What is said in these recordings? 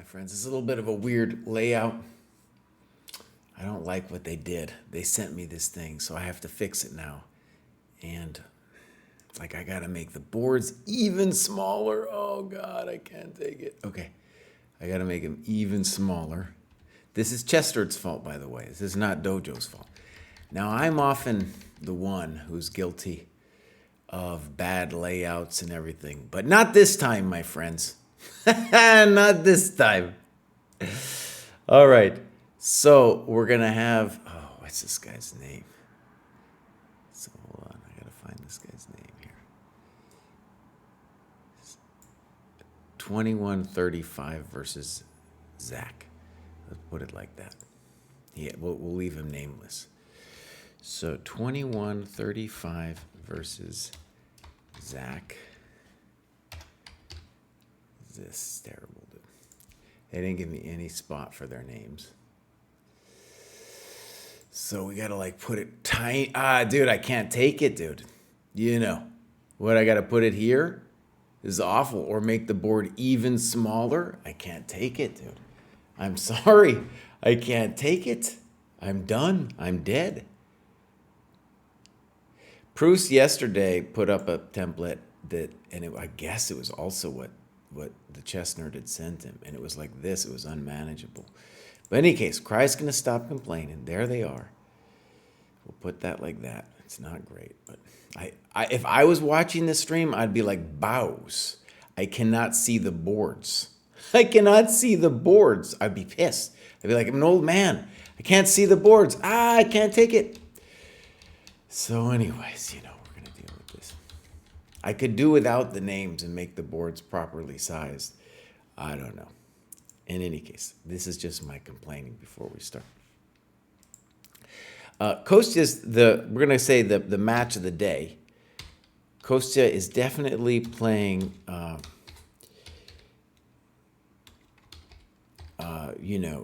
friends. It's a little bit of a weird layout. I don't like what they did. They sent me this thing, so I have to fix it now. And like I gotta make the boards even smaller. Oh God, I can't take it. Okay, I gotta make them even smaller. This is Chester's fault, by the way. This is not Dojo's fault. Now I'm often the one who's guilty of bad layouts and everything, but not this time, my friends. Not this time. All right, so we're gonna have, oh, what's this guy's name? So hold on, I gotta find this guy's name here. 2135 versus Zach. Let's put it like that. Yeah, we'll leave him nameless. So 2135 versus Zach. This is terrible, dude. They didn't give me any spot for their names. So we gotta like put it tiny. Dude, I can't take it, dude. You know what? I gotta put it here is awful, or make the board even smaller. I can't take it, dude. I'm sorry. I can't take it. I'm done. I'm dead. Pruess yesterday put up a template that, and I guess it was also what the chess nerd had sent him, and it was like this. It was unmanageable. But in any case, Kraai's going to stop complaining. There they are. We'll put that like that. It's not great, but if I was watching this stream, I'd be like, bows. I cannot see the boards. I cannot see the boards. I'd be pissed. I'd be like, I'm an old man. I can't see the boards. I can't take it. So anyways, we're going to deal with this. I could do without the names and make the boards properly sized. I don't know. In any case, this is just my complaining before we start. Kostya's we're going to say the match of the day. Kostya is definitely playing,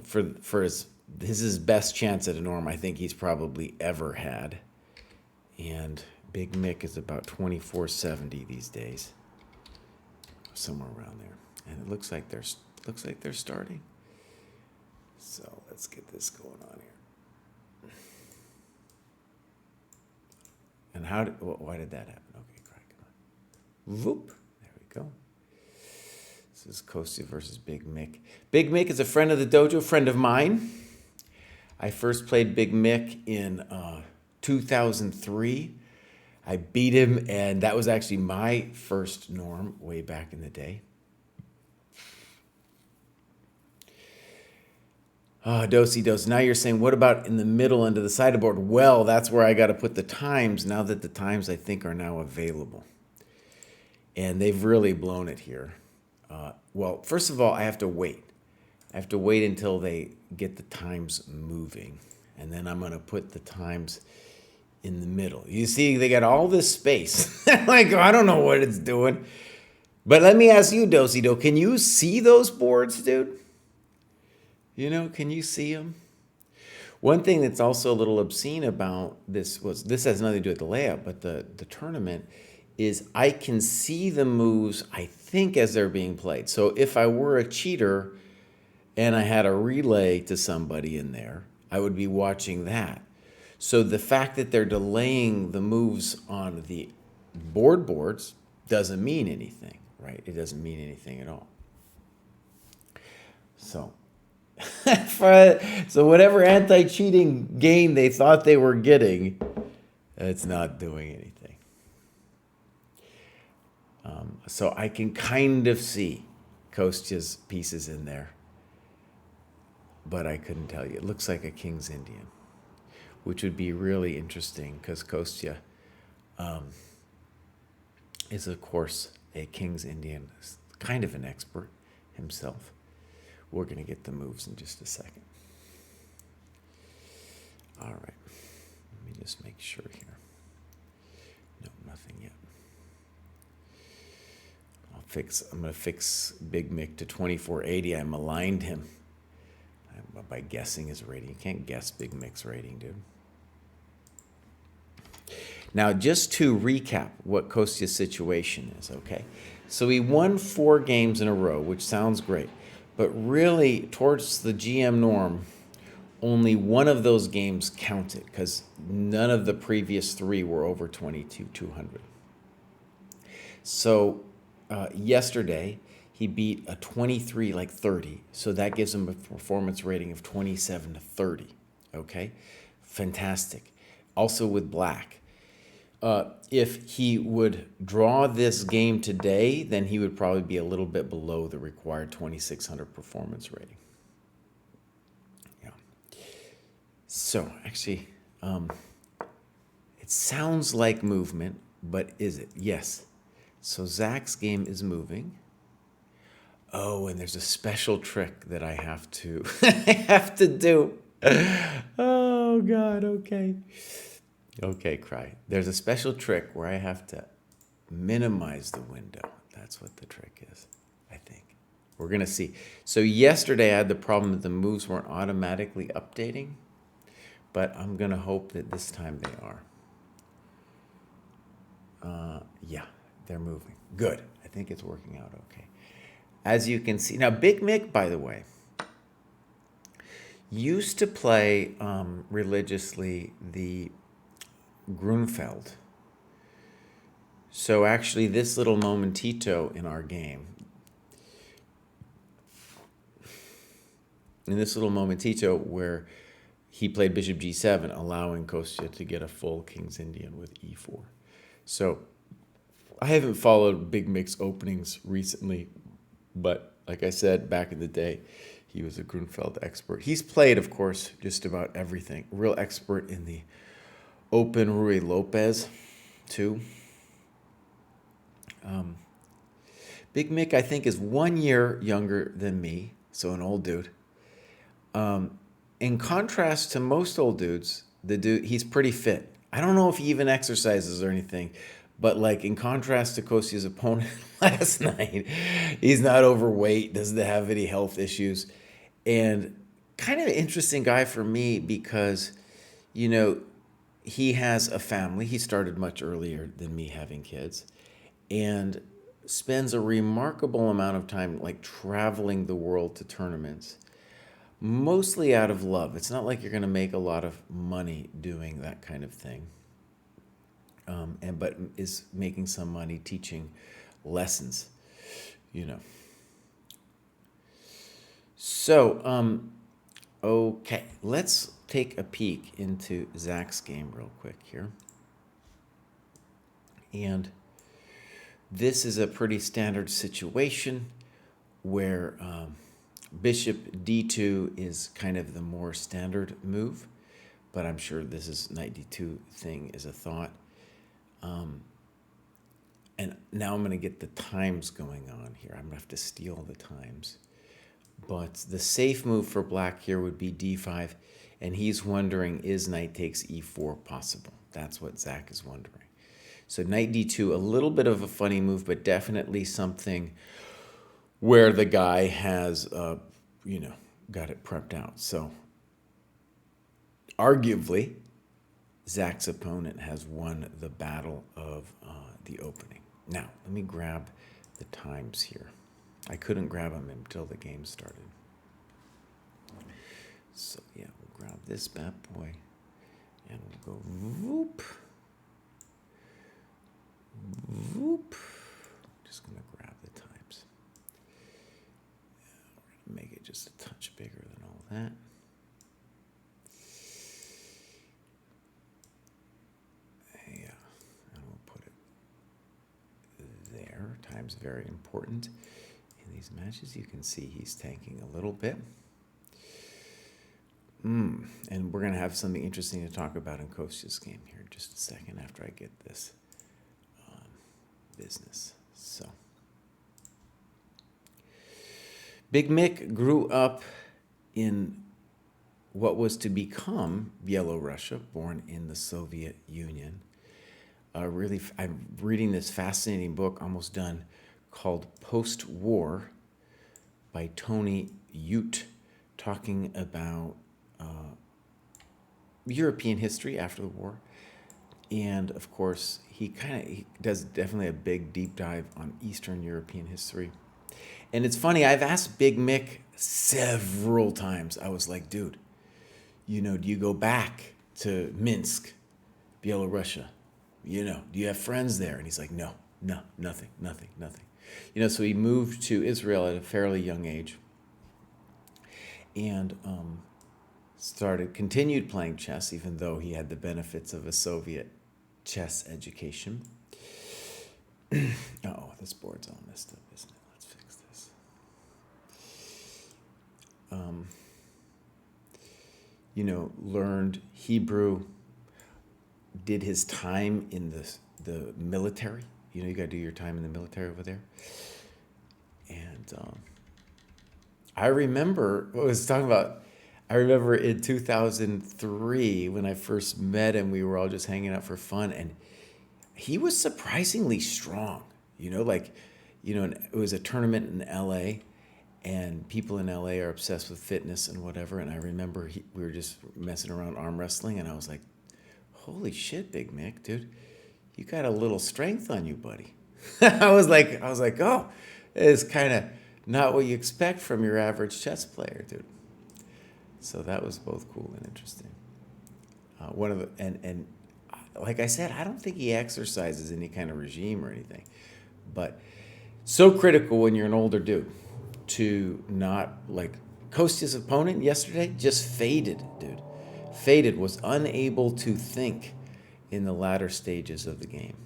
for his best chance at a norm I think he's probably ever had. And Big Mick is about 2470 these days, somewhere around there. And it looks like they're starting. So let's get this going on here. And why did that happen? Okay, Kraai, come on. Whoop. There we go. This is Kostya versus Big Mick. Big Mick is a friend of the dojo, friend of mine. I first played Big Mick in 2003. I beat him, and that was actually my first norm way back in the day. Dosey. Now you're saying, what about in the middle end of the sideboard? Well, that's where I got to put the times, now that the times I think are now available. And they've really blown it here. Well, first of all, I have to wait. I have to wait until they get the times moving. And then I'm going to put the times in the middle. You see, they got all this space. Like, I don't know what it's doing. But let me ask you, Dosey, can you see those boards, dude? Can you see them? One thing that's also a little obscene about this has nothing to do with the layout, but the tournament is I can see the moves, I think, as they're being played. So if I were a cheater and I had a relay to somebody in there, I would be watching that. So the fact that they're delaying the moves on the boards doesn't mean anything, right? It doesn't mean anything at all. So whatever anti-cheating gain they thought they were getting, it's not doing anything. So I can kind of see Kostya's pieces in there, but I couldn't tell you. It looks like a King's Indian, which would be really interesting because Kostya is, of course, a King's Indian, kind of an expert himself. We're going to get the moves in just a second. All right. Let me just make sure here. No, nothing yet. I'm going to fix Big Mick to 2480. I maligned him by guessing his rating. You can't guess Big Mick's rating, dude. Now, just to recap what Kostya's situation is, okay? So he won 4 games in a row, which sounds great. But really, towards the GM norm, only one of those games counted because none of the previous three were over 22,200. So yesterday, he beat a 23 like 30. So that gives him a performance rating of 27 to 30. Okay? Fantastic. Also with black. If he would draw this game today, then he would probably be a little bit below the required 2,600 performance rating. Yeah. So actually, it sounds like movement, but is it? Yes. So Zach's game is moving. Oh, and there's a special trick that I have to I have to do. Oh God, okay. Okay, Kraai. There's a special trick where I have to minimize the window. That's what the trick is, I think. We're going to see. So yesterday I had the problem that the moves weren't automatically updating, but I'm going to hope that this time they are. Yeah, they're moving. Good. I think it's working out okay. As you can see, now Big Mick, by the way, used to play religiously the Grunfeld. So actually this little momentito in our game, where he played bishop g7, allowing Kostya to get a full King's Indian with e4. So I haven't followed Big Mick's openings recently, but like I said, back in the day, he was a Grunfeld expert. He's played, of course, just about everything. Real expert in the Open Rui Lopez, too. Big Mick, I think, is 1 year younger than me, so an old dude. In contrast to most old dudes, he's pretty fit. I don't know if he even exercises or anything, but like in contrast to Kostya's opponent last night, he's not overweight, doesn't have any health issues, and kind of an interesting guy for me because, you know, he has a family. He started much earlier than me having kids, and spends a remarkable amount of time like traveling the world to tournaments, mostly out of love. It's not like you're going to make a lot of money doing that kind of thing, but is making some money teaching lessons, you know. So, okay, let's take a peek into Zach's game real quick here. And this is a pretty standard situation where bishop d2 is kind of the more standard move, but I'm sure this is knight d2 thing is a thought. And now I'm going to get the times going on here. I'm going to have to steal the times. But the safe move for black here would be d5, and he's wondering, is knight takes e4 possible? That's what Zach is wondering. So knight d2, a little bit of a funny move, but definitely something where the guy has, got it prepped out. So arguably, Zach's opponent has won the battle of the opening. Now, let me grab the times here. I couldn't grab them until the game started. So yeah, we'll grab this bad boy, and we'll go whoop. Whoop. Just going to grab the times. We're going to make it just a touch bigger than all that. Yeah, and we'll put it there. Time's very important. In these matches, you can see he's tanking a little bit. And we're going to have something interesting to talk about in Kostya's game here in just a second after I get this business. So, Big Mick grew up in what was to become Bielorussia, born in the Soviet Union. I'm reading this fascinating book, almost done, called Post-War by Tony Ute, talking about European history after the war. And of course, he does definitely a big deep dive on Eastern European history. And it's funny, I've asked Big Mick several times I was like, dude, do you go back to Minsk, Belarusia? Do you have friends there? And he's like, no, nothing. So he moved to Israel at a fairly young age and continued playing chess, even though he had the benefits of a Soviet chess education. Oh, this board's all messed up, isn't it? Let's fix this. Learned Hebrew, did his time in the military. You got to do your time in the military over there. And I remember what I was talking about. I remember in 2003 when I first met him, we were all just hanging out for fun, and he was surprisingly strong. It was a tournament in LA, and people in LA are obsessed with fitness and whatever. And I remember we were just messing around arm wrestling, and I was like, holy shit, Big Mick, dude, you got a little strength on you, buddy. I was like, oh, it's kind of not what you expect from your average chess player, dude. So that was both cool and interesting. And like I said, I don't think he exercises any kind of regime or anything, but so critical when you're an older dude to not, like Kostya's opponent yesterday just faded, dude. Faded, was unable to think in the latter stages of the game.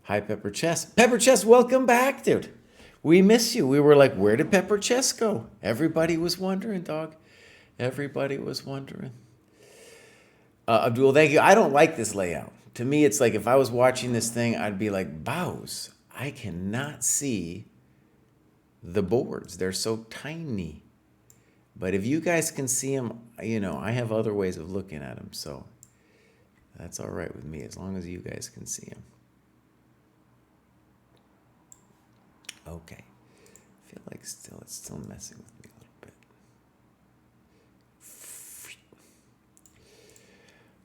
Hi, Pepper Chess. Pepper Chess, welcome back, dude. We miss you. We were like, where did Pepper Chess go? Everybody was wondering, dog. Everybody was wondering. Abdul, thank you. I don't like this layout. To me, it's like if I was watching this thing, I'd be like, Bows, I cannot see the boards. They're so tiny. But if you guys can see them, I have other ways of looking at them. So that's all right with me as long as you guys can see them. Okay. I feel like it's still messing with me a little bit.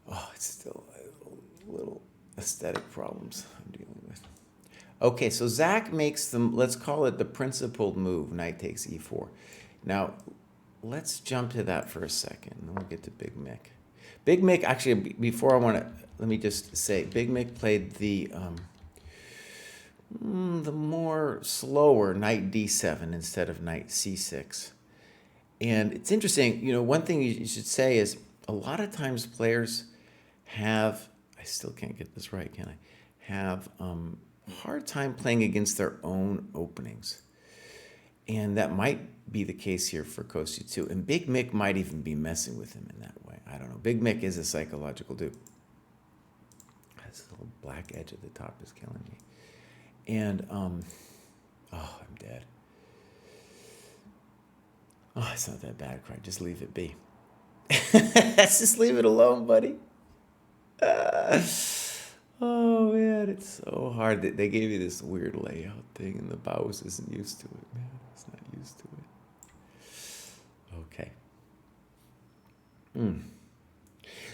Oh, it's still little aesthetic problems I'm dealing with. Okay, so Zach makes them, let's call it the principled move, knight takes e4. Now, let's jump to that for a second, and then we'll get to Big Mick. Big Mick, actually, before let me just say, Big Mick played the more slower knight d7 instead of knight c6. And it's interesting, one thing you should say is a lot of times players have, I still can't get this right, can I? Have hard time playing against their own openings. And that might be the case here for Kostya too. And Big Mick might even be messing with him in that way. I don't know. Big Mick is a psychological dude. This little black edge at the top is killing me. And, I'm dead. Oh, it's not that bad, Kraai. Just leave it be. Let's just leave it alone, buddy. Oh, man, it's so hard. They gave you this weird layout thing, and the Bows isn't used to it, man. It's not used to it. Okay.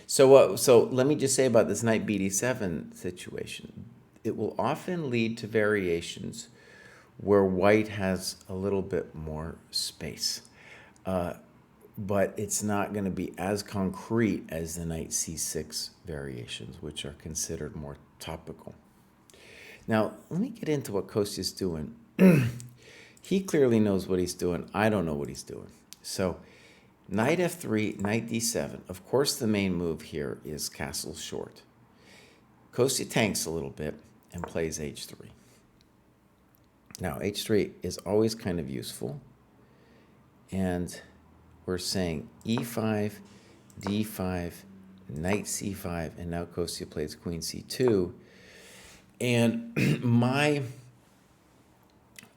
So let me just say about this knight bd7 situation. It will often lead to variations where white has a little bit more space. But it's not going to be as concrete as the knight c6 variations, which are considered more topical. Now, let me get into what Kostya's doing. He clearly knows what he's doing. I don't know what he's doing. So, knight f3, knight d7. Of course, the main move here is castle short. Kostya tanks a little bit and plays h3. Now, h3 is always kind of useful. And we're saying e5, d5, knight c5, and now Kostya plays queen c2. And my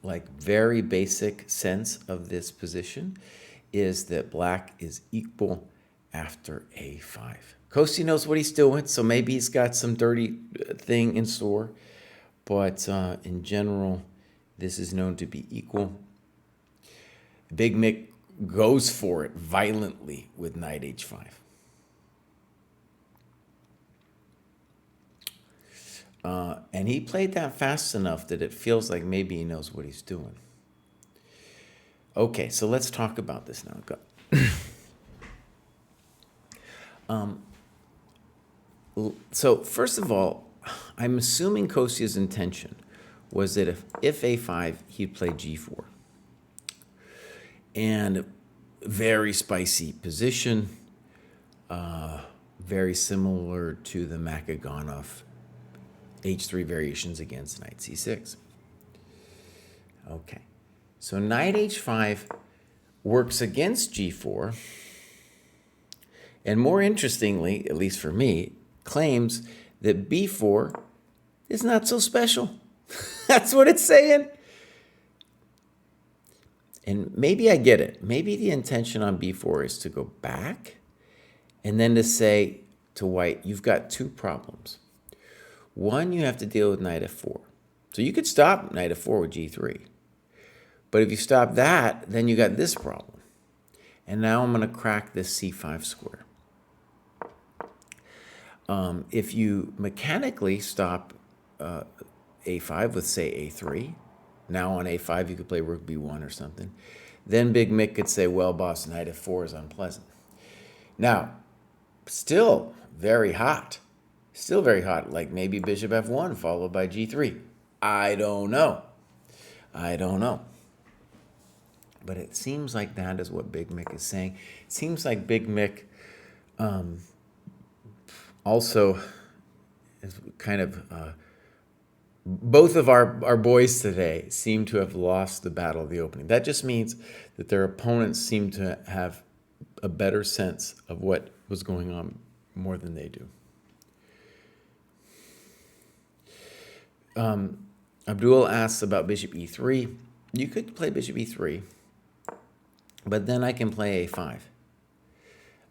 very basic sense of this position is that black is equal after a5. Kostya knows what he's doing, so maybe he's got some dirty thing in store. But in general, this is known to be equal. Big Mick goes for it violently with knight h5. And he played that fast enough that it feels like maybe he knows what he's doing. Okay, so let's talk about this now. Go. So first of all, I'm assuming Kostya's intention was that if a5, he'd play g4. And very spicy position, very similar to the Makaganov h3 variations against knight c6. Okay, so knight h5 works against g4, and more interestingly, at least for me, claims that b4 is not so special. That's what it's saying. And maybe I get it. Maybe the intention on b4 is to go back and then to say to white, you've got two problems. One, you have to deal with knight f4. So you could stop knight f4 with g3. But if you stop that, then you got this problem. And now I'm going to crack this c5 square. If you mechanically stop a5 with, say, a3, now on a5 you could play rook b1 or something, then Big Mick could say, well, boss, knight f4 is unpleasant. Now, still very hot. Still very hot, like maybe bishop f1 followed by g3. I don't know. But it seems like that is what Big Mick is saying. It seems like Big Mick also is kind of... both of our boys today seem to have lost the battle of the opening. That just means that their opponents seem to have a better sense of what was going on more than they do. Abdul asks about bishop e3. You could play bishop e3, but then I can play a5.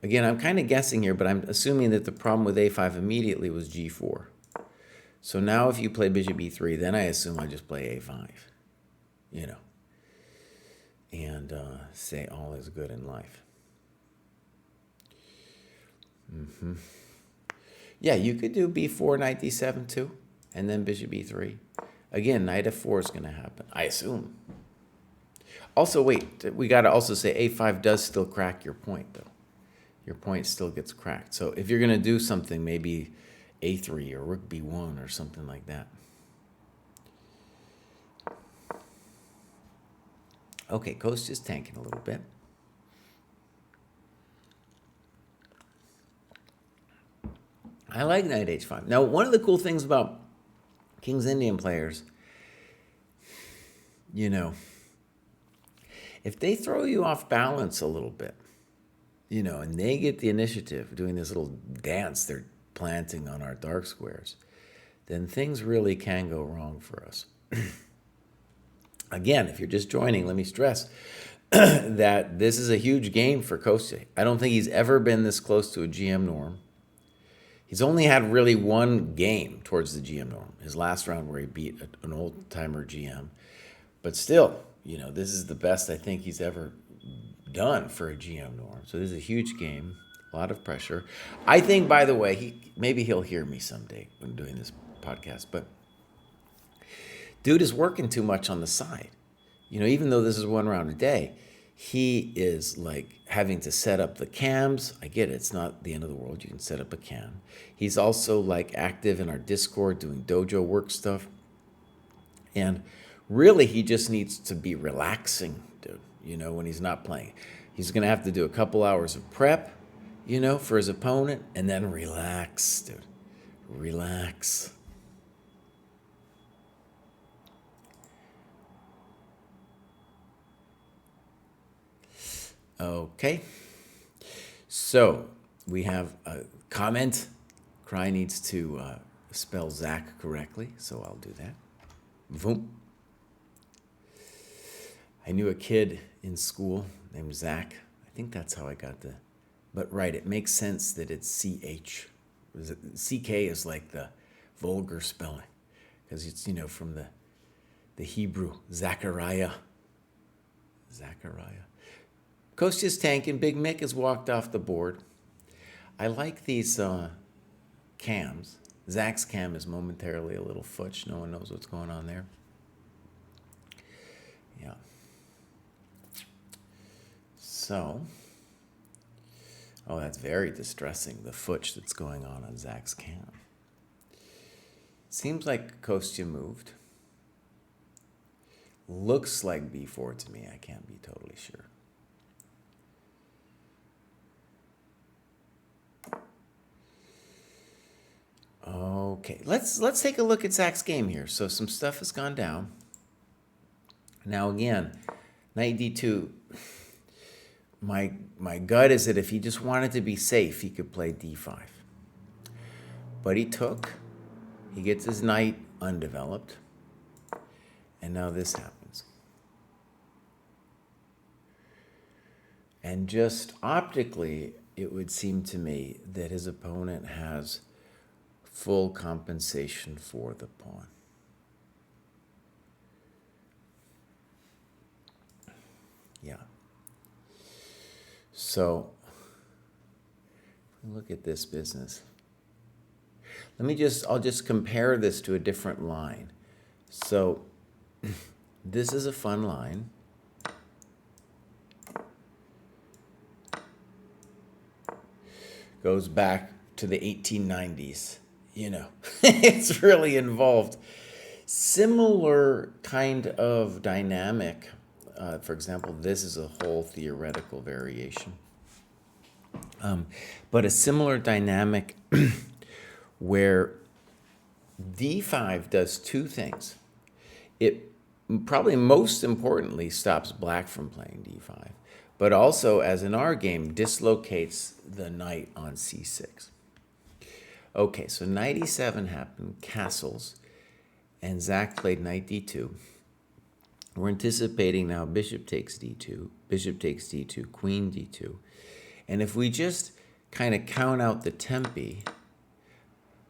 Again, I'm kind of guessing here, but I'm assuming that the problem with a5 immediately was g4. So now if you play bishop e3, then I assume I just play a5, and say all is good in life. Yeah, you could do b4, knight d7 too, and then bishop e3. Again, knight f4 is going to happen, I assume. Also, wait, we got to also say a5 does still crack your point, though. Your point still gets cracked. So if you're going to do something, maybe a3 or rook b1 or something like that. Okay, Kostya's tanking a little bit. I like knight h5. Now, one of the cool things about King's Indian players, if they throw you off balance a little bit, and they get the initiative doing this little dance they're planting on our dark squares, then things really can go wrong for us. Again, if you're just joining, let me stress that this is a huge game for Kostya. I don't think he's ever been this close to a GM norm. He's only had really one game towards the GM norm, his last round where he beat an old-timer GM. But still, this is the best I think he's ever done for a GM norm. So this is a huge game, a lot of pressure. I think, by the way, maybe he'll hear me someday when doing this podcast, but dude is working too much on the side. Even though this is one round a day, he is like having to set up the cams. I get it. It's not the end of the world. You can set up a cam. He's also like active in our Discord doing dojo work stuff. And really, he just needs to be relaxing, dude, when he's not playing. He's going to have to do a couple hours of prep, for his opponent, and then relax, dude. Relax. Okay. So we have a comment. Kraai needs to spell Zach correctly, so I'll do that. Voom. I knew a kid in school named Zach. I think that's how I got the... But right, it makes sense that it's CH. CK is like the vulgar spelling, because it's, from the Hebrew, Zachariah. Kostya's tanking. Big Mick has walked off the board. I like these cams. Zach's cam is momentarily a little futch. No one knows what's going on there. Yeah. So, oh, that's very distressing, the futch that's going on Zach's cam. Seems like Kostya moved. Looks like b4 to me. I can't be totally sure. Okay, let's take a look at Zach's game here. So some stuff has gone down. Now again, knight d2. My gut is that if he just wanted to be safe, he could play d5. But he took. He gets his knight undeveloped. And now this happens. And just optically, it would seem to me that his opponent has full compensation for the pawn. Yeah. So, look at this business. I'll just compare this to a different line. So, this is a fun line. Goes back to the 1890s. You know, it's really involved. Similar kind of dynamic. For example, this is a whole theoretical variation. But a similar dynamic where d5 does two things. It probably most importantly stops black from playing d5, but also, as in our game, dislocates the knight on c6. Okay, so knight e7 happened, castles, and Zach played knight d2. We're anticipating now bishop takes d2, queen d2. And if we just kind of count out the tempi,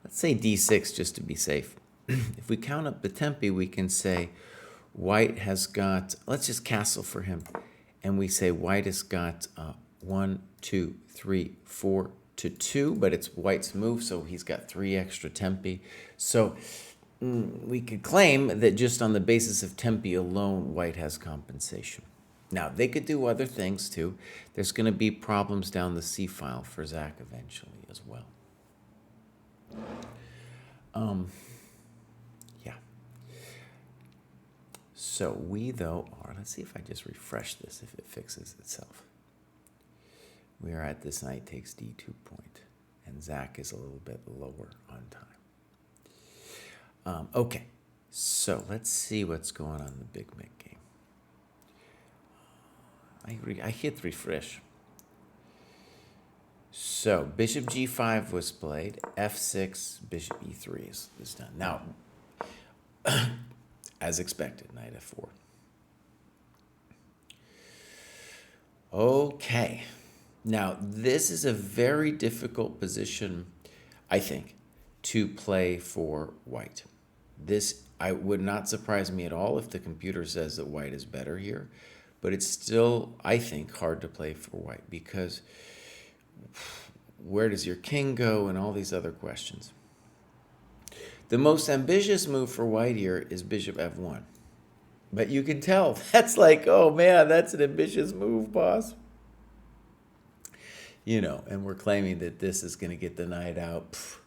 let's say d6 just to be safe. If we count up the tempi, we can say white has got, let's just castle for him. And we say white has got 1, 2, 3, 4 to 2, but it's white's move, so he's got 3 extra tempi. So we could claim that just on the basis of tempi alone, white has compensation. Now, they could do other things too. There's going to be problems down the C file for Zach eventually as well. Yeah. So we, though, are, let's see if I just refresh this, if it fixes itself. We are at this knight takes d2 point, and Zach is a little bit lower on time. Okay, so let's see what's going on in the Big Mick game. I hit refresh. So bishop g5 was played, f6, bishop e3 is done. Now, as expected, knight f4. Okay, now this is a very difficult position, I think, to play for white. This would not surprise me at all if the computer says that white is better here, but it's still, I think, hard to play for white because where does your king go and all these other questions. The most ambitious move for white here is bishop f1. But you can tell, that's like, oh man, that's an ambitious move, boss. You know, and we're claiming that this is going to get the knight out. Pfft.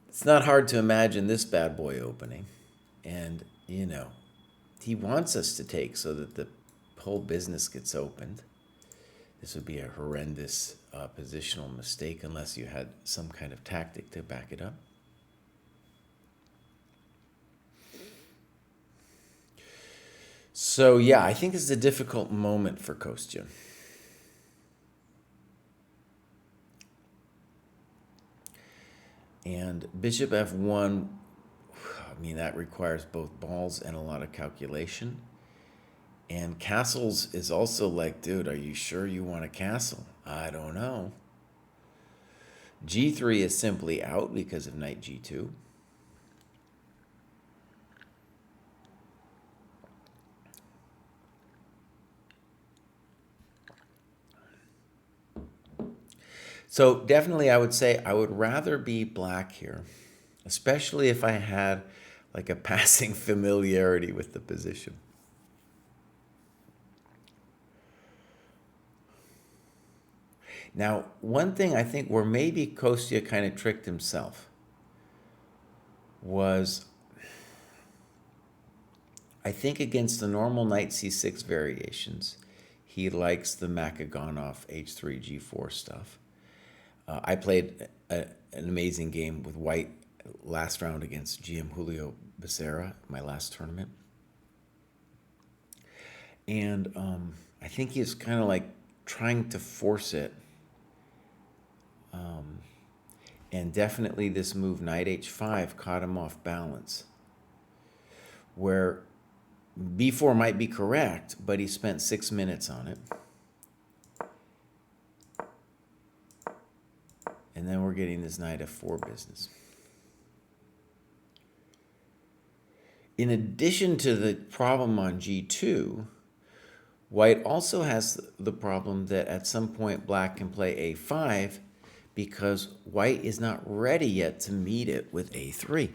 It's not hard to imagine this bad boy opening. And, you know, he wants us to take so that the whole business gets opened. This would be a horrendous positional mistake unless you had some kind of tactic to back it up. So, yeah, I think this is a difficult moment for Kostya. And bishop f1, I mean, that requires both balls and a lot of calculation. And castles is also like, dude, are you sure you want a castle? I don't know. g3 is simply out because of knight g2. So definitely I would say I would rather be black here, especially if I had like a passing familiarity with the position. Now, one thing I think where maybe Kostya kind of tricked himself was, I think against the normal knight c6 variations, he likes the Makaganov h3 g4 stuff. I played an amazing game with white last round against GM Julio Becerra, my last tournament. And I think he's kind of like trying to force it. And definitely this move, knight h5, caught him off balance. Where b4 might be correct, but he spent 6 minutes on it. And then we're getting this knight f4 business. In addition to the problem on g2, white also has the problem that at some point black can play a5 because white is not ready yet to meet it with a3.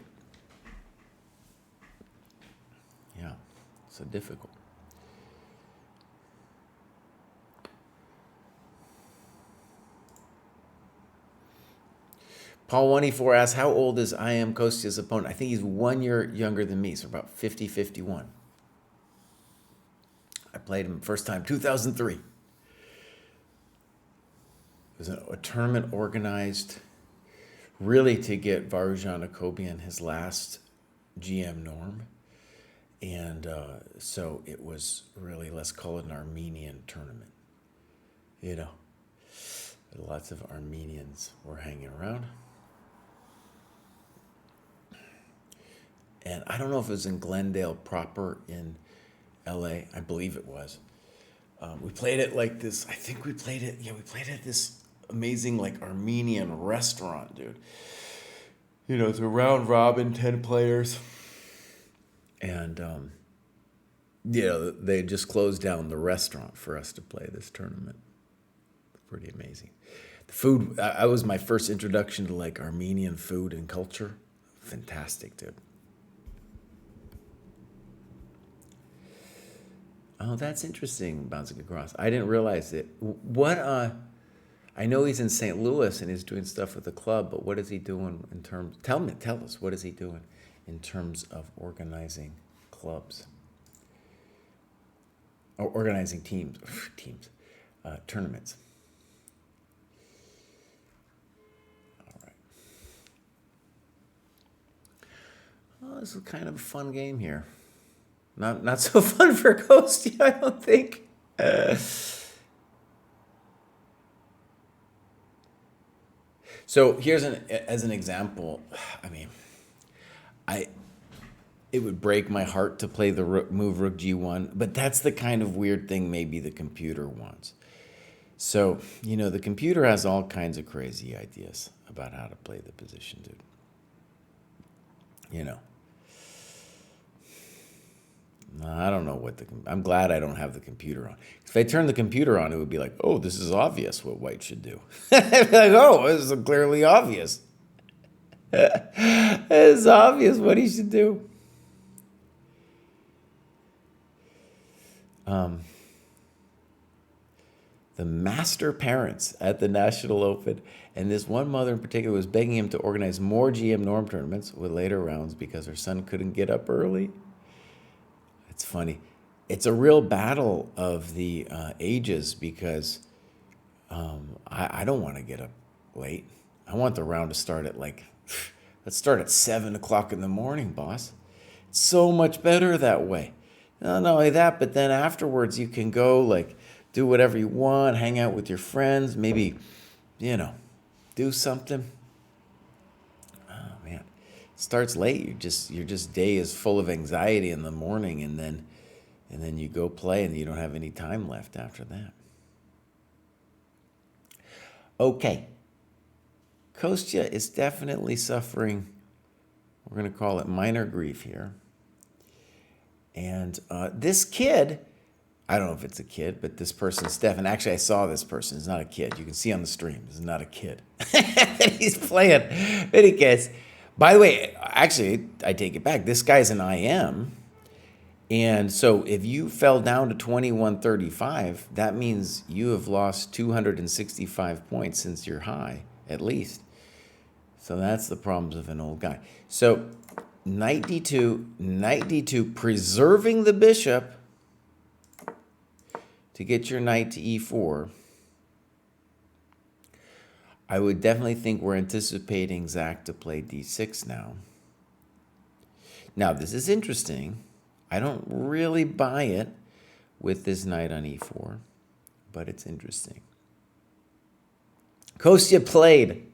Yeah, so difficult. Paul 184 asks, how old is I am Kostya's opponent? I think he's 1 year younger than me, so about 50, 51. I played him first time, 2003. It was a tournament organized really to get Varujan Akobian his last GM norm. And so it was really, let's call it an Armenian tournament. You know, lots of Armenians were hanging around. And I don't know if it was in Glendale proper in LA. I believe it was. We played it like this. I think we played it. Yeah, we played at this amazing like Armenian restaurant, dude. You know, it's a round robin, 10 players. And, you know, they just closed down the restaurant for us to play this tournament. Pretty amazing. The food, I was my first introduction to like Armenian food and culture. Fantastic, dude. Oh, that's interesting, bouncing across. I didn't realize it. What, I know he's in St. Louis and he's doing stuff with the club, but what is he doing in terms, tell us, what is he doing in terms of organizing clubs? Or organizing tournaments. All right. Oh, this is kind of a fun game here. Not so fun for Kostya, I don't think. So here's as an example. I mean, it would break my heart to play the move rook g1, but that's the kind of weird thing maybe the computer wants. So, you know, the computer has all kinds of crazy ideas about how to play the position, dude. You know. I don't know I'm glad I don't have the computer on. If I turn the computer on, it would be like, oh, this is obvious what white should do. I'd be like, oh, this is clearly obvious. It's obvious what he should do. The master parents at the National Open, and this one mother in particular was begging him to organize more GM norm tournaments with later rounds because her son couldn't get up early. It's funny. It's a real battle of the ages because I don't want to get up late. I want the round to start at let's start at 7 o'clock in the morning, boss. It's so much better that way. Not only that, but then afterwards you can go do whatever you want, hang out with your friends, maybe, you know, do something. Oh man, it starts late. Your day is full of anxiety in the morning, and then you go play, and you don't have any time left after that. Okay, Kostya is definitely suffering. We're going to call it minor grief here. And this kid, I don't know if it's a kid, but this person, Stefan, actually I saw this person. It's not a kid. You can see on the stream. This is not a kid. He's playing. In any case, by the way, actually, I take it back. This guy's an IM. And so if you fell down to 2135, that means you have lost 265 points since your high, at least. So that's the problems of an old guy. So knight d2, knight d2, preserving the bishop to get your knight to e4. I would definitely think we're anticipating Zach to play d6 now. Now, this is interesting. I don't really buy it with this knight on e4, but it's interesting. Kostya played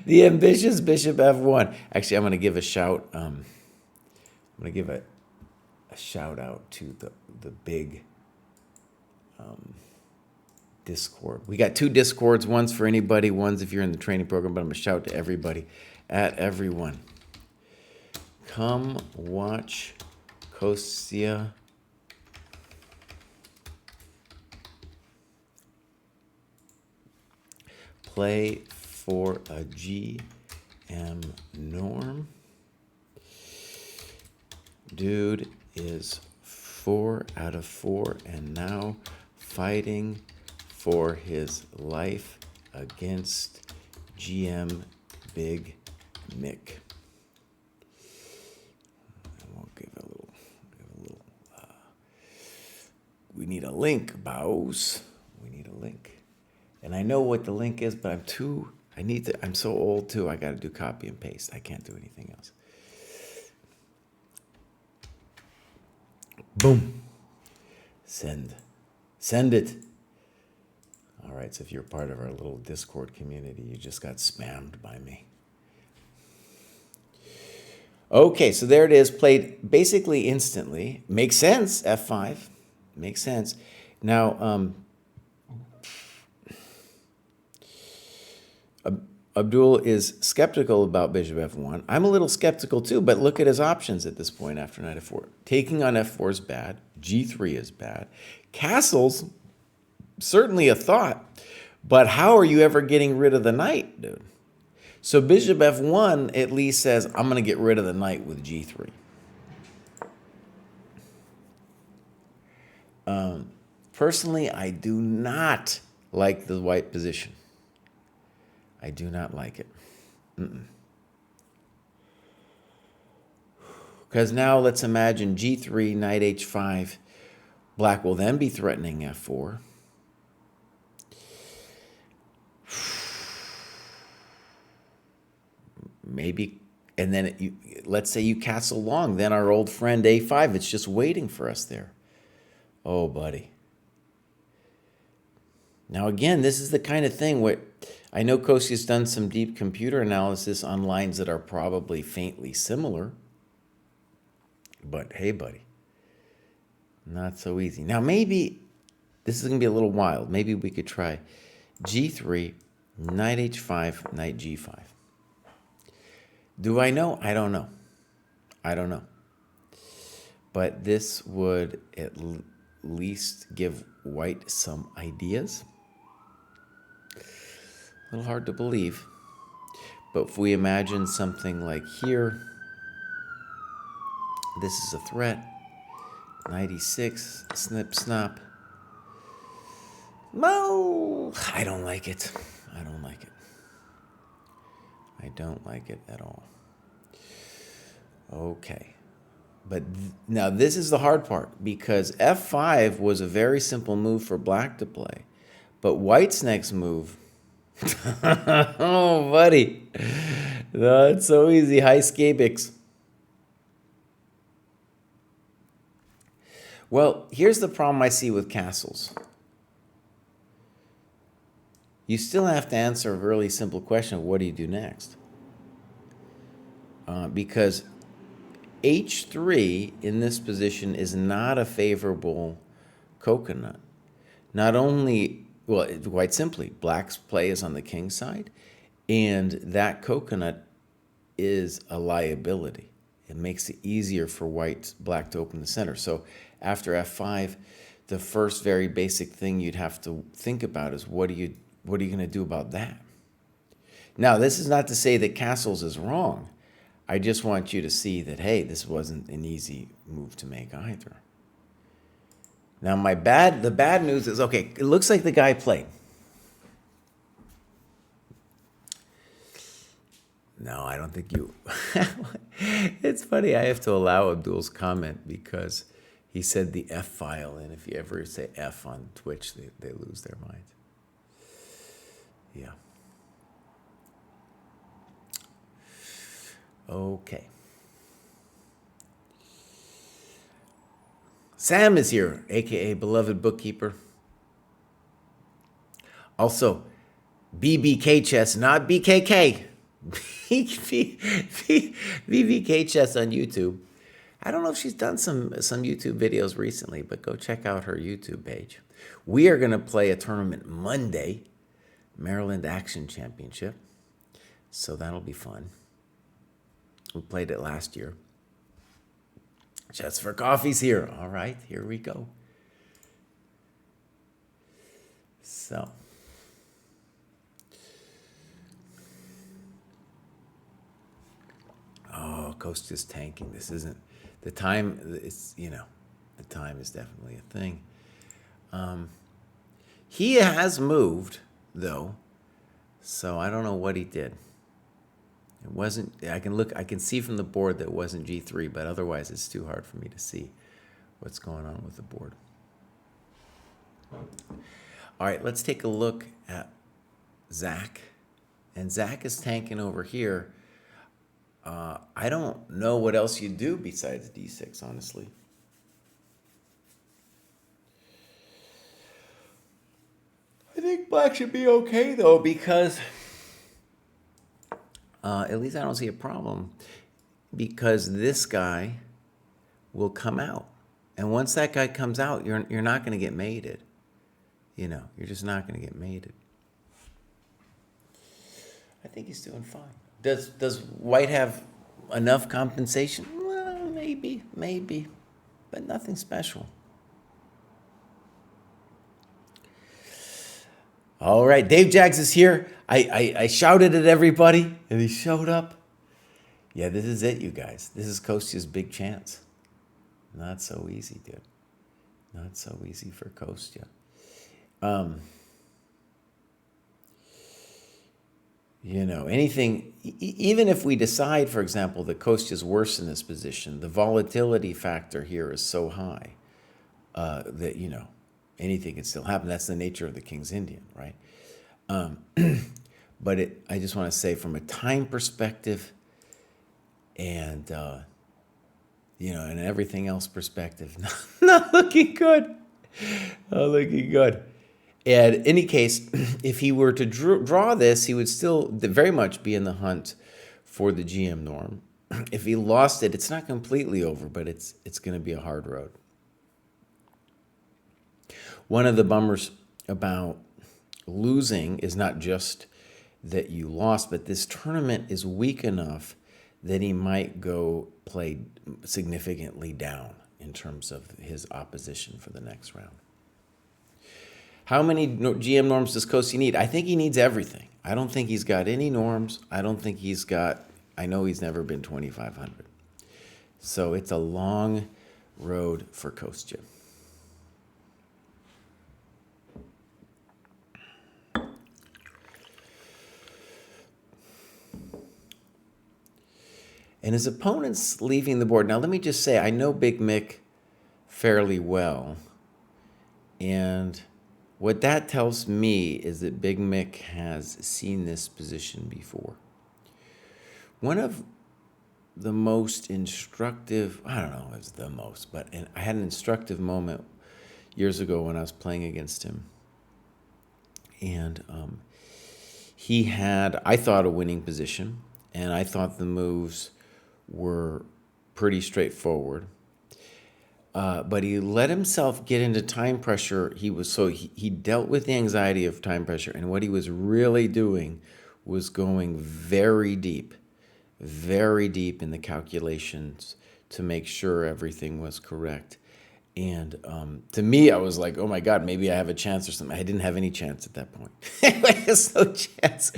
the ambitious bishop f1. Actually, I'm going to give a shout. I'm going to give a shout out to the big Discord. We got 2 Discords. One's for anybody. One's if you're in the training program. But I'm going to shout to everybody, at everyone. Come watch Kostya play for a GM norm. Dude is 4 out of 4 and now fighting for his life against GM Big Mick. We need a link, bows. We need a link. And I know what the link is, but I'm so old too, I got to do copy and paste. I can't do anything else. Boom. Send it. All right, so if you're part of our little Discord community, you just got spammed by me. Okay, so there it is, played basically instantly. Makes sense, f5. Makes sense. Now, Abdul is skeptical about bishop f1. I'm a little skeptical too, but look at his options at this point after knight f4. Taking on f4 is bad. g3 is bad. Castles, certainly a thought, but how are you ever getting rid of the knight, dude? So bishop f1 at least says, I'm going to get rid of the knight with g3. Personally, I do not like the white position. I do not like it. Because now let's imagine g3, knight h5. Black will then be threatening f4. Maybe, and then let's say you castle long, then our old friend a5, it's just waiting for us there. Oh, buddy. Now, again, this is the kind of thing where I know Kostya's done some deep computer analysis on lines that are probably faintly similar. But hey, buddy, not so easy. Now, maybe this is going to be a little wild. Maybe we could try g3, knight h5, knight g5. Do I know? I don't know. I don't know. But this would at least give white some ideas. A little hard to believe. But if we imagine something like here, this is a threat. Knight e6, snip, snap. No, I don't like it. I don't like it. I don't like it at all. Okay. But now this is the hard part, because f5 was a very simple move for black to play. But white's next move, oh, buddy. No, it's so easy. High Skabix. Well, here's the problem I see with castles. You still have to answer a really simple question of what do you do next? Because h3 in this position is not a favorable coconut. Not only, well, quite simply, black's play is on the king side, and that coconut is a liability. It makes it easier for black to open the center. So after f5, the first very basic thing you'd have to think about is what are you going to do about that? Now, this is not to say that castles is wrong. I just want you to see that, hey, this wasn't an easy move to make either. Now, the bad news is, okay, it looks like the guy played. No, I don't think you... It's funny, I have to allow Abdul's comment because he said the F file, and if you ever say F on Twitch, they lose their minds. Yeah. Okay. Sam is here, aka beloved bookkeeper. Also, BBK chess, not BKK. BBK chess on YouTube. I don't know if she's done some YouTube videos recently, but go check out her YouTube page. We are going to play a tournament Monday, Maryland Action Championship. So that'll be fun. We played it last year. Chess for Coffee's here. All right, here we go. So. Oh, Kostya's tanking. This isn't the time. It's, the time is definitely a thing. He has moved though, so I don't know what he did. It wasn't. I can see from the board that it wasn't G3, but otherwise it's too hard for me to see what's going on with the board. All right, let's take a look at Zach, and Zach is tanking over here. I don't know what else you do besides D6, honestly. I think black should be okay, though, because at least I don't see a problem, because this guy will come out. And once that guy comes out, you're not going to get mated. You're just not going to get mated. I think he's doing fine. Does White have enough compensation? Well, maybe, but nothing special. All right, Dave Jags is here. I shouted at everybody, and he showed up. Yeah, this is it, you guys. This is Kostya's big chance. Not so easy, dude. Not so easy for Kostya. Anything, even if we decide, for example, that Kostya's worse in this position, the volatility factor here is so high that, anything can still happen. That's the nature of the King's Indian, right? But I just want to say from a time perspective and, and everything else perspective, not looking good. Not looking good. And in any case, if he were to draw this, he would still very much be in the hunt for the GM norm. If he lost it, it's not completely over, but it's going to be a hard road. One of the bummers about losing is not just that you lost, but this tournament is weak enough that he might go play significantly down in terms of his opposition for the next round. How many GM norms does Kostya need? I think he needs everything. I don't think he's got any norms. I know he's never been 2,500. So it's a long road for Kostya. And his opponent's leaving the board. Now, let me just say, I know Big Mick fairly well. And what that tells me is that Big Mick has seen this position before. One of the most instructive, I don't know if it's the most, but I had an instructive moment years ago when I was playing against him. And he had, I thought, a winning position, and I thought the moves were pretty straightforward. But he let himself get into time pressure. He dealt with the anxiety of time pressure, and what he was really doing was going very deep in the calculations to make sure everything was correct. And to me, I was like, oh my God, maybe I have a chance or something. I didn't have any chance at that point. There's no chance.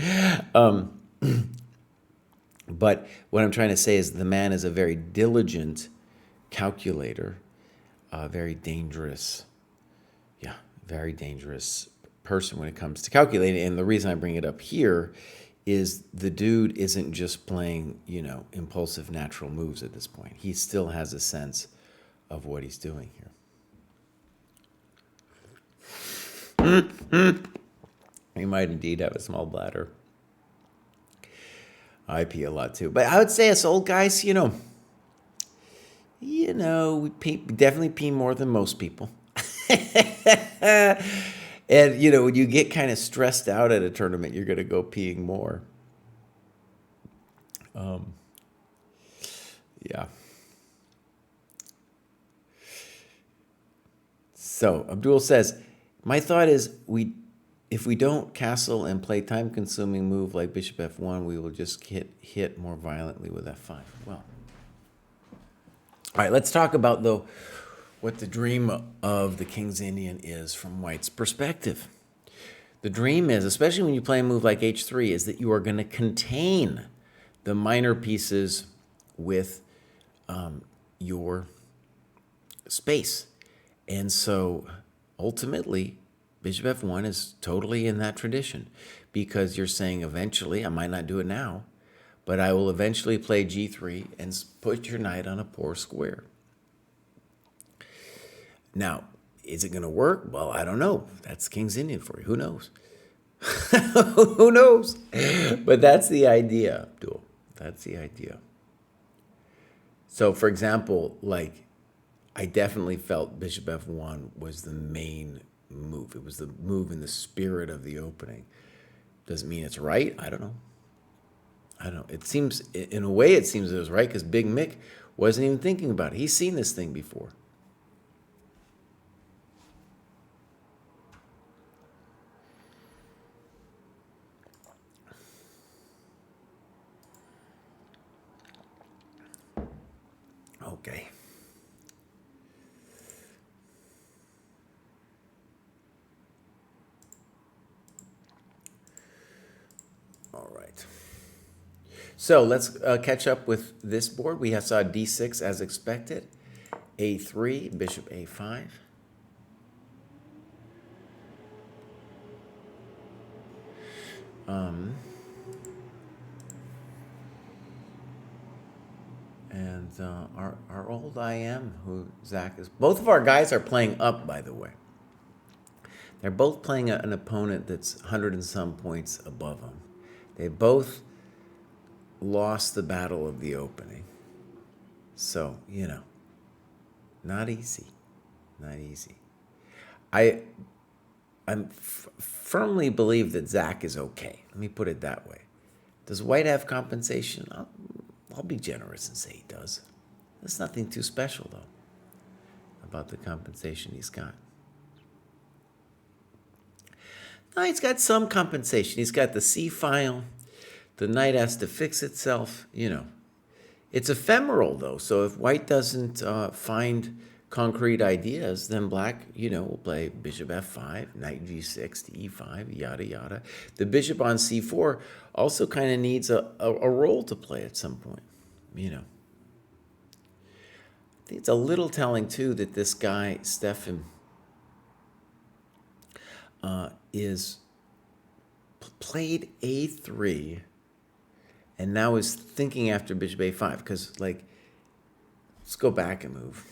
But what I'm trying to say is the man is a very diligent calculator, very dangerous, very dangerous person when it comes to calculating. And the reason I bring it up here is the dude isn't just playing, impulsive natural moves at this point. He still has a sense of what he's doing here. He might indeed have a small bladder. I pee a lot too. But I would say us old guys, we definitely pee more than most people. And, when you get kind of stressed out at a tournament, you're going to go peeing more. Yeah. So Abdul says, my thought is if we don't castle and play time-consuming move like bishop f1, we will just hit more violently with f5. Well, all right, let's talk about, though, what the dream of the King's Indian is from White's perspective. The dream is, especially when you play a move like h3, is that you are going to contain the minor pieces with your space. And so, ultimately, bishop f1 is totally in that tradition because you're saying eventually, I might not do it now, but I will eventually play g3 and put your knight on a poor square. Now, is it going to work? Well, I don't know. That's King's Indian for you. Who knows? Who knows? But that's the idea, Abdul. That's the idea. So, for example, I definitely felt bishop f1 was the main move. It was the move in the spirit of the opening. Doesn't mean it's right. I don't know. It seems, in a way, it seems it was right because Big Mick wasn't even thinking about it. He's seen this thing before. Okay. All right. So let's catch up with this board. We saw d6 as expected, a3, bishop a5. And our old IM, who Zach is, both of our guys are playing up, by the way. They're both playing an opponent that's 100 and some points above them. They both lost the battle of the opening. So, not easy. Not easy. I firmly believe that Zach is okay. Let me put it that way. Does White have compensation? I'll be generous and say he does. There's nothing too special, though, about the compensation he's got. No, he's got some compensation. He's got the C file. The knight has to fix itself. It's ephemeral, though. So if White doesn't find concrete ideas, then Black, will play bishop f5, knight g6 to e5, yada, yada. The bishop on c4 also kind of needs a role to play at some point, I think it's a little telling, too, that this guy, Stefan, is played a3 and now is thinking after bishop a5 because, let's go back and move.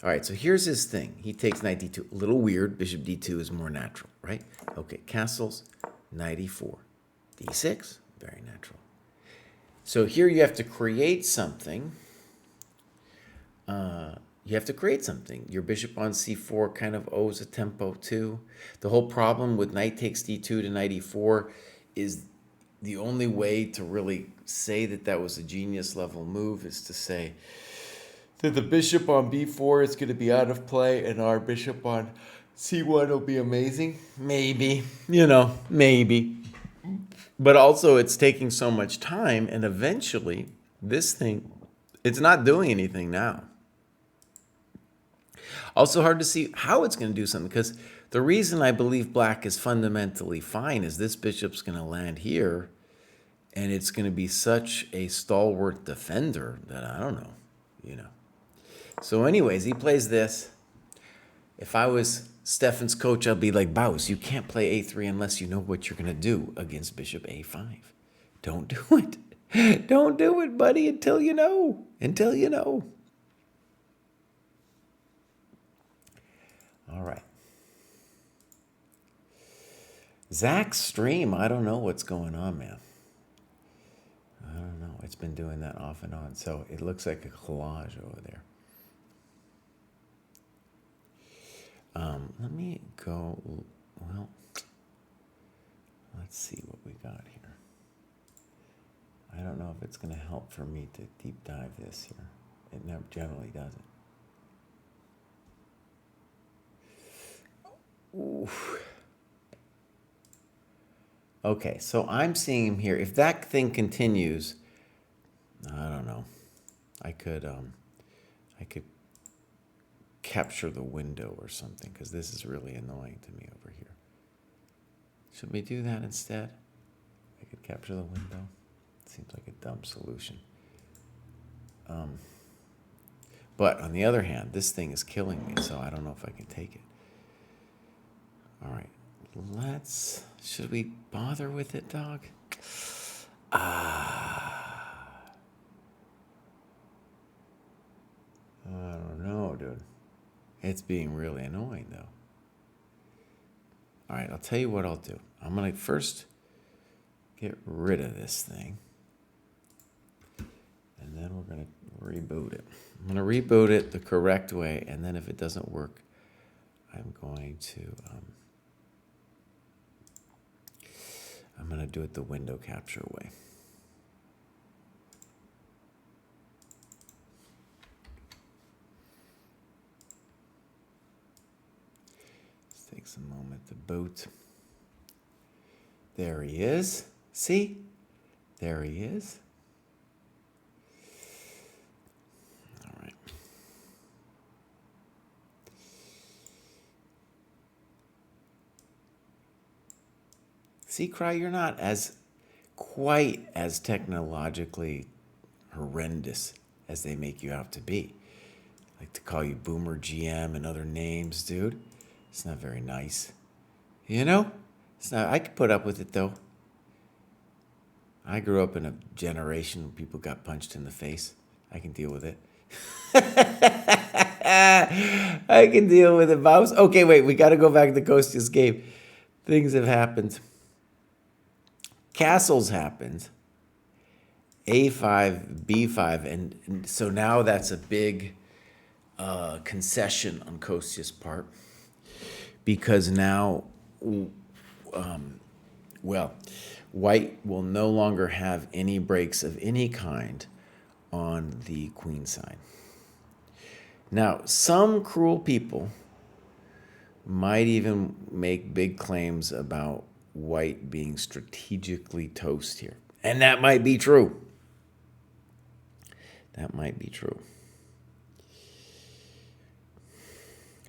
All right, so here's his thing. He takes knight d2. A little weird. Bishop d2 is more natural, right? Okay, castles, knight e4. d6, very natural. So here you have to create something. Your bishop on c4 kind of owes a tempo too. The whole problem with knight takes d2 to knight e4 is the only way to really say that was a genius level move is to say that the bishop on b4 is going to be out of play and our bishop on c1 will be amazing. Maybe, maybe. But also it's taking so much time and eventually this thing, it's not doing anything now. Also hard to see how it's going to do something, because the reason I believe black is fundamentally fine is this bishop's going to land here, and it's going to be such a stalwart defender that I don't know, you know. So anyways, he plays this. If I was Stefan's coach, I'd be like, Baus, you can't play a3 unless you know what you're going to do against bishop a5. Don't do it. Don't do it, buddy, until you know. Until you know. All right. Zach's stream, I don't know what's going on, man. I don't know. It's been doing that off and on. So it looks like a collage over there. Let me go, well, let's see what we got here. I don't know if it's going to help for me to deep dive this here. It never generally doesn't. Oof. Okay, so I'm seeing him here. If that thing continues, I don't know. I could capture the window or something, because this is really annoying to me over here. Should we do that instead? I could capture the window. Seems like a dumb solution. But on the other hand, this thing is killing me, so I don't know if I can take it. All right, should we bother with it, dog? I don't know, dude. It's being really annoying, though. All right, I'll tell you what I'll do. I'm going to first get rid of this thing. And then we're going to reboot it. I'm going to reboot it the correct way. And then if it doesn't work, I'm going to do it the window capture way. Takes a moment to boot. There he is. See? There he is. All right. See, Kraai, you're not quite as technologically horrendous as they make you out to be. I like to call you Boomer GM and other names, dude. It's not very nice. You know? It's not. I could put up with it, though. I grew up in a generation where people got punched in the face. I can deal with it. I can deal with it, Baus. Okay, wait. We got to go back to Kostya's game. Things have happened. Castles happened. A5, B5. And so now that's a big concession on Kostya's part. Because now, white will no longer have any breaks of any kind on the queen side. Now, some cruel people might even make big claims about white being strategically toast here. And that might be true. That might be true.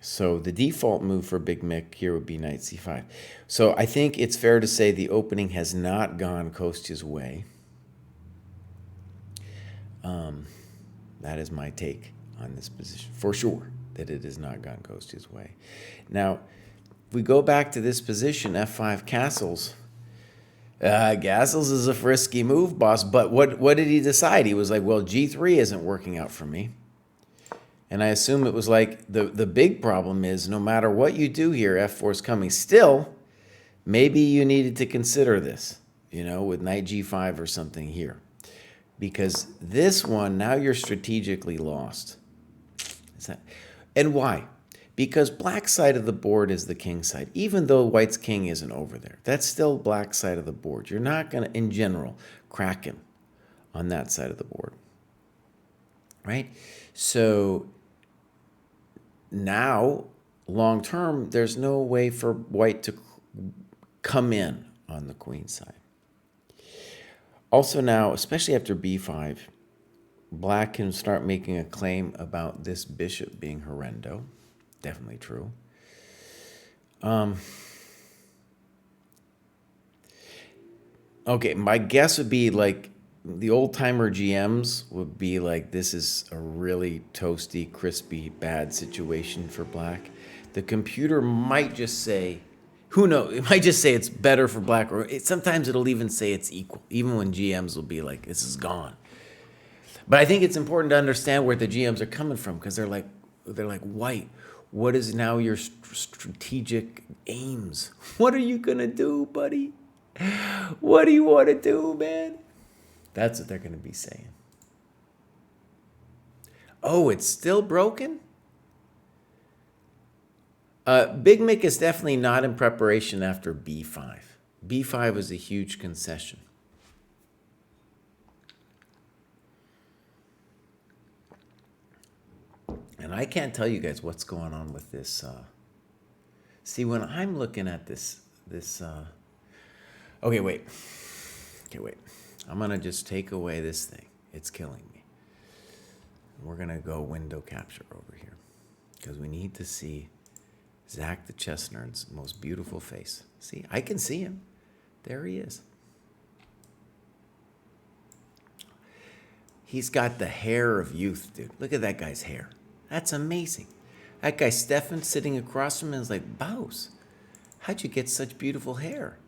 So the default move for Big Mick here would be knight c5. So I think it's fair to say the opening has not gone Kostya's way. That is my take on this position, for sure, that it has not gone Kostya's way. Now, if we go back to this position, f5 castles. Castles is a frisky move, boss, but what did he decide? He was like, well, g3 isn't working out for me. And I assume it was like the big problem is no matter what you do here, f4 is coming. Still, maybe you needed to consider this, with knight g5 or something here. Because this one, now you're strategically lost. And why? Because black's side of the board is the king side. Even though white's king isn't over there, that's still black's side of the board. You're not going to, in general, crack him on that side of the board. Right? So now, long term, there's no way for white to come in on the queen side. Also now, especially after b5, black can start making a claim about this bishop being horrendo. definitely true. Okay, my guess would be like the old timer GMs would be like, this is a really toasty, crispy, bad situation for black. The computer might just say, who knows? It might just say it's better for black, or sometimes it'll even say it's equal, even when GMs will be like, this is gone. But I think it's important to understand where the GMs are coming from, because they're like, white. What is now your strategic aims? What are you gonna do, buddy? What do you want to do, man? That's what they're going to be saying. Oh, it's still broken? Big Mick is definitely not in preparation after B5. B5 was a huge concession. And I can't tell you guys what's going on with this. See, when I'm looking at this. Okay, wait. I'm going to just take away this thing. It's killing me. We're going to go window capture over here, because we need to see Zach the Chess Nerd's most beautiful face. See, I can see him. There he is. He's got the hair of youth, dude. Look at that guy's hair. That's amazing. That guy Stefan sitting across from him is like, Bouse, how'd you get such beautiful hair?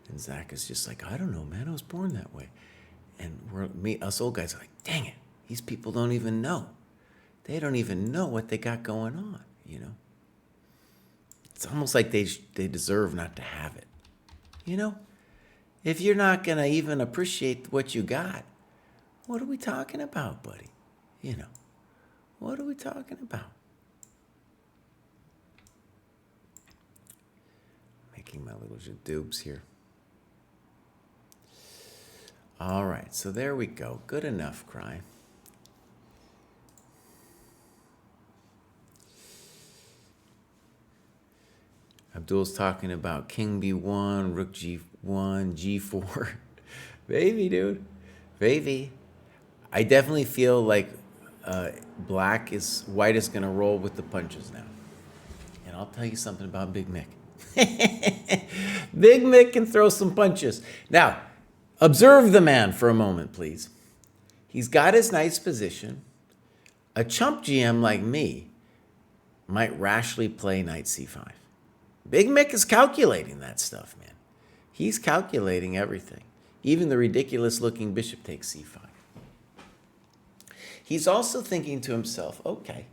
And Zach is just like, I don't know, man. I was born that way. And us old guys are like, dang it. These people don't even know. They don't even know what they got going on, you know? It's almost like they deserve not to have it, you know? If you're not going to even appreciate what you got, what are we talking about, buddy? You know, what are we talking about? Making my little jadoobs here. All right, so there we go. Good enough, Kraai. Abdul's talking about King B1, Rook G1, G4. Baby, dude. Baby. I definitely feel like white is going to roll with the punches now. And I'll tell you something about Big Mick. Big Mick can throw some punches. Now, observe the man for a moment, please. He's got his nice position. A chump GM like me might rashly play knight c5. Big Mick is calculating that stuff, man. He's calculating everything. Even the ridiculous-looking bishop takes c5. He's also thinking to himself, okay,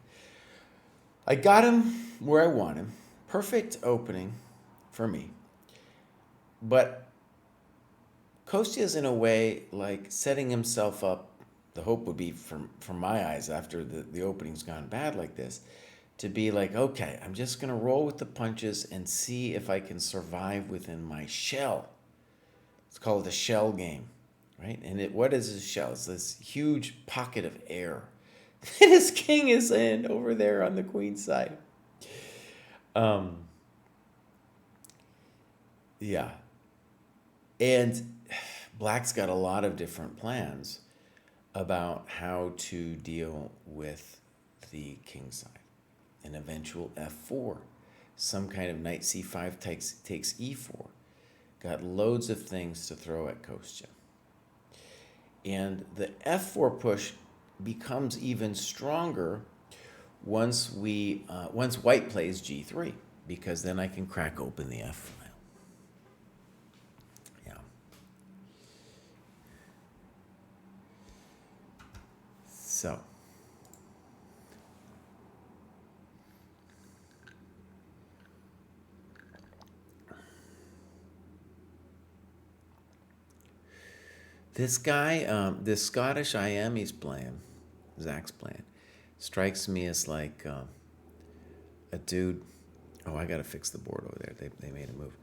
I got him where I want him. Perfect opening for me. But Kostya's in a way like setting himself up. The hope would be, from my eyes, after the opening's gone bad like this, to be like, okay, I'm just going to roll with the punches and see if I can survive within my shell. It's called the shell game, right? And what is his shell? It's this huge pocket of air. And his king is in over there on the queen side. Yeah. And Black's got a lot of different plans about how to deal with the king side. An eventual f4. Some kind of knight c5 takes e4. Got loads of things to throw at Kostya. And the f4 push becomes even stronger once white plays g3, because then I can crack open the f file. Yeah. So. This guy, this Scottish IM he's playing, Zach's playing, strikes me as like a dude. Oh, I got to fix the board over there. They made a move.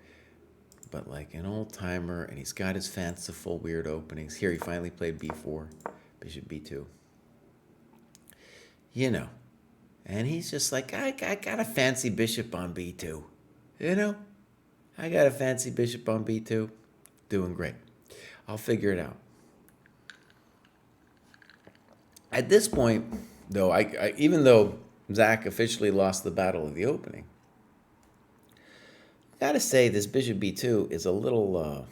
But like an old timer, and he's got his fanciful weird openings. Here, he finally played b4, bishop b2. You know, and he's just like, I got a fancy bishop on b2. You know, I got a fancy bishop on b2. Doing great. I'll figure it out. At this point, though, I even though Zach officially lost the battle of the opening. Gotta say, this bishop b2 is a little,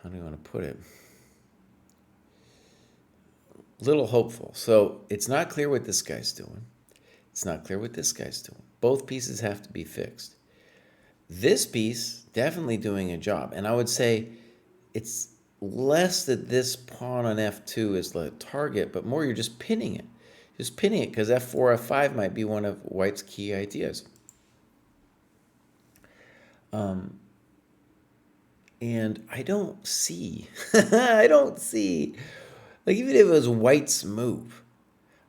how do you want to put it? Little hopeful. So it's not clear what this guy's doing. It's not clear what this guy's doing. Both pieces have to be fixed. This piece definitely doing a job. And I would say it's less that this pawn on f2 is the target, but more you're just pinning it. Just pinning it because f4, f5 might be one of White's key ideas. And I don't see, like even if it was White's move,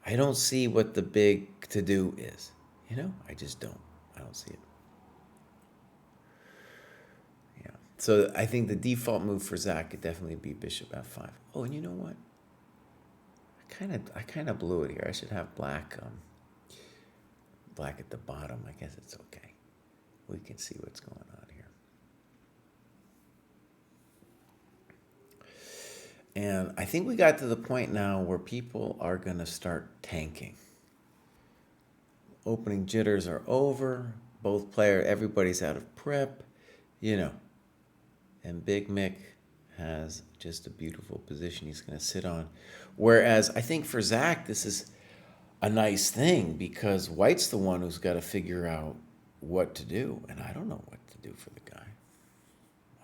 I don't see what the big to-do is. You know, I just don't. I don't see it. Yeah. So I think the default move for Zach could definitely be bishop f5. Oh, and you know what? I kind of blew it here. I should have black at the bottom. I guess it's okay. We can see what's going on here. And I think we got to the point now where people are going to start tanking. Opening jitters are over. Everybody's out of prep, you know. And Big Mick has just a beautiful position he's going to sit on. Whereas I think for Zach, this is a nice thing because White's the one who's got to figure out what to do. And I don't know what to do for the guy.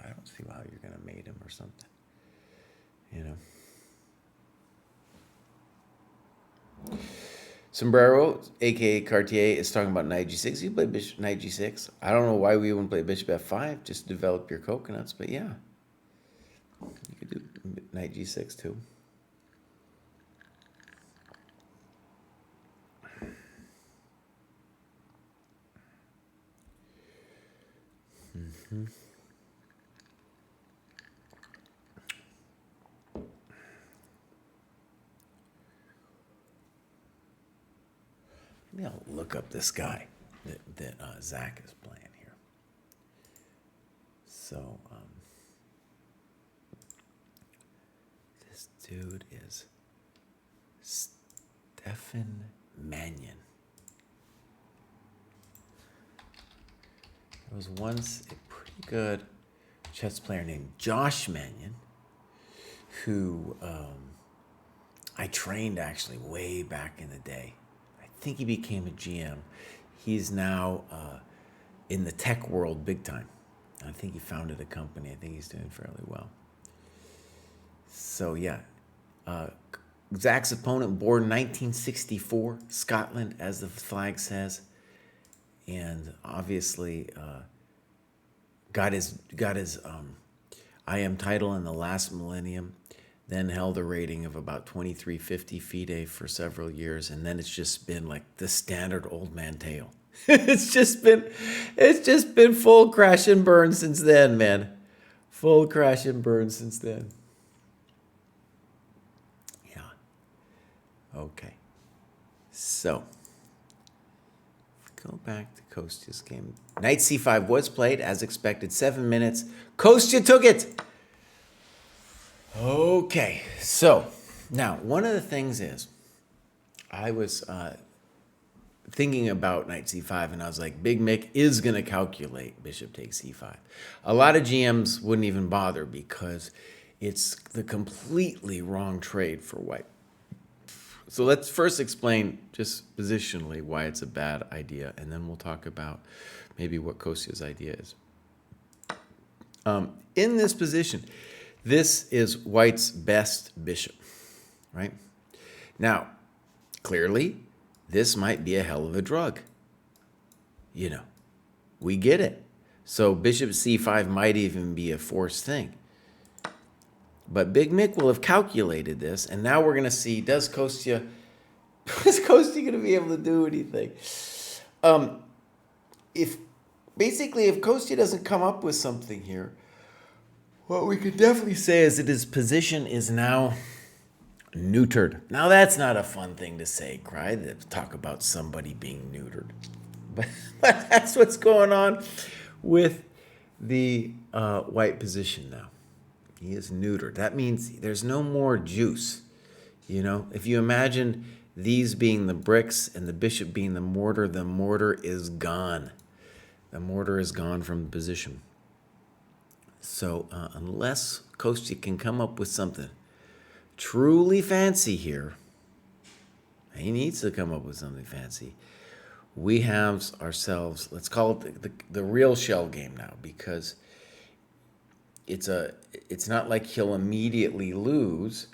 I don't see how you're going to mate him or something. You know. Sombrero, a.k.a. Cartier, is talking about knight g6. You play bishop, knight g6. I don't know why we wouldn't play bishop f5. Just develop your coconuts. But yeah, you could do knight g6 too. Mm-hmm. Maybe I'll look up this guy that Zach is playing here. So, this dude is Stefan Mannion. There was once a pretty good chess player named Josh Mannion, who I trained actually way back in the day. I think he became a GM. He's now in the tech world big time. I think he founded a company. I think he's doing fairly well. So yeah, Zach's opponent, born 1964, Scotland, as the flag says, and obviously got his IM title in the last millennium. Then held a rating of about 2350 FIDE for several years, and then it's just been like the standard old man tale. it's just been full crash and burn since then, man. Full crash and burn since then. Yeah. Okay. So, go back to Kostya's game. Knight c5 was played as expected. 7 minutes. Kostya took it. Okay, so now one of the things is I was thinking about knight c5 and I was like, Big Mick is going to calculate bishop takes c5. A lot of GMs wouldn't even bother because it's the completely wrong trade for White. So let's first explain just positionally why it's a bad idea, and then we'll talk about maybe what Kostya's idea is. In this position, this is White's best bishop, right? Now, clearly, this might be a hell of a drug. You know, we get it. So bishop c5 might even be a forced thing. But Big Mick will have calculated this, and now we're going to see, is Kostya going to be able to do anything? If Kostya doesn't come up with something here, what we could definitely say is that his position is now neutered. Now, that's not a fun thing to say, Kraai, to talk about somebody being neutered. But that's what's going on with the White position now. He is neutered. That means there's no more juice. You know, if you imagine these being the bricks and the bishop being the mortar is gone. The mortar is gone from the position. So unless Kostya can come up with something truly fancy here, he needs to come up with something fancy. We have ourselves, let's call it the real shell game now, because it's not like he'll immediately lose,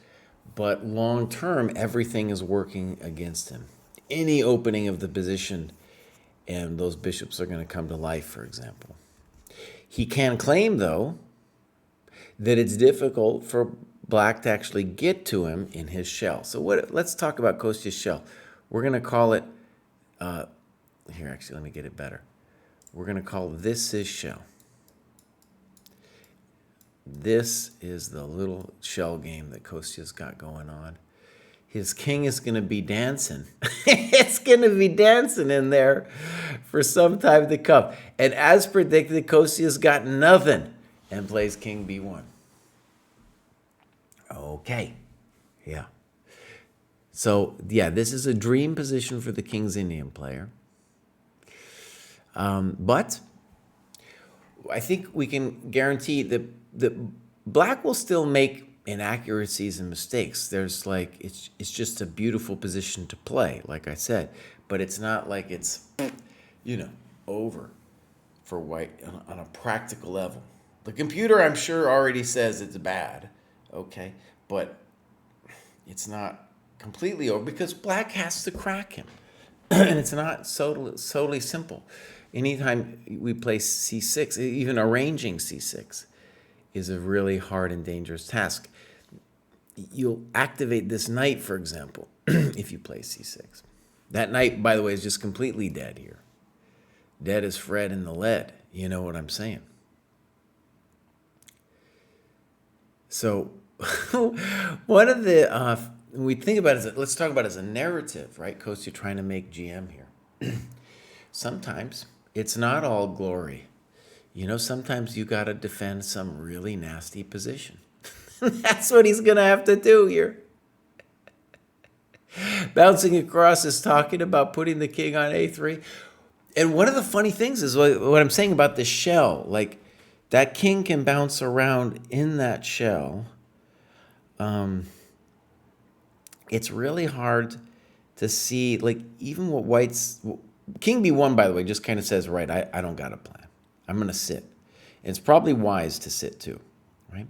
but long term everything is working against him. Any opening of the position and those bishops are going to come to life, for example. He can claim, though, that it's difficult for black to actually get to him in his shell. So let's talk about Kostya's shell. We're going to call it, here, actually, let me get it better. We're going to call this his shell. This is the little shell game that Kostya's got going on. His king is going to be dancing. It's going to be dancing in there for some time to come. And as predicted, Kostya's got nothing and plays king b1. Okay. Yeah. So, yeah, this is a dream position for the King's Indian player. But I think we can guarantee that black will still make inaccuracies and mistakes. There's like, it's just a beautiful position to play, like I said. But it's not like it's, over for white on a practical level. The computer, I'm sure, already says it's bad, okay? But it's not completely over because black has to crack him. And it's not solely simple. Anytime we play c6, even arranging c6 is a really hard and dangerous task. You'll activate this knight, for example, if you play c6. That knight, by the way, is just completely dead here. Dead as Fred in the lead. You know what I'm saying? So one of the, when we think about it, let's talk about it as a narrative, right? Kostya trying to make GM here. Sometimes it's not all glory. Sometimes you got to defend some really nasty position. That's what he's going to have to do here. Bouncing across is talking about putting the king on a3. And one of the funny things is what I'm saying about the shell. Like, that king can bounce around in that shell. It's really hard to see, like, even what white's... King b1, by the way, just kind of says, right, I don't got a plan. I'm going to sit. And it's probably wise to sit, too, right?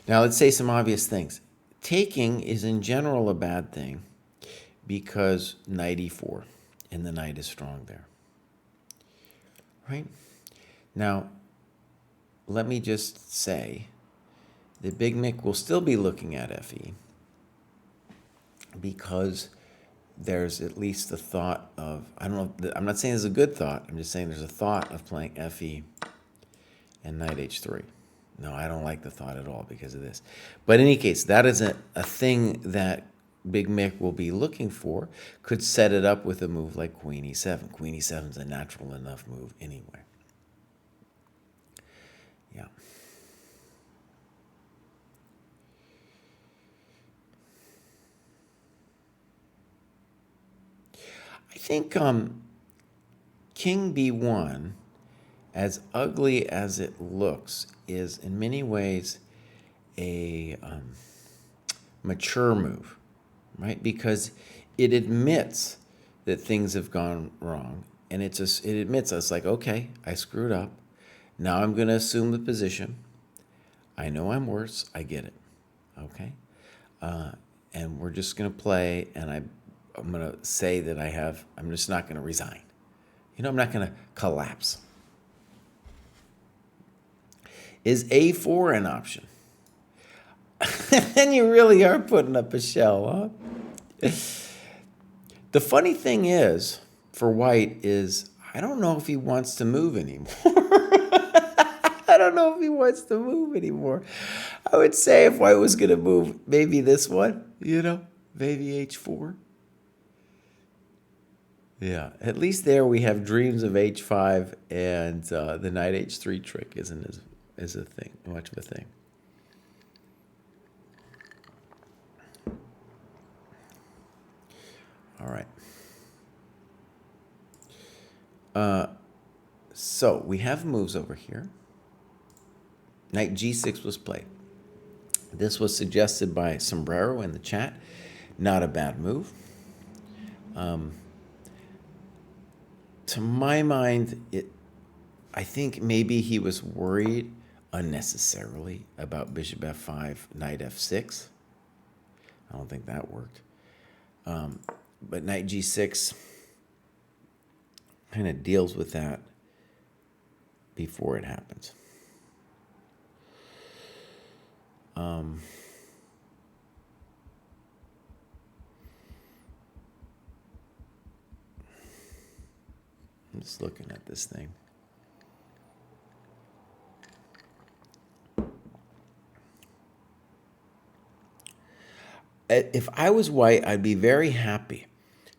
Now, let's say some obvious things. Taking is, in general, a bad thing because knight e4, and the knight is strong there, right? Now, let me just say that Big Mick will still be looking at fe because there's at least the thought of, I don't know, I'm not saying it's a good thought, I'm just saying there's a thought of playing fe and knight h3. No, I don't like the thought at all because of this. But in any case, that is a thing that Big Mick will be looking for. Could set it up with a move like queen e7. Queen e7 is a natural enough move anyway. Yeah. I think king b1, as ugly as it looks, is in many ways a mature move, right? Because it admits that things have gone wrong, and it admits us like, okay, I screwed up. Now I'm going to assume the position. I know I'm worse. I get it, okay? And we're just going to play, and I'm going to say that I'm just not going to resign. I'm not going to collapse. Is a4 an option? Then you really are putting up a shell, huh? The funny thing is, for white, is I don't know if he wants to move anymore. I don't know if he wants to move anymore. I would say if white was going to move, maybe this one, maybe h4. Yeah, at least there we have dreams of h5, and the knight h3 trick isn't as a thing, much of a thing. All right. So we have moves over here. Knight g6 was played. This was suggested by Sombrero in the chat. Not a bad move. To my mind, I think maybe he was worried unnecessarily about bishop f5, knight f6. I don't think that worked. But knight g6 kind of deals with that before it happens. I'm just looking at this thing. If I was white, I'd be very happy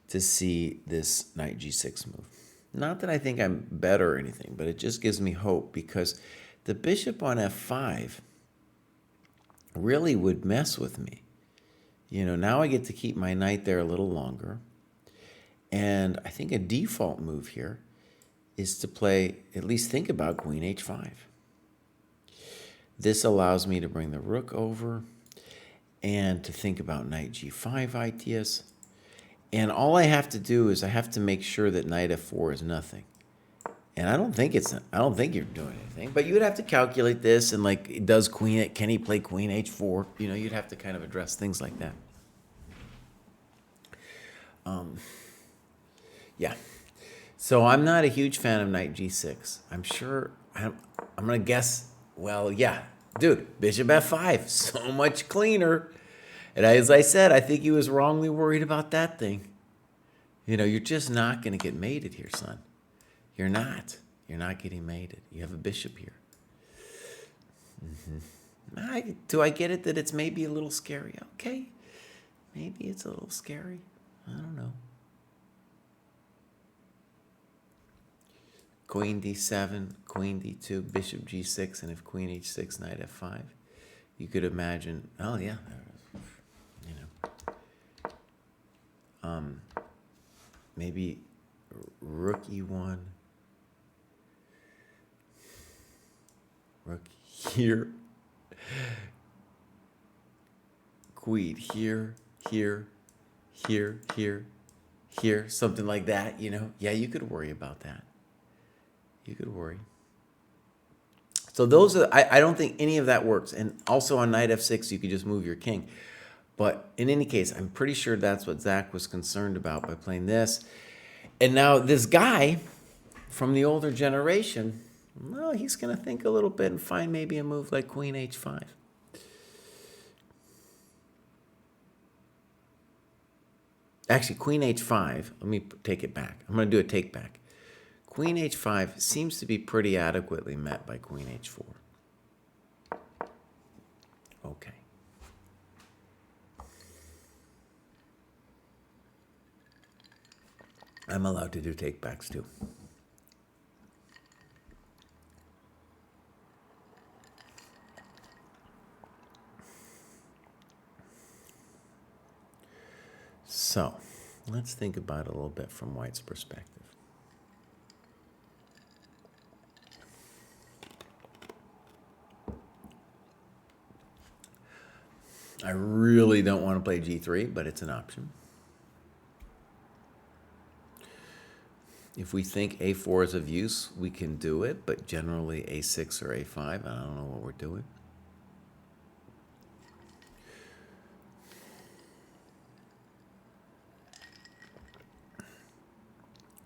to see this knight g6 move. Not that I think I'm better or anything, but it just gives me hope because the bishop on f5 really would mess with me. You know, now I get to keep my knight there a little longer. And I think a default move here is to play, at least think about queen h5. This allows me to bring the rook over and to think about knight g5 ideas. And all I have to do is I have to make sure that knight f4 is nothing. And I don't think you're doing anything, but you would have to calculate this and like, can he play queen h4? You know, you'd have to kind of address things like that. Yeah. So I'm not a huge fan of knight g6. I'm going to guess, well, yeah, dude, bishop f5, so much cleaner. And as I said, I think he was wrongly worried about that thing. You know, you're just not going to get mated here, son. You're not. You're not getting mated. You have a bishop here. Do I get it that it's maybe a little scary? Okay. Maybe it's a little scary. I don't know. Queen d7, queen d2, bishop g6, and if queen h6, knight f5, you could imagine, oh yeah, you know, maybe rook e1, rook here, queen here, here, here, here, here, something like that, you know. Yeah, you could worry about that. You could worry. So those are, I don't think any of that works. And also on knight f6, you could just move your king. But in any case, I'm pretty sure that's what Zach was concerned about by playing this. And now this guy from the older generation, well, he's going to think a little bit and find maybe a move like queen h5. Actually, queen h5, let me take it back. I'm going to do a take back. Queen h5 seems to be pretty adequately met by queen h4. Okay. I'm allowed to do takebacks too. So, let's think about it a little bit from White's perspective. I really don't want to play g3, but it's an option. If we think a4 is of use, we can do it, but generally a6 or a5, I don't know what we're doing.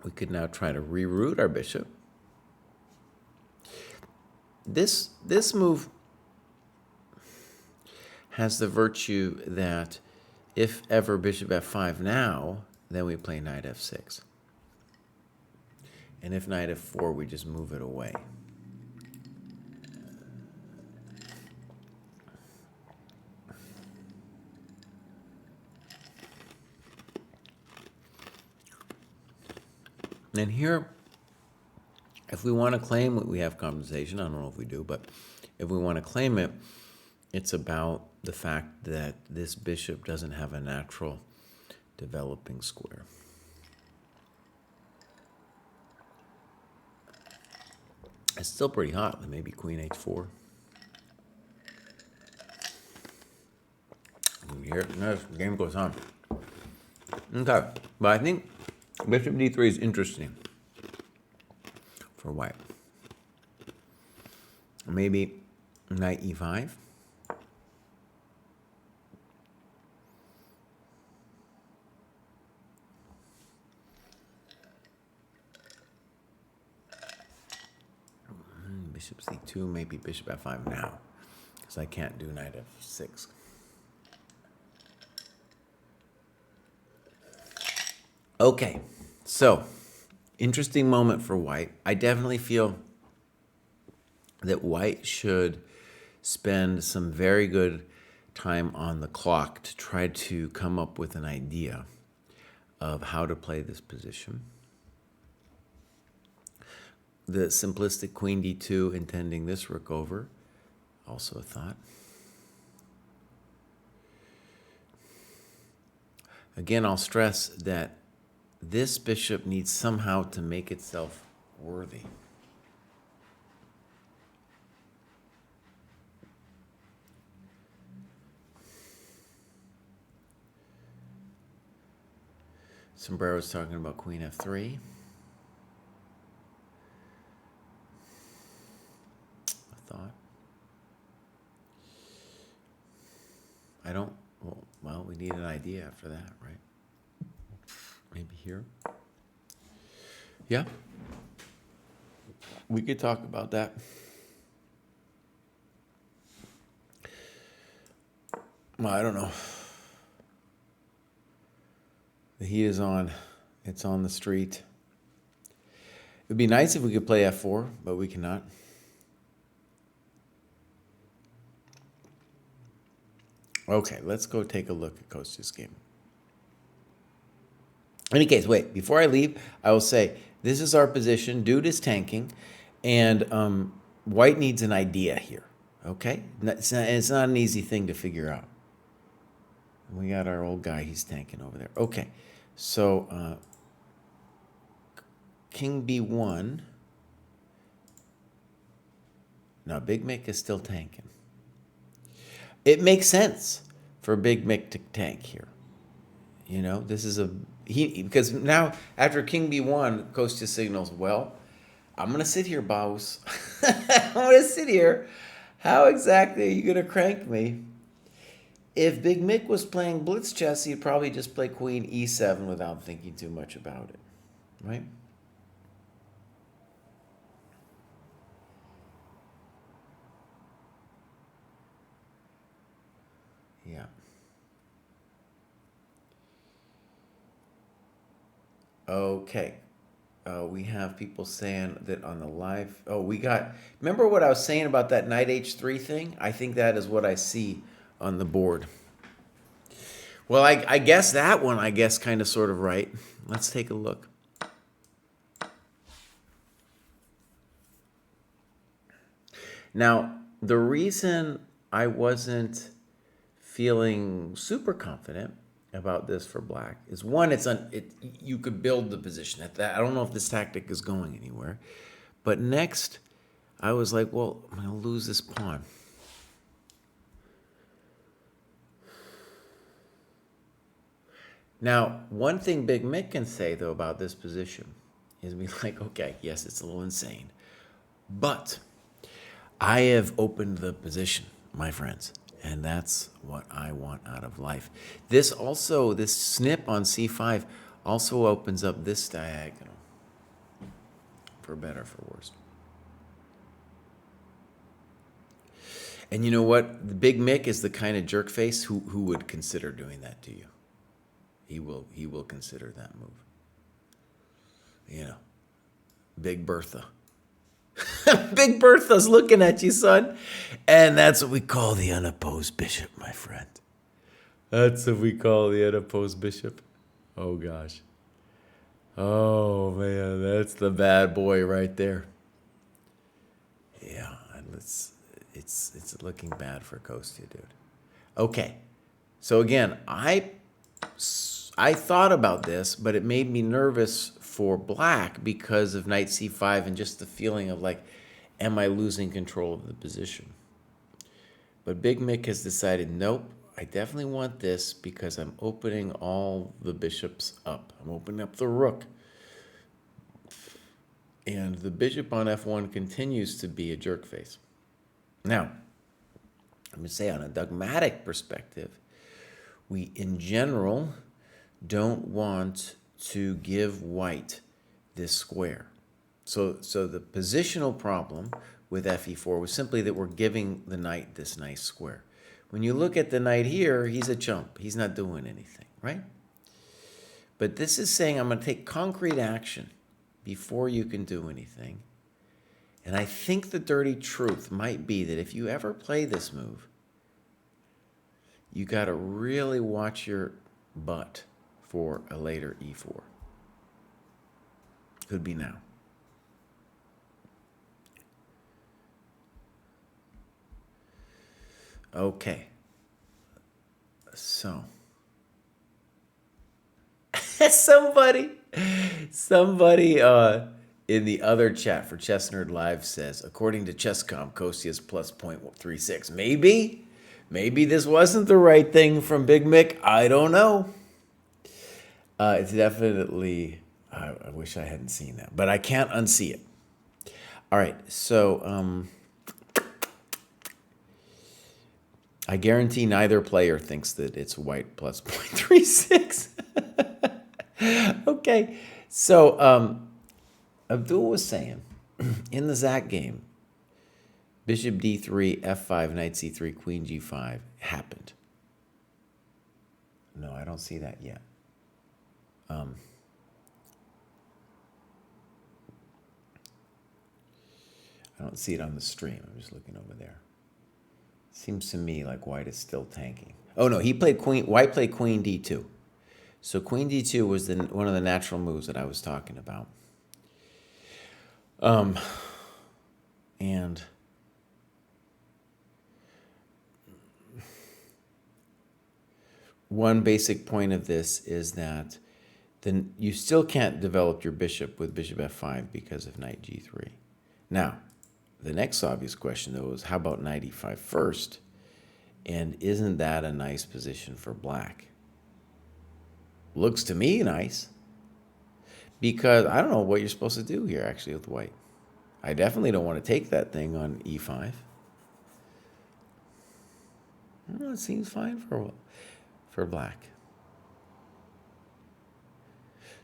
We could now try to reroute our bishop. This move has the virtue that if ever bishop f5 now, then we play knight f6. And if knight f4, we just move it away. And here, if we want to claim what we have compensation, I don't know if we do, but if we want to claim it, it's about the fact that this bishop doesn't have a natural developing square. It's still pretty hot. Maybe queen h4. Here, no, the game goes on. Okay, but I think bishop d3 is interesting for white. Maybe knight e5. Bishop c2, maybe bishop f5 now, because I can't do knight f6. Okay, so interesting moment for white. I definitely feel that white should spend some very good time on the clock to try to come up with an idea of how to play this position. The simplistic queen d2 intending this rook over, also a thought. Again, I'll stress that this bishop needs somehow to make itself worthy. Sombrero's talking about queen f3. A thought. I don't, well, we need an idea after that, right? Maybe here. Yeah. We could talk about that. Well, I don't know. The heat is on. It's on the street. It would be nice if we could play f4, but we cannot. Okay, let's go take a look at Kostya's game. In any case, wait, before I leave, I will say, this is our position. Dude is tanking, and white needs an idea here, okay? It's not an easy thing to figure out. We got our old guy, he's tanking over there. Okay, so king b1. Now, Big Mick is still tanking. It makes sense for Big Mick to tank here. You know, this is because now after king b1, Kostya signals, well, I'm going to sit here, boss. I'm going to sit here. How exactly are you going to crank me? If Big Mick was playing blitz chess, he'd probably just play queen e7 without thinking too much about it, right? Yeah. Okay. We have people saying that on the live. Oh, remember what I was saying about that knight h3 thing? I think that is what I see on the board. Well, I guess that one, kind of sort of right. Let's take a look. Now, the reason I wasn't feeling super confident about this for black is, one, you could build the position at that. I don't know if this tactic is going anywhere. But next, I was like, well, I'm going to lose this pawn. Now, one thing Big Mick can say, though, about this position is be like, okay, yes, it's a little insane, but I have opened the position, my friends, and that's what I want out of life. This snip on c5 also opens up this diagonal, for better, for worse. And you know what? The Big Mick is the kind of jerk face who would consider doing that to you. He will consider that move. You know, Big Bertha. Big Bertha's looking at you, son. And that's what we call the unopposed bishop, my friend. That's what we call the unopposed bishop. Oh, gosh. Oh, man, that's the bad boy right there. Yeah, and it's looking bad for Kostya, dude. Okay, so again, I I thought about this, but it made me nervous for black because of knight c5 and just the feeling of like, am I losing control of the position? But Big Mick has decided, nope, I definitely want this because I'm opening all the bishops up. I'm opening up the rook. And the bishop on f1 continues to be a jerk face. Now, I'm going to say on a dogmatic perspective, we in general don't want to give white this square. So the positional problem with fe4 was simply that we're giving the knight this nice square. When you look at the knight here, he's a chump. He's not doing anything, right? But this is saying I'm going to take concrete action before you can do anything. And I think the dirty truth might be that if you ever play this move, you got to really watch your butt for a later e4. Could be now. Okay. So somebody in the other chat for Chess Nerd Live says, according to ChessCom, Kostya's plus 0.36. Maybe this wasn't the right thing from Big Mick. I don't know. It's definitely, I wish I hadn't seen that, but I can't unsee it. All right, so I guarantee neither player thinks that it's white plus 0.36. Okay, so Abdul was saying, in the Zach game, bishop d3, f5, knight c3, queen g5 happened. No, I don't see that yet. I don't see it on the stream. I'm just looking over there. Seems to me like white is still tanking. Oh no, white played queen d2. So queen d2 was one of the natural moves that I was talking about. And one basic point of this is that then you still can't develop your bishop with bishop f5 because of knight g3. Now, the next obvious question, though, is how about knight e5 first? And isn't that a nice position for black? Looks to me nice. Because I don't know what you're supposed to do here, actually, with white. I definitely don't want to take that thing on e5. Well, it seems fine for black.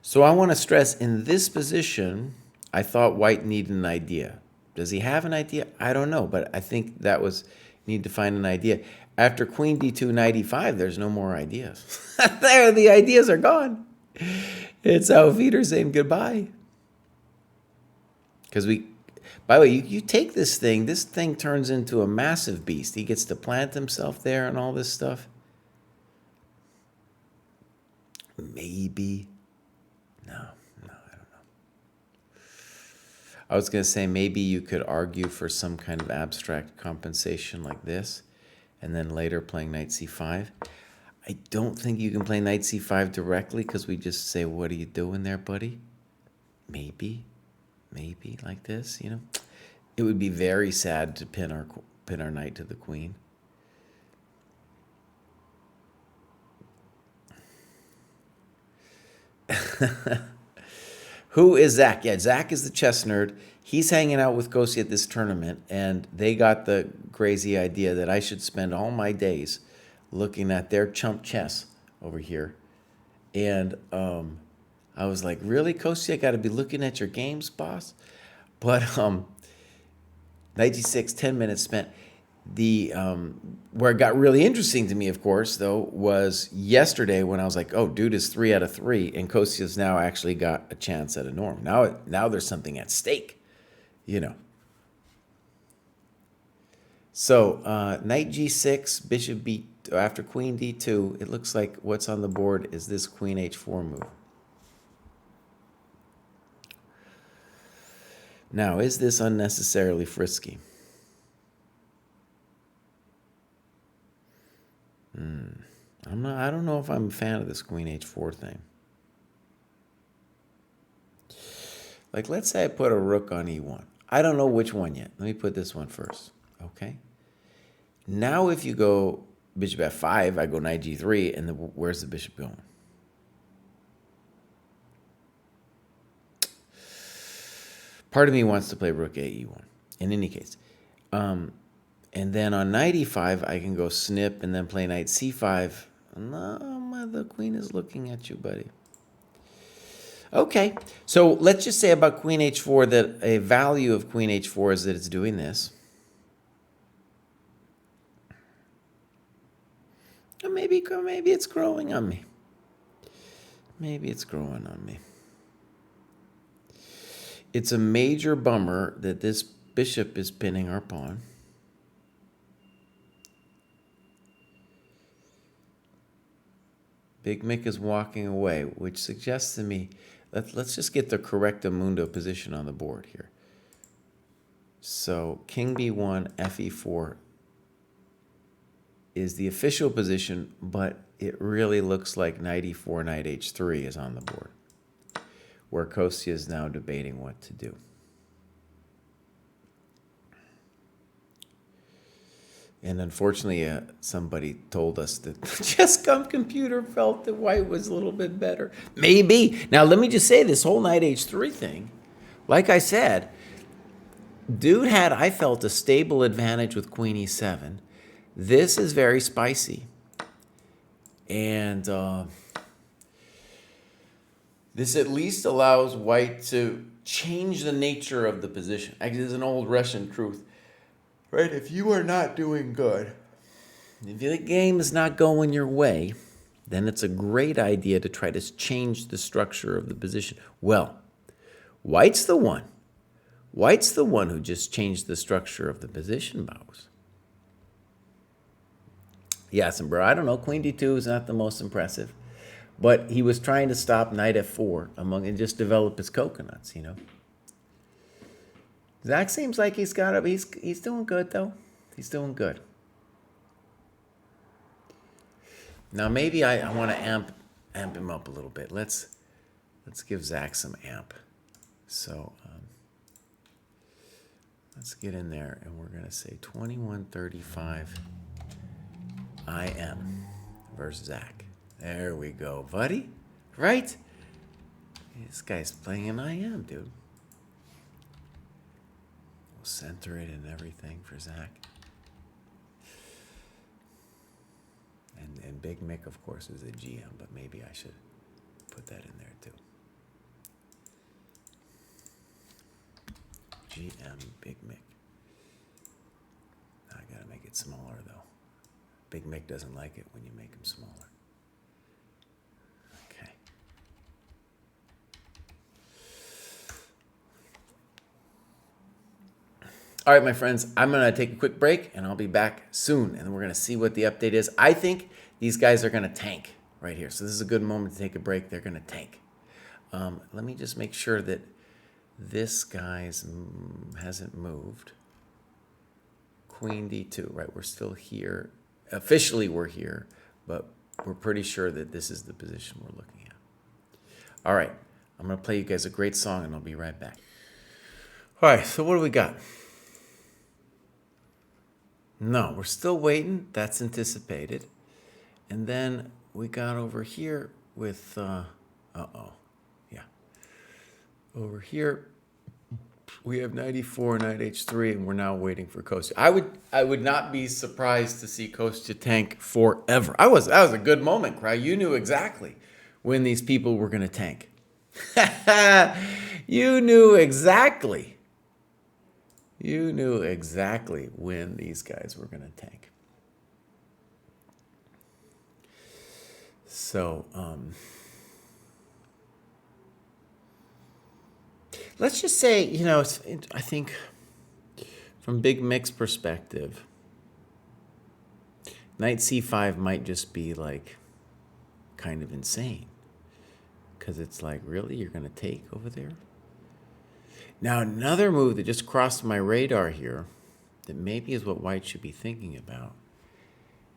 So I want to stress, in this position, I thought white needed an idea. Does he have an idea? I don't know, but I think that was, need to find an idea. After queen d2, knight e5, there's no more ideas. There, the ideas are gone. It's Auf Wiedersehen, goodbye. Because by the way, you take this thing turns into a massive beast. He gets to plant himself there and all this stuff. Maybe. No, I don't know. I was going to say maybe you could argue for some kind of abstract compensation like this, and then later playing knight c5. I don't think you can play knight c5 directly because we just say, what are you doing there, buddy? Maybe like this, you know. It would be very sad to pin our knight to the queen. Who is Zach? Yeah, Zach is the chess nerd. He's hanging out with Kostya at this tournament, and they got the crazy idea that I should spend all my days looking at their chump chess over here. And I was like, really, Kostya? I got to be looking at your games, boss? But knight g6, 10 minutes spent. Where it got really interesting to me, of course, though, was yesterday when I was like, oh, dude is 3 out of 3, and Kostya's now actually got a chance at a norm. Now there's something at stake, you know. So knight g6, bishop b, after queen d2, it looks like what's on the board is this queen h4 move. Now, is this unnecessarily frisky? I'm I don't know if I'm a fan of this queen h4 thing. Like, let's say I put a rook on e1. I don't know which one yet. Let me put this one first. Okay. Now if you go bishop f5, I go knight g3, and where's the bishop going? Part of me wants to play rook a e1. In any case. And then on knight e5, I can go snip and then play knight c5. No, the queen is looking at you, buddy. Okay, so let's just say about queen h4 that a value of queen h4 is that it's doing this. Or maybe it's growing on me. Maybe it's growing on me. It's a major bummer that this bishop is pinning our pawn. Big Mick is walking away, which suggests to me, let's just get the correctamundo position on the board here. So king b1, fe4 is the official position, but it really looks like knight e4, knight h3 is on the board, where Kostya is now debating what to do. And unfortunately, somebody told us that the chess.com computer felt that white was a little bit better. Maybe. Now, let me just say this whole knight h3 thing, like I said, dude had, I felt, a stable advantage with queen e7. This is very spicy. And this at least allows white to change the nature of the position. Actually, there's an old Russian truth. Right, if you are not doing good, if the game is not going your way, then it's a great idea to try to change the structure of the position. Well, white's the one. White's the one who just changed the structure of the position, Bows. Yes, and bro, I don't know, queen d2 is not the most impressive, but he was trying to stop knight f4 and just develop his coconuts, you know. Zach seems like he's doing good, though. He's doing good. Now, maybe I want to amp him up a little bit. Let's give Zach some amp. So let's get in there, and we're going to say 2135 IM versus Zach. There we go, buddy. Right? This guy's playing an IM, dude. Center it and everything for Zach. And Big Mick, of course, is a GM, but maybe I should put that in there too. GM Big Mick. I gotta make it smaller though. Big Mick doesn't like it when you make him smaller. Okay. All right, my friends, I'm going to take a quick break, and I'll be back soon, and we're going to see what the update is. I think these guys are going to tank right here, so this is a good moment to take a break. They're going to tank. Let me just make sure that this guy's hasn't moved. Queen d2, right? We're still here. Officially, we're here, but we're pretty sure that this is the position we're looking at. All right, I'm going to play you guys a great song, and I'll be right back. All right, so what do we got? No, we're still waiting. That's anticipated. And then we got over here with, yeah. Over here, we have knight e4, knight h3, and we're now waiting for Kostya. I would not be surprised to see Kostya tank forever. That was a good moment, Kraai. You knew exactly when these people were going to tank. You knew exactly. You knew exactly when these guys were going to tank. So, let's just say, you know, I think from Big Mick's perspective, knight c5 might just be like kind of insane. Because it's like, really? You're going to take over there? Now, another move that just crossed my radar here, that maybe is what white should be thinking about,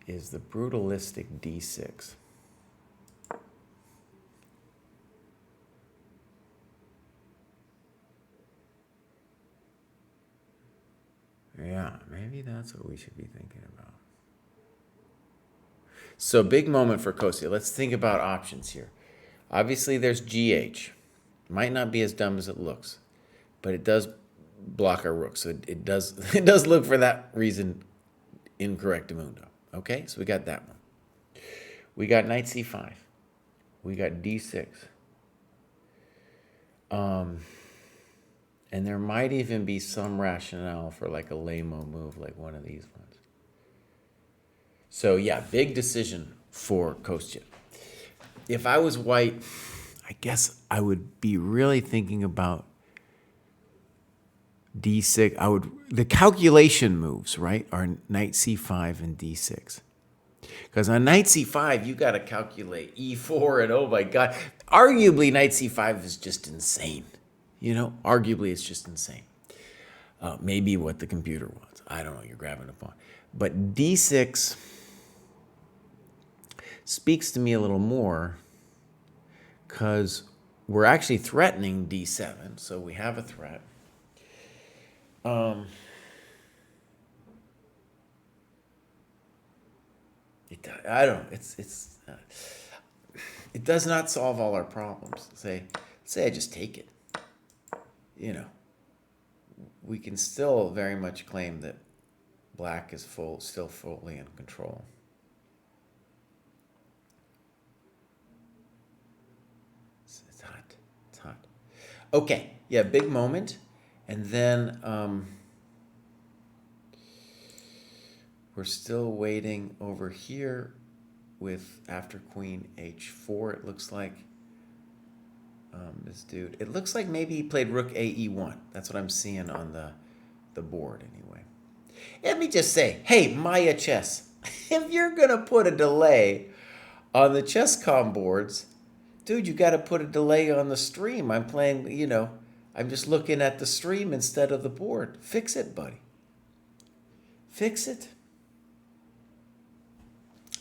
is the brutalistic d6. Yeah, maybe that's what we should be thinking about. So big moment for Kostya. Let's think about options here. Obviously, there's GH. Might not be as dumb as it looks, but it does block our rook. So it does it does look for that reason incorrect mundo. Okay, so we got that one. We got knight c5. We got d6. And there might even be some rationale for like a lame-o move, like one of these ones. So yeah, big decision for Kostya. If I was white, I guess I would be really thinking about d6. The calculation moves, right, are knight c5 and d6. Because on knight c5, you got to calculate e4, and oh my God, arguably knight c5 is just insane. Arguably it's just insane. Maybe what the computer wants. I don't know, you're grabbing a pawn. But d6 speaks to me a little more because we're actually threatening d7, so we have a threat. I don't know. It does not solve all our problems. Say I just take it. We can still very much claim that black is still fully in control. It's hot. It's hot. Okay. Yeah, big moment. And then we're still waiting over here with after queen h4, it looks like. This dude, it looks like maybe he played rook ae1. That's what I'm seeing on the board anyway. Let me just say, hey, Maia Chess, if you're going to put a delay on the chess.com boards, dude, you got to put a delay on the stream. I'm playing, I'm just looking at the stream instead of the board. Fix it, buddy. Fix it.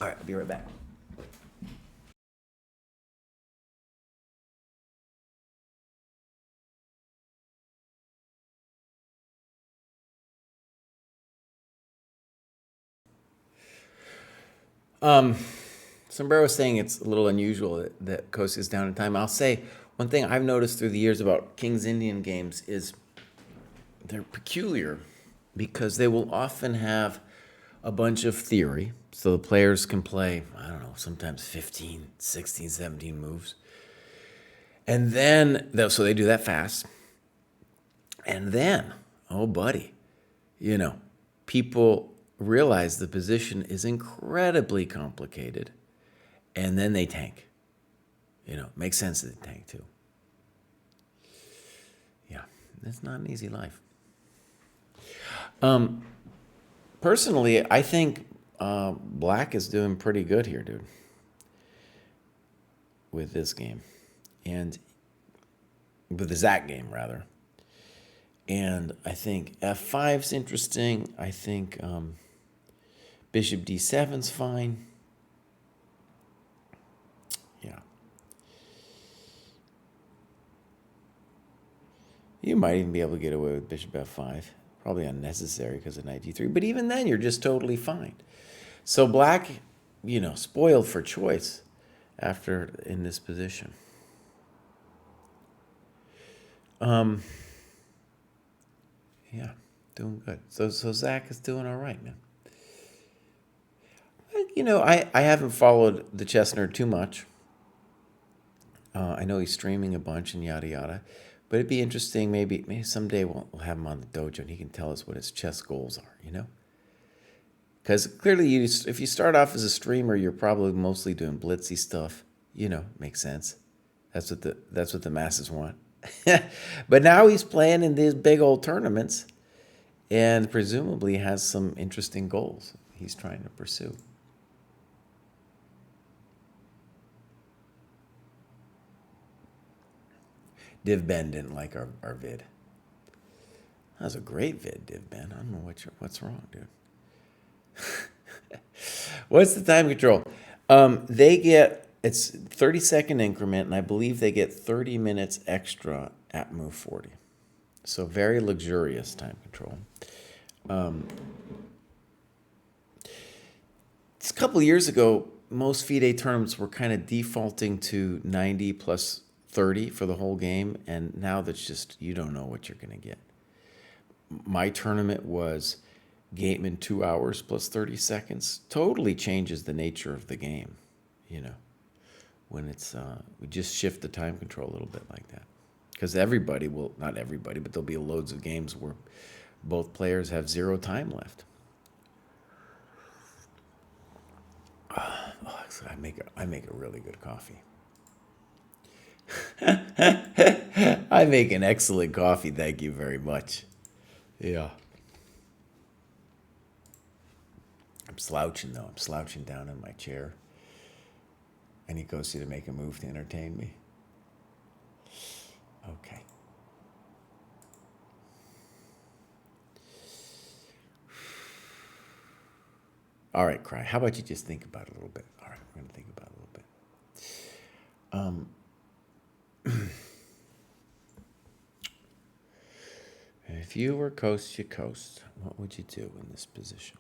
All right, I'll be right back. Sombrero was saying it's a little unusual that Kostya is down in time. I'll say one thing I've noticed through the years about King's Indian games is they're peculiar because they will often have a bunch of theory. So the players can play, I don't know, sometimes 15, 16, 17 moves. And then, so they do that fast. And then, oh, buddy, people realize the position is incredibly complicated. And then they tank. Makes sense that they tank too. Yeah, it's not an easy life. Personally, I think black is doing pretty good here, dude, with this game. And with the Zach game, rather. And I think f5's interesting. I think bishop d7's fine. Yeah. You might even be able to get away with bishop f5. Probably unnecessary because of knight d3. But even then, you're just totally fine. So black, spoiled for choice after in this position. Yeah, doing good. So Zach is doing all right, man. I haven't followed the chess nerd too much. I know he's streaming a bunch and yada yada, but it'd be interesting. Maybe someday we'll have him on the dojo and he can tell us what his chess goals are. Because clearly, if you start off as a streamer, you're probably mostly doing blitzy stuff. Makes sense. That's what the masses want. But now he's playing in these big old tournaments, and presumably has some interesting goals he's trying to pursue. Div Ben didn't like our vid. That was a great vid, Div Ben. I don't know what's wrong, dude. What's the time control? It's 30-second increment, and I believe they get 30 minutes extra at move 40. So very luxurious time control. Just a couple of years ago, most FIDE tournaments were kind of defaulting to 90 plus 30 for the whole game, and now that's just, you don't know what you're going to get. My tournament was game in 2 hours plus 30 seconds. Totally changes the nature of the game, you know, when it's, we just shift the time control a little bit like that. Because everybody will, not everybody, but there'll be loads of games where both players have 0 time left. Oh, I make a really good coffee. I make an excellent coffee. Thank you very much. Yeah. I'm slouching though. I'm slouching down in my chair. I need Kostya to make a move to entertain me. Okay. All right, Kraai. How about you just think about it a little bit? All right, we're going to think about it a little bit. If you were Kostya Kost, what would you do in this position?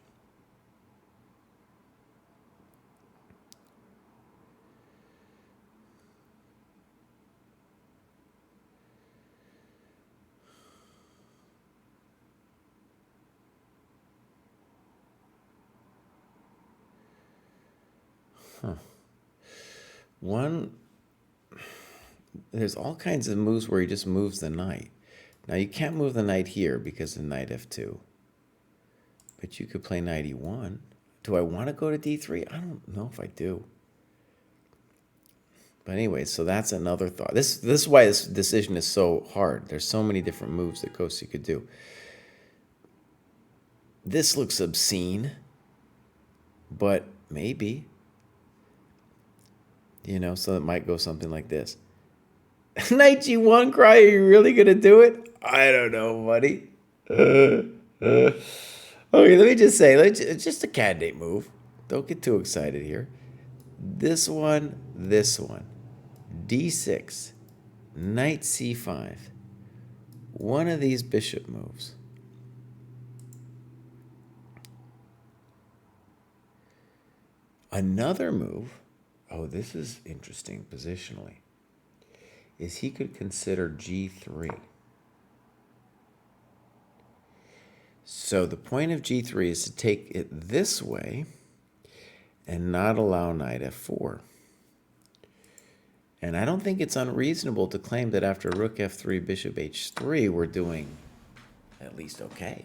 One, there's all kinds of moves where he just moves the knight. Now, you can't move the knight here because of knight f2. But you could play knight e1. Do I want to go to d3? I don't know if I do. But anyway, so that's another thought. This is why this decision is so hard. There's so many different moves that Kostya could do. This looks obscene, but maybe. You know, so it might go something like this. Knight g1, Kraai, are you really going to do it? I don't know, buddy. Okay, let me just say, it's just a candidate move. Don't get too excited here. This one, d6, knight c5. One of these bishop moves. Another move, oh, this is interesting positionally, is he could consider g3. So the point of g3 is to take it this way and not allow knight f4. And I don't think it's unreasonable to claim that after rook f3, bishop h3, we're doing at least okay.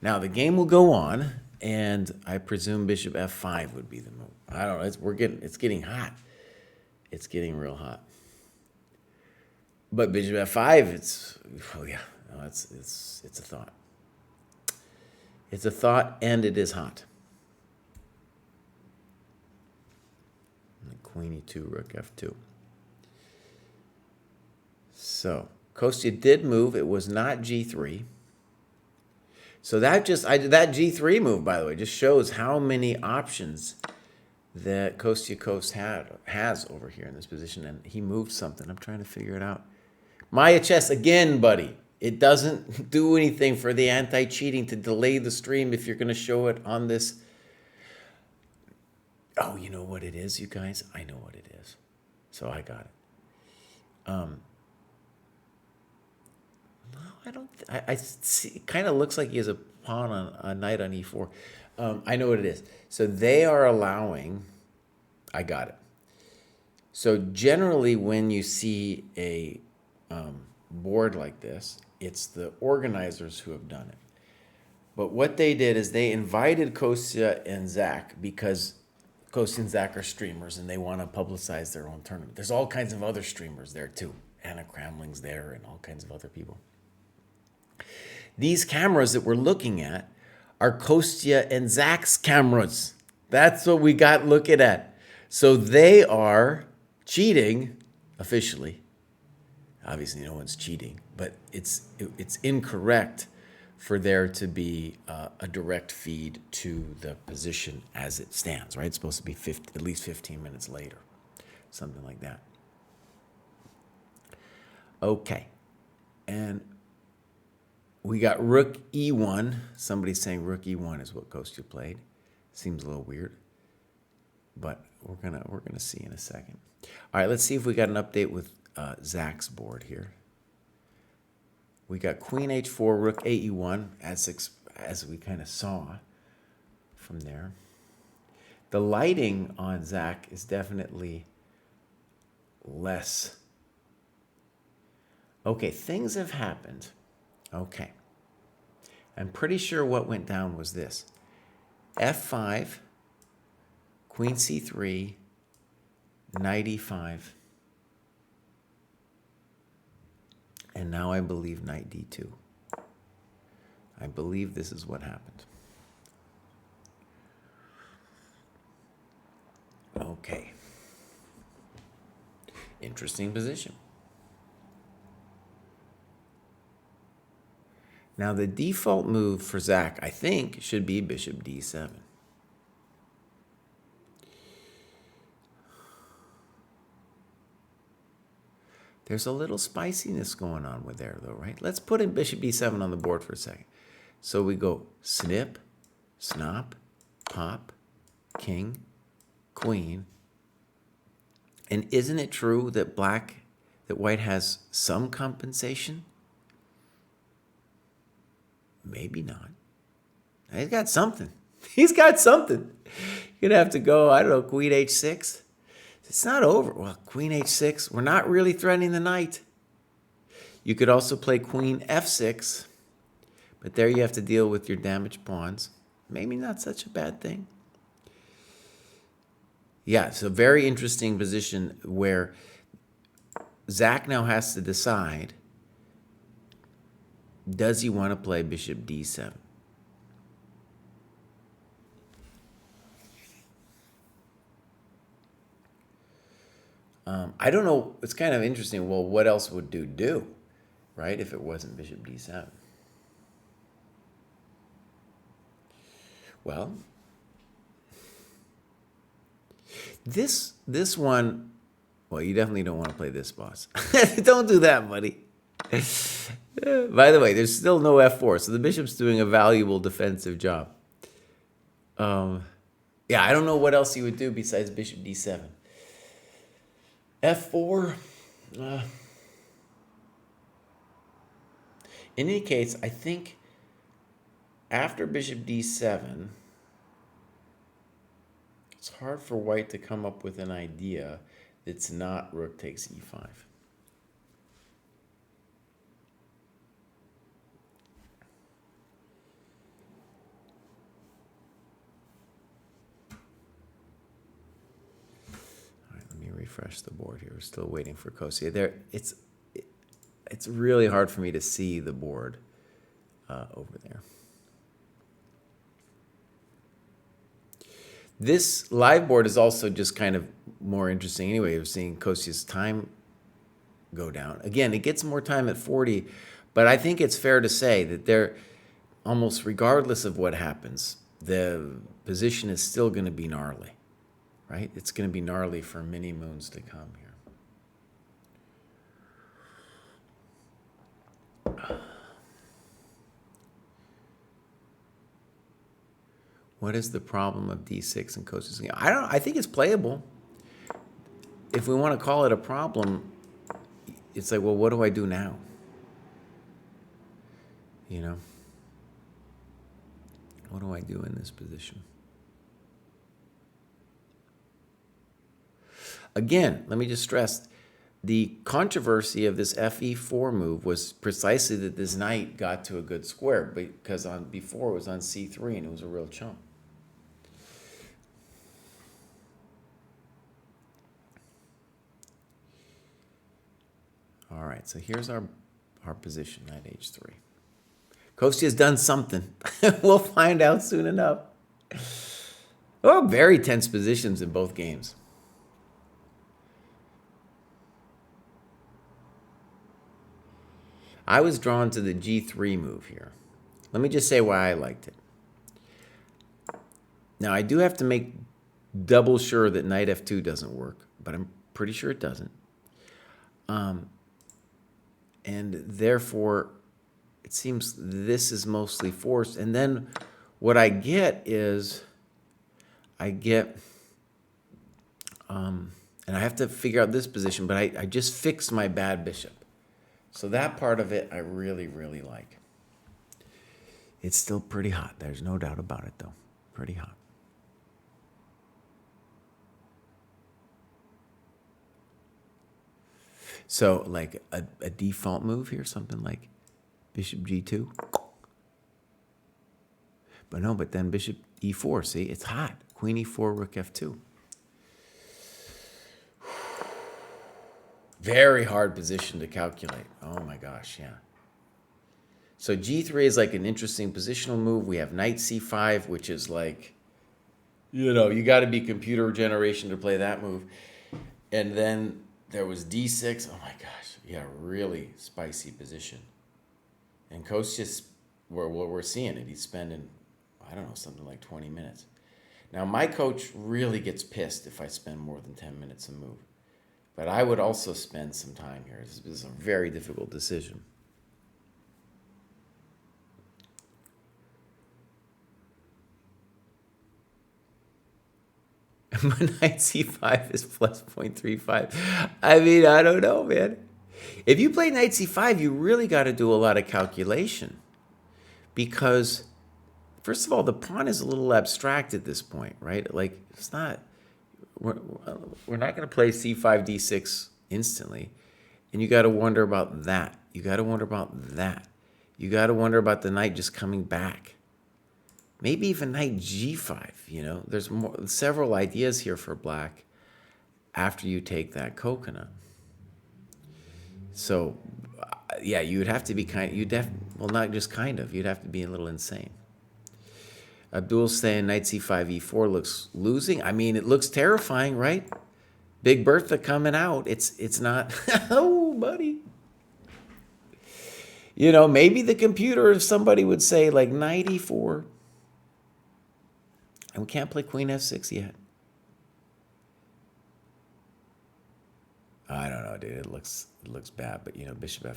Now the game will go on, and I presume bishop f5 would be the move. I don't know. It's getting hot. It's getting real hot. But bishop f5, oh yeah, no, it's a thought. It's a thought, and it is hot. Queen e2, rook f2. So Kostya did move. It was not g3. So that g3 move, by the way, just shows how many options that Kostya Kost has over here in this position, and he moved something. I'm trying to figure it out. Maia chess again, buddy. It doesn't do anything for the anti-cheating to delay the stream if you're going to show it on this. Oh, you know what it is, you guys? I know what it is. So I got it. No, I don't. I see. It kind of looks like he has a pawn on a knight on e4. I know what it is. So they are allowing. I got it. So generally, when you see a board like this, it's the organizers who have done it. But what they did is they invited Kostya and Zach because Kostya and Zach are streamers and they want to publicize their own tournament. There's all kinds of other streamers there too. Anna Kramling's there and all kinds of other people. These cameras that we're looking at are Kostya and Zach's cameras. That's what we got looking at. So they are cheating officially. Obviously, no one's cheating, but it's incorrect for there to be a direct feed to the position as it stands, right? It's supposed to be at least 15 minutes later, something like that. Okay, and We got rook e1. Somebody's saying rook e1 is what Kostya played. Seems a little weird, but we're gonna see in a second. All right, let's see if we got an update with Zach's board here. We got queen h4, rook ae1, as we kind of saw from there. The lighting on Zach is definitely less. Okay, things have happened. Okay. I'm pretty sure what went down was this. f5, queen c3, knight e5. And now I believe knight d2. I believe this is what happened. Okay. Interesting position. Now the default move for Zach, I think, should be bishop d7. There's a little spiciness going on with there, though, right? Let's put in bishop d7 on the board for a second. So we go snip, snop, pop, king, queen. And isn't it true that white has some compensation? Maybe not. He's got something. He's got something. You're going to have to go, I don't know, queen h6. It's not over. Well, queen h6, we're not really threatening the knight. You could also play queen f6, but there you have to deal with your damaged pawns. Maybe not such a bad thing. Yeah, it's a very interesting position where Zach now has to decide, does he want to play bishop d7? I don't know. It's kind of interesting. Well, what else would dude do, right, if it wasn't bishop d7? Well, this one, well, you definitely don't want to play this, boss. Don't do that, buddy. By the way, there's still no f4, so the bishop's doing a valuable defensive job. Yeah, I don't know what else you would do besides bishop d7. f4. In any case, I think after bishop d7, it's hard for white to come up with an idea that's not rook takes e5. Refresh the board here. We're still waiting for Kostya. There, it's really hard for me to see the board over there. This live board is also just kind of more interesting anyway. We're seeing Kostya's time go down. Again, it gets more time at 40, but I think it's fair to say that they're almost regardless of what happens, the position is still going to be gnarly. Right? It's going to be gnarly for many moons to come here. What is the problem of d6 and Kostya's game? I think it's playable. If we want to call it a problem, it's like, well, what do I do now? You know? What do I do in this position? Again, let me just stress, the controversy of this fe4 move was precisely that this knight got to a good square, because before it was on c3 and it was a real chump. All right, so here's our position, knight h3. Kostya's done something. We'll find out soon enough. Oh, very tense positions in both games. I was drawn to the g3 move here. Let me just say why I liked it. Now, I do have to make double sure that knight f2 doesn't work, but I'm pretty sure it doesn't. And therefore, it seems this is mostly forced. And then what I get is I get, and I have to figure out this position, but I just fixed my bad bishop. So that part of it I really, really like. It's still pretty hot. There's no doubt about it, though. Pretty hot. So like a default move here, something like bishop g2. But no, but then bishop e4. See, it's hot. Queen e4, rook f2. Very hard position to calculate. Oh my gosh, yeah. So g3 is like an interesting positional move. We have knight c5, which is like, you got to be computer generation to play that move. And then there was d6. Oh my gosh, yeah, really spicy position. And Kostya, what we're seeing it. He's spending, I don't know, something like 20 minutes. Now, my coach really gets pissed if I spend more than 10 minutes a move. But I would also spend some time here. This is a very difficult decision. Knight c5 is plus 0.35. I mean, I don't know, man. If you play knight c5, you really got to do a lot of calculation. Because, first of all, the pawn is a little abstract at this point, right? Like, it's not... We're not going to play c5, d6 instantly. And you got to wonder about that. You got to wonder about that. You got to wonder about the knight just coming back. Maybe even knight g5, There's several ideas here for black after you take that coconut. So, yeah, you would have to be not just kind of. You'd have to be a little insane. Abdul saying knight c5, e4 looks losing. I mean, it looks terrifying, right? Big Bertha coming out. It's not. Oh, buddy. Maybe the computer, if somebody would say like knight e4. And we can't play queen f6 yet. I don't know, dude. It looks bad. But, bishop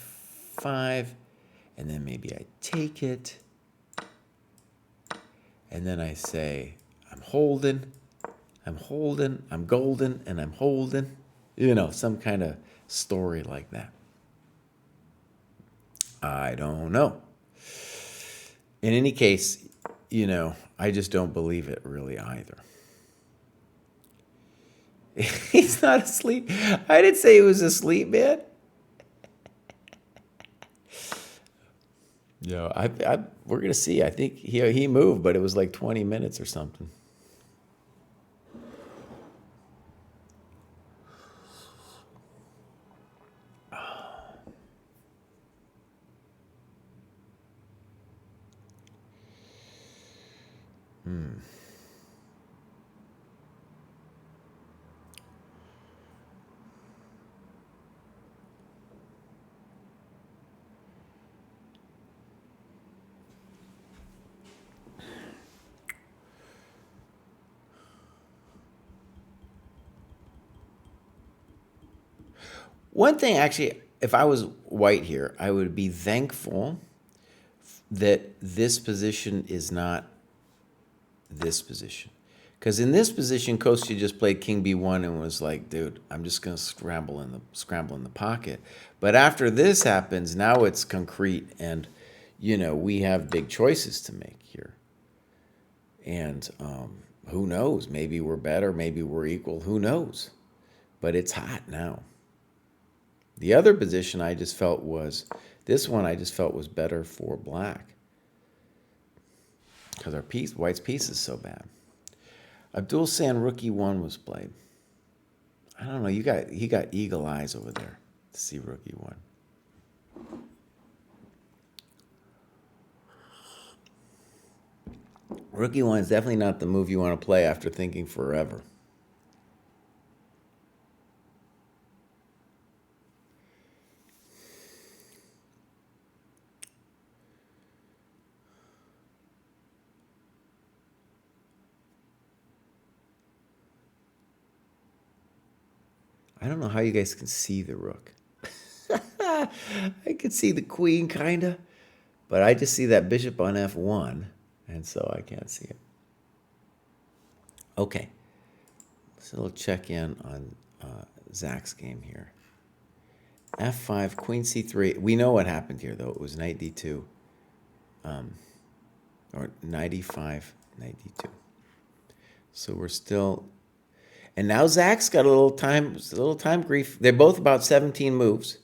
f5. And then maybe I take it. And then I say, I'm holding, I'm golden, and I'm holding. Some kind of story like that. I don't know. In any case, I just don't believe it really either. He's not asleep. I didn't say he was asleep, man. We're going to see. I think he moved, but it was like 20 minutes or something. One thing, actually, if I was white here, I would be thankful that this position is not this position. Because in this position, Kostya just played king b1 and was like, dude, I'm just going to scramble in the pocket. But after this happens, now it's concrete and, we have big choices to make here. And who knows? Maybe we're better. Maybe we're equal. Who knows? But it's hot now. The other position I just felt was, this one I just felt was better for black. Because white's piece is so bad. Abdul saying rook e1 was played. I don't know, he got eagle eyes over there to see rook e1. Rook e1 is definitely not the move you want to play after thinking forever. I don't know how you guys can see the rook. I could see the queen, kind of. But I just see that bishop on f1, and so I can't see it. Okay, so we'll check in on Zach's game here. f5, queen c3. We know what happened here, though. It was knight d2, or knight e5, knight d2. So we're still, and now Zach's got a little time grief. They're both about 17 moves.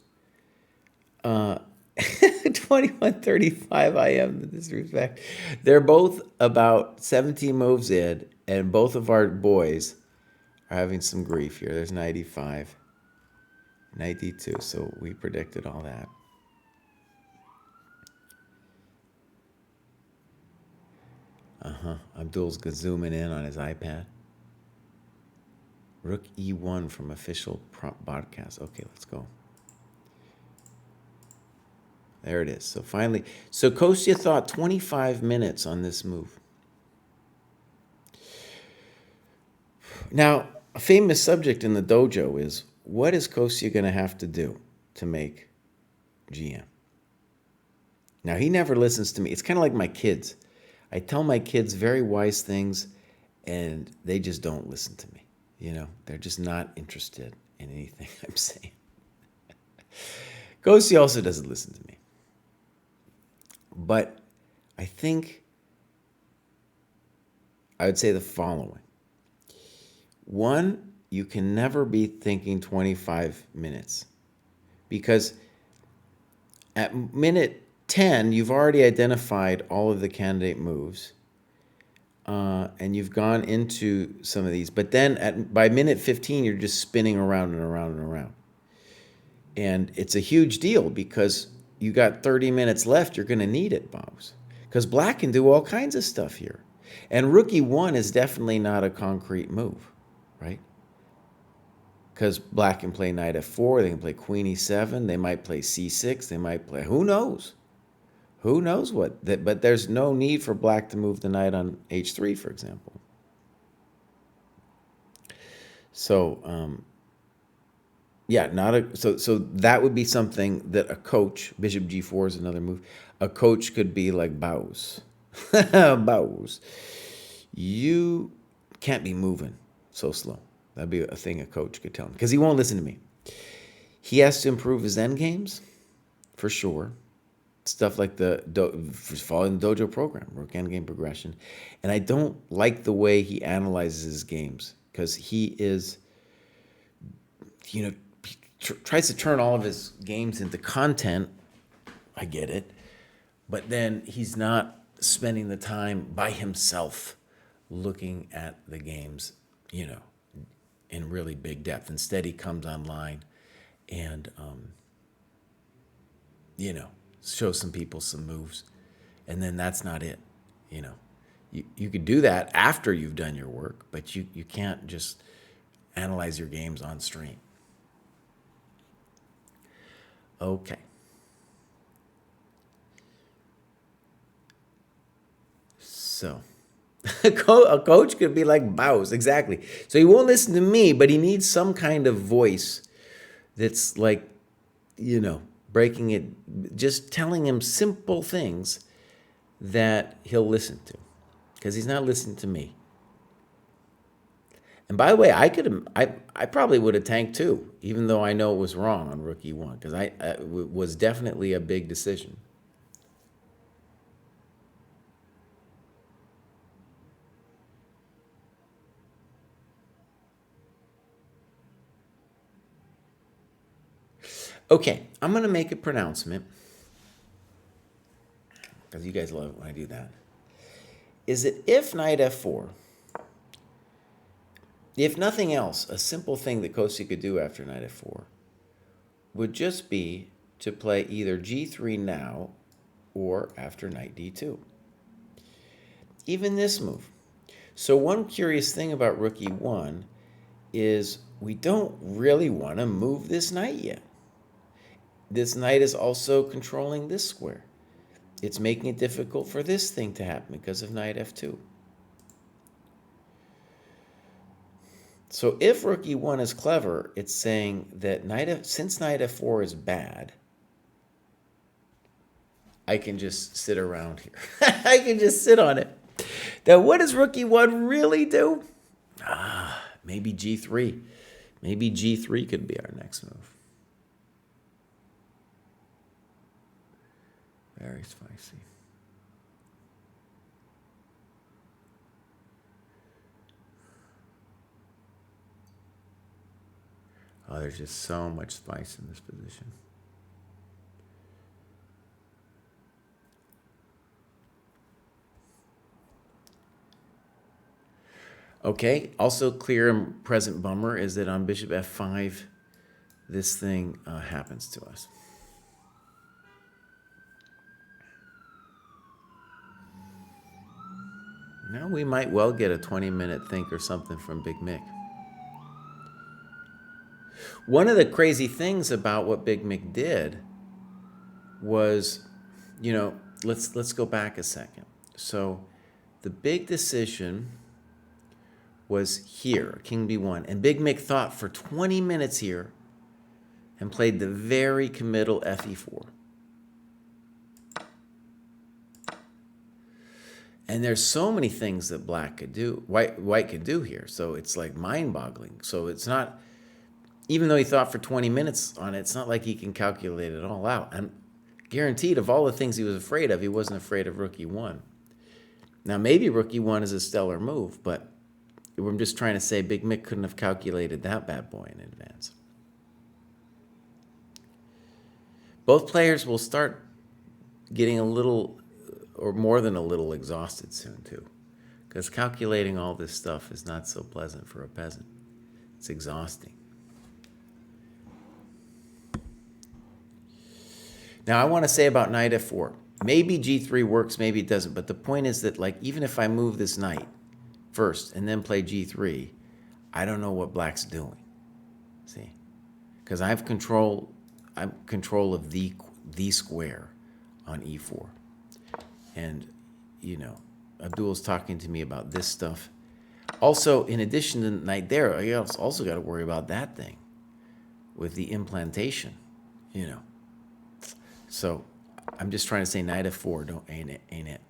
21:35 I am in this respect. They're both about 17 moves in, and both of our boys are having some grief here. There's knight e5, knight d2, so we predicted all that. Abdul's zooming in on his iPad. Rook e1 from official broadcast. Okay, let's go. There it is. So finally, so Kostya thought 25 minutes on this move. Now, a famous subject in the dojo is, what is Kostya going to have to do to make GM? Now, he never listens to me. It's kind of like my kids. I tell my kids very wise things, and they just don't listen to me. You know, they're just not interested in anything I'm saying. Kostya also doesn't listen to me. But I think I would say the following. One, you can never be thinking 25 minutes, because at minute 10, you've already identified all of the candidate moves, and you've gone into some of these. But then by minute 15, you're just spinning around and around and around. And it's a huge deal, because you got 30 minutes left. You're going to need it, Bobs, because black can do all kinds of stuff here. And rook e1 is definitely not a concrete move, right? Because black can play knight f4. They can play queen e7. They might play c6. They might play, who knows? Who knows what? But there's no need for black to move the knight on h3, for example. So, yeah, so that would be something that a coach, bishop g4 is another move. A coach could be like, Bows. Bows. You can't be moving so slow. That'd be a thing a coach could tell him, because he won't listen to me. He has to improve his end games, for sure. Stuff like following the Dojo program, rook endgame progression. And I don't like the way he analyzes his games, because he is, you know, tries to turn all of his games into content. I get it. But then he's not spending the time by himself looking at the games, you know, in really big depth. Instead, he comes online and, you know, shows some people some moves. And then that's not it. You know, you could do that after you've done your work, but you can't just analyze your games on stream. Okay. So, a coach could be like Bows, exactly. So he won't listen to me, but he needs some kind of voice that's like, you know, breaking it, just telling him simple things that he'll listen to, because he's not listening to me. And by the way, I probably would have tanked too, even though I know it was wrong on rook e1, because it was definitely a big decision. Okay, I'm going to make a pronouncement, because you guys love it when I do that. Is that if knight f4, if nothing else, a simple thing that Kostya could do after knight f4 would just be to play either g3 now or after knight d2. Even this move. So one curious thing about rook e1 is we don't really want to move this knight yet. This knight is also controlling this square. It's making it difficult for this thing to happen because of knight f2. So if rook e1 is clever, it's saying that since knight f4 is bad, I can just sit around here. I can just sit on it. Now, what does rook e1 really do? Maybe g3. Maybe g3 could be our next move. Very spicy. Oh, there's just so much spice in this position. Okay, also clear and present bummer is that on bishop f5, this thing happens to us. Now we might well get a 20-minute think or something from Big Mick. One of the crazy things about what Big Mick did was, you know, let's go back a second. So the big decision was here, King B1, and Big Mick thought for 20 minutes here and played the very committal FE4. And there's so many things that black could do, white could do here. So it's like mind-boggling. So it's not, even though he thought for 20 minutes on it, it's not like he can calculate it all out. I'm guaranteed of all the things he was afraid of, he wasn't afraid of rook e1. Now maybe rook e1 is a stellar move, but I'm just trying to say Big Mick couldn't have calculated that bad boy in advance. Both players will start getting a little, or more than a little, exhausted soon too, because calculating all this stuff is not so pleasant for a peasant. It's exhausting. Now I want to say about knight f4. Maybe g3 works, maybe it doesn't, but the point is that, like, even if I move this knight first and then play g3, I don't know what black's doing. See? Because I'm control of the square on e4. And, you know, Abdul's talking to me about this stuff. Also, in addition to the knight there, I also got to worry about that thing with the implantation, you know. So I'm just trying to say knight f4, ain't it?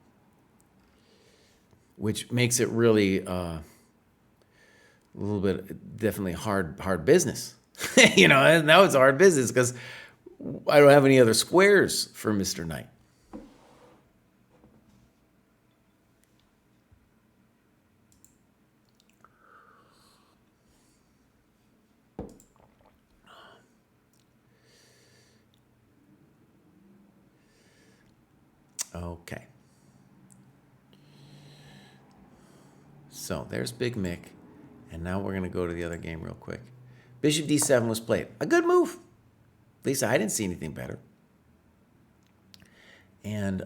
Which makes it really a little bit, definitely hard business. You know, now it's hard business because I don't have any other squares for Mr. Knight. Okay. So there's Big Mick. And now we're going to go to the other game real quick. Bishop d7 was played. A good move. At least I didn't see anything better. And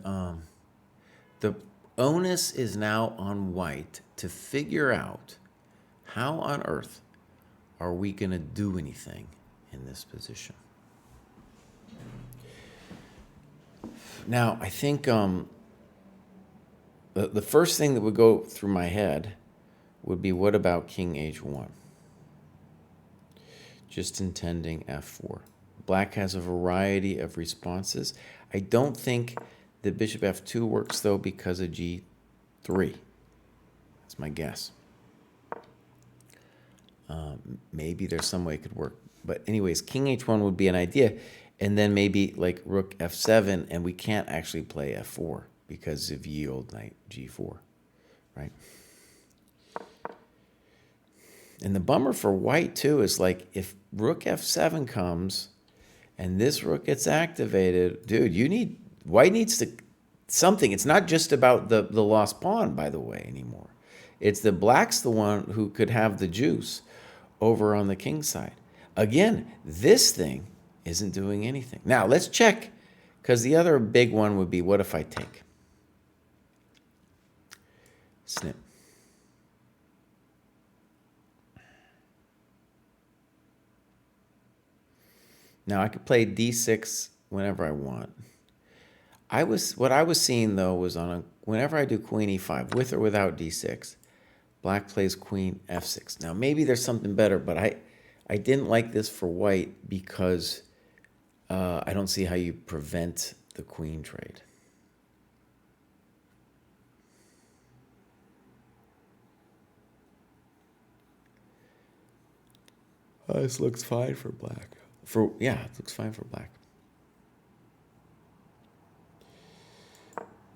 the onus is now on white to figure out how on earth are we going to do anything in this position. Now, I think the first thing that would go through my head would be, what about king h1? Just intending f4. Black has a variety of responses. I don't think that bishop f2 works, though, because of g3. That's my guess. Maybe there's some way it could work. But anyways, king h1 would be an idea. And then maybe like rook f7, and we can't actually play f4 because of ye old knight g4, right? And the bummer for white, too, is like if rook f7 comes and this rook gets activated, dude, white needs to something. It's not just about the lost pawn, by the way, anymore. It's that black's the one who could have the juice over on the king side. Again, this thing isn't doing anything. Now, let's check, because the other big one would be, what if I take? Snip. Now, I could play d6 whenever I want. What I was seeing, though, was whenever I do queen e5, with or without d6, black plays queen f6. Now, maybe there's something better, but I didn't like this for white because I don't see how you prevent the queen trade. Oh, this looks fine for black. Yeah, it looks fine for black.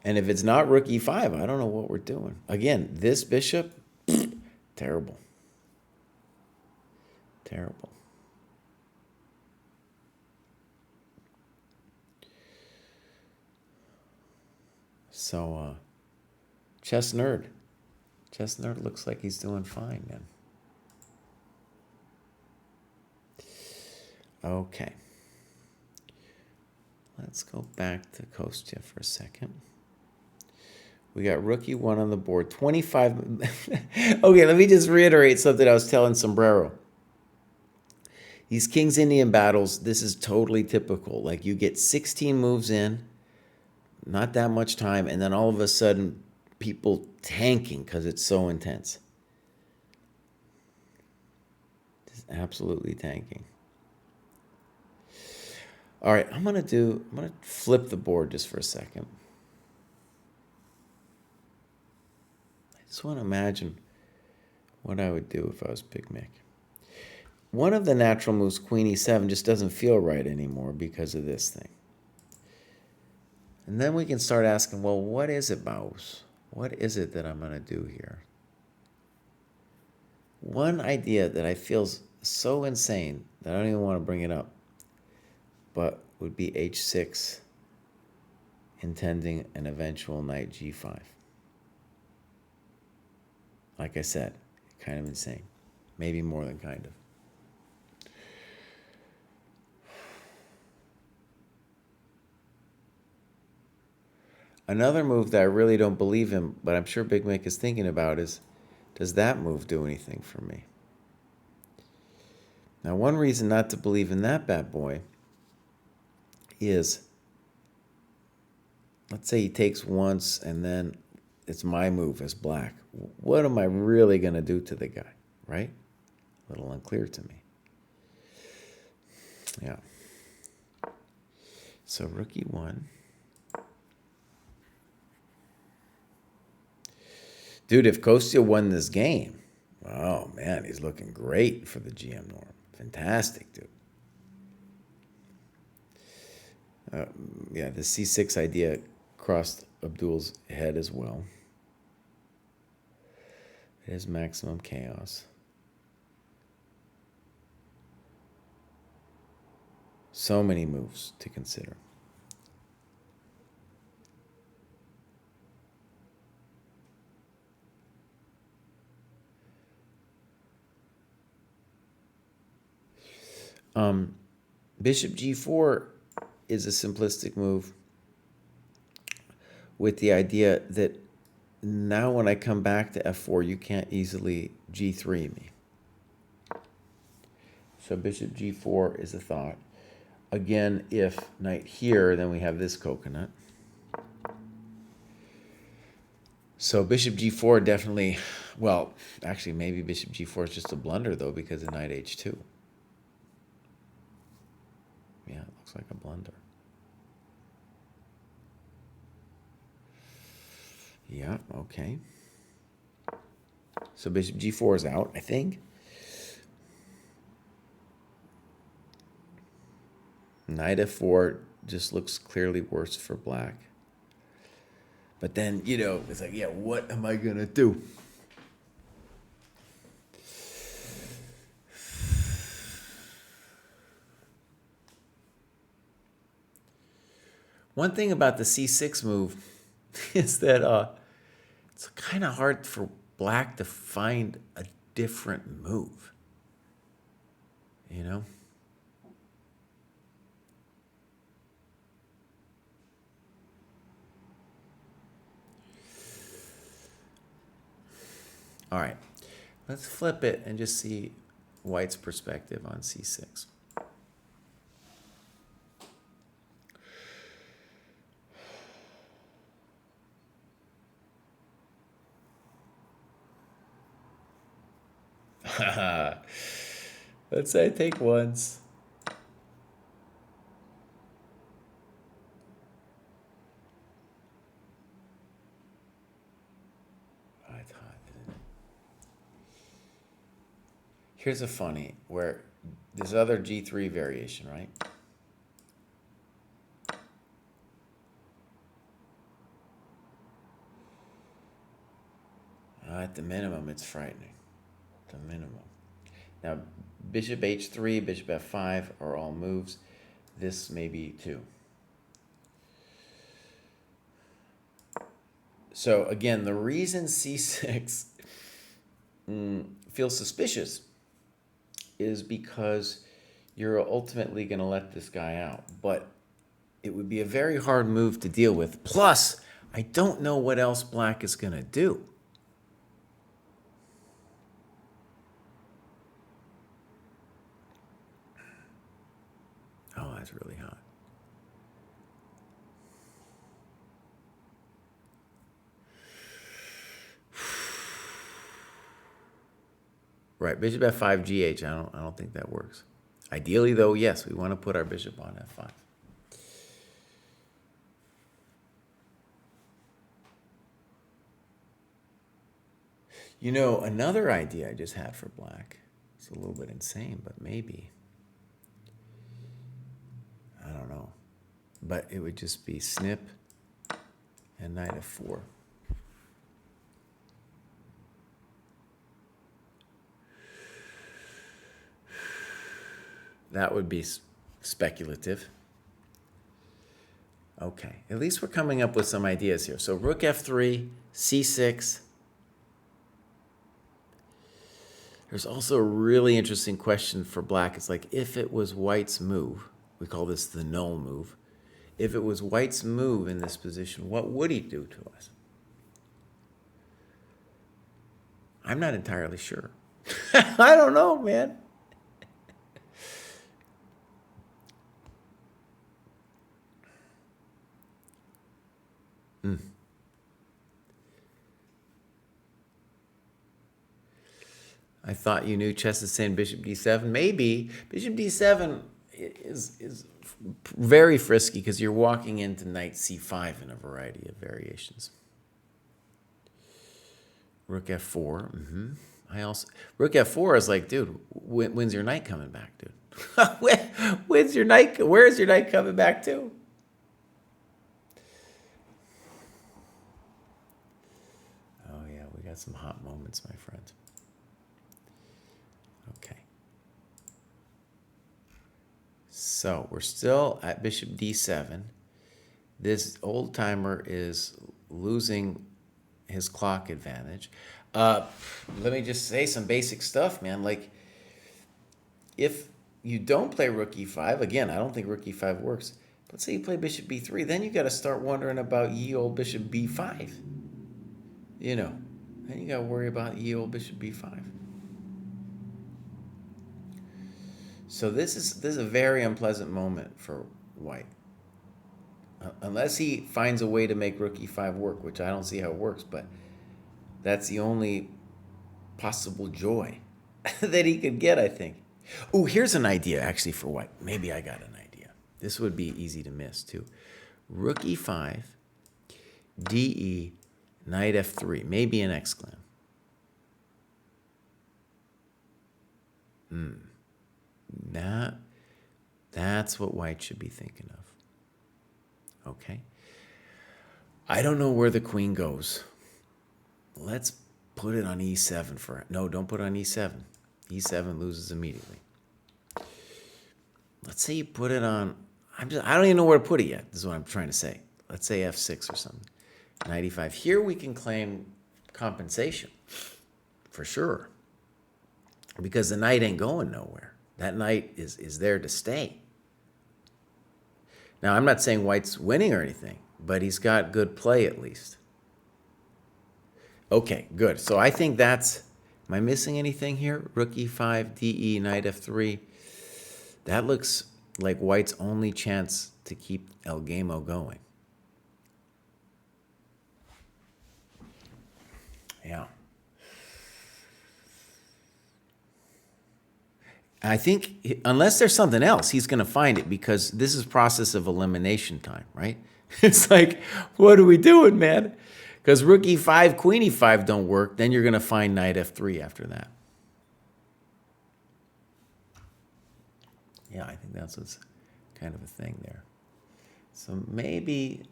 And if it's not rook e5, I don't know what we're doing. Again, this bishop, terrible. Terrible. So, Chess Nerd. Chess Nerd looks like he's doing fine, man. Okay. Let's go back to Kostya for a second. We got rook e1 on the board. 25. Okay, let me just reiterate something I was telling Sombrero. These King's Indian battles, this is totally typical. Like you get 16 moves in, not that much time, and then all of a sudden people tanking because it's so intense. Just absolutely tanking. All right, I'm gonna flip the board just for a second. I just want to imagine what I would do if I was Big Mick. One of the natural moves, Queen e7, just doesn't feel right anymore because of this thing. And then we can start asking, well, what is it, Baus? What is it that I'm going to do here? One idea that I feel so insane that I don't even want to bring it up, but would be h6, intending an eventual knight g5. Like I said, kind of insane. Maybe more than kind of. Another move that I really don't believe in, but I'm sure Big Mick is thinking about is, does that move do anything for me? Now, one reason not to believe in that bad boy is, let's say he takes once and then it's my move as black. What am I really going to do to the guy, right? A little unclear to me. Yeah. So rook e1. Dude, if Kostya won this game, oh man, he's looking great for the GM norm. Fantastic, dude. Yeah, the c6 idea crossed Abdul's head as well. It is maximum chaos. So many moves to consider. Bishop g4 is a simplistic move with the idea that now when I come back to f4, you can't easily g3 me. So bishop g4 is a thought. Again, if knight here, then we have this coconut. So bishop g4 definitely, well, actually maybe bishop g4 is just a blunder though because of knight h2. Yeah, it looks like a blunder. Yeah, okay. So bishop g4 is out, I think. Knight f4 just looks clearly worse for black. But then, you know, it's like, yeah, what am I going to do? One thing about the c6 move is that it's kind of hard for black to find a different move, you know? All right, let's flip it and just see white's perspective on c6. Let's say I take once. Here's a funny where this other G3 variation, right? At the minimum, it's frightening. The minimum. Now, bishop h3, bishop f5 are all moves. This may be too. So again, the reason c6 feels suspicious is because you're ultimately going to let this guy out. But it would be a very hard move to deal with. Plus, I don't know what else black is going to do. Oh, that's really hot. Right, bishop f5, gh. I don't think that works. Ideally, though, yes, we want to put our bishop on f5. You know, another idea I just had for black. It's a little bit insane, but maybe. I don't know. But it would just be snip and knight f4. That would be speculative. Okay, at least we're coming up with some ideas here. So rook f3, c6. There's also a really interesting question for black. It's like, if it was white's move, we call this the null move. If it was white's move in this position, what would he do to us? I'm not entirely sure. I don't know, man. I thought you knew chess is saying bishop d7. Maybe. Bishop d7 is very frisky because you're walking into knight c5 in a variety of variations. Rook f4. Rook f4 is like, dude, when's your knight coming back, dude? When's your knight? Where's your knight coming back to? Oh yeah, we got some hot moments, my friend. Okay. So we're still at bishop d7. This old timer is losing his clock advantage. Let me just say some basic stuff, man. Like, if you don't play rook e5, again, I don't think rook e5 works. Let's say you play bishop b3, then you got to start wondering about ye old bishop b5. You know, then you got to worry about ye old bishop b5. So this is a very unpleasant moment for white. Unless he finds a way to make rook e5 work, which I don't see how it works, but that's the only possible joy that he could get, I think. Oh, here's an idea, actually, for white. Maybe I got an idea. This would be easy to miss, too. Rook e5, de, knight f3, maybe an exclam. That's what white should be thinking of. Okay. I don't know where the queen goes. Let's put it on e7 for... No, don't put it on e7. e7 loses immediately. Let's say you put it on... I don't even know where to put it yet. This is what I'm trying to say. Let's say f6 or something. Knight e5. Here we can claim compensation. For sure. Because the knight ain't going nowhere. That knight is there to stay. Now, I'm not saying white's winning or anything, but he's got good play at least. Okay, good. So I think that's... Am I missing anything here? Rook e5, de, knight f3. That looks like white's only chance to keep El Gamo going. Yeah. I think unless there's something else, he's going to find it, because this is process of elimination time, right? It's like, what are we doing, man? Because rook e5, queen e5 don't work. Then you're going to find knight f3 after that. Yeah, I think that's what's kind of a thing there. So maybe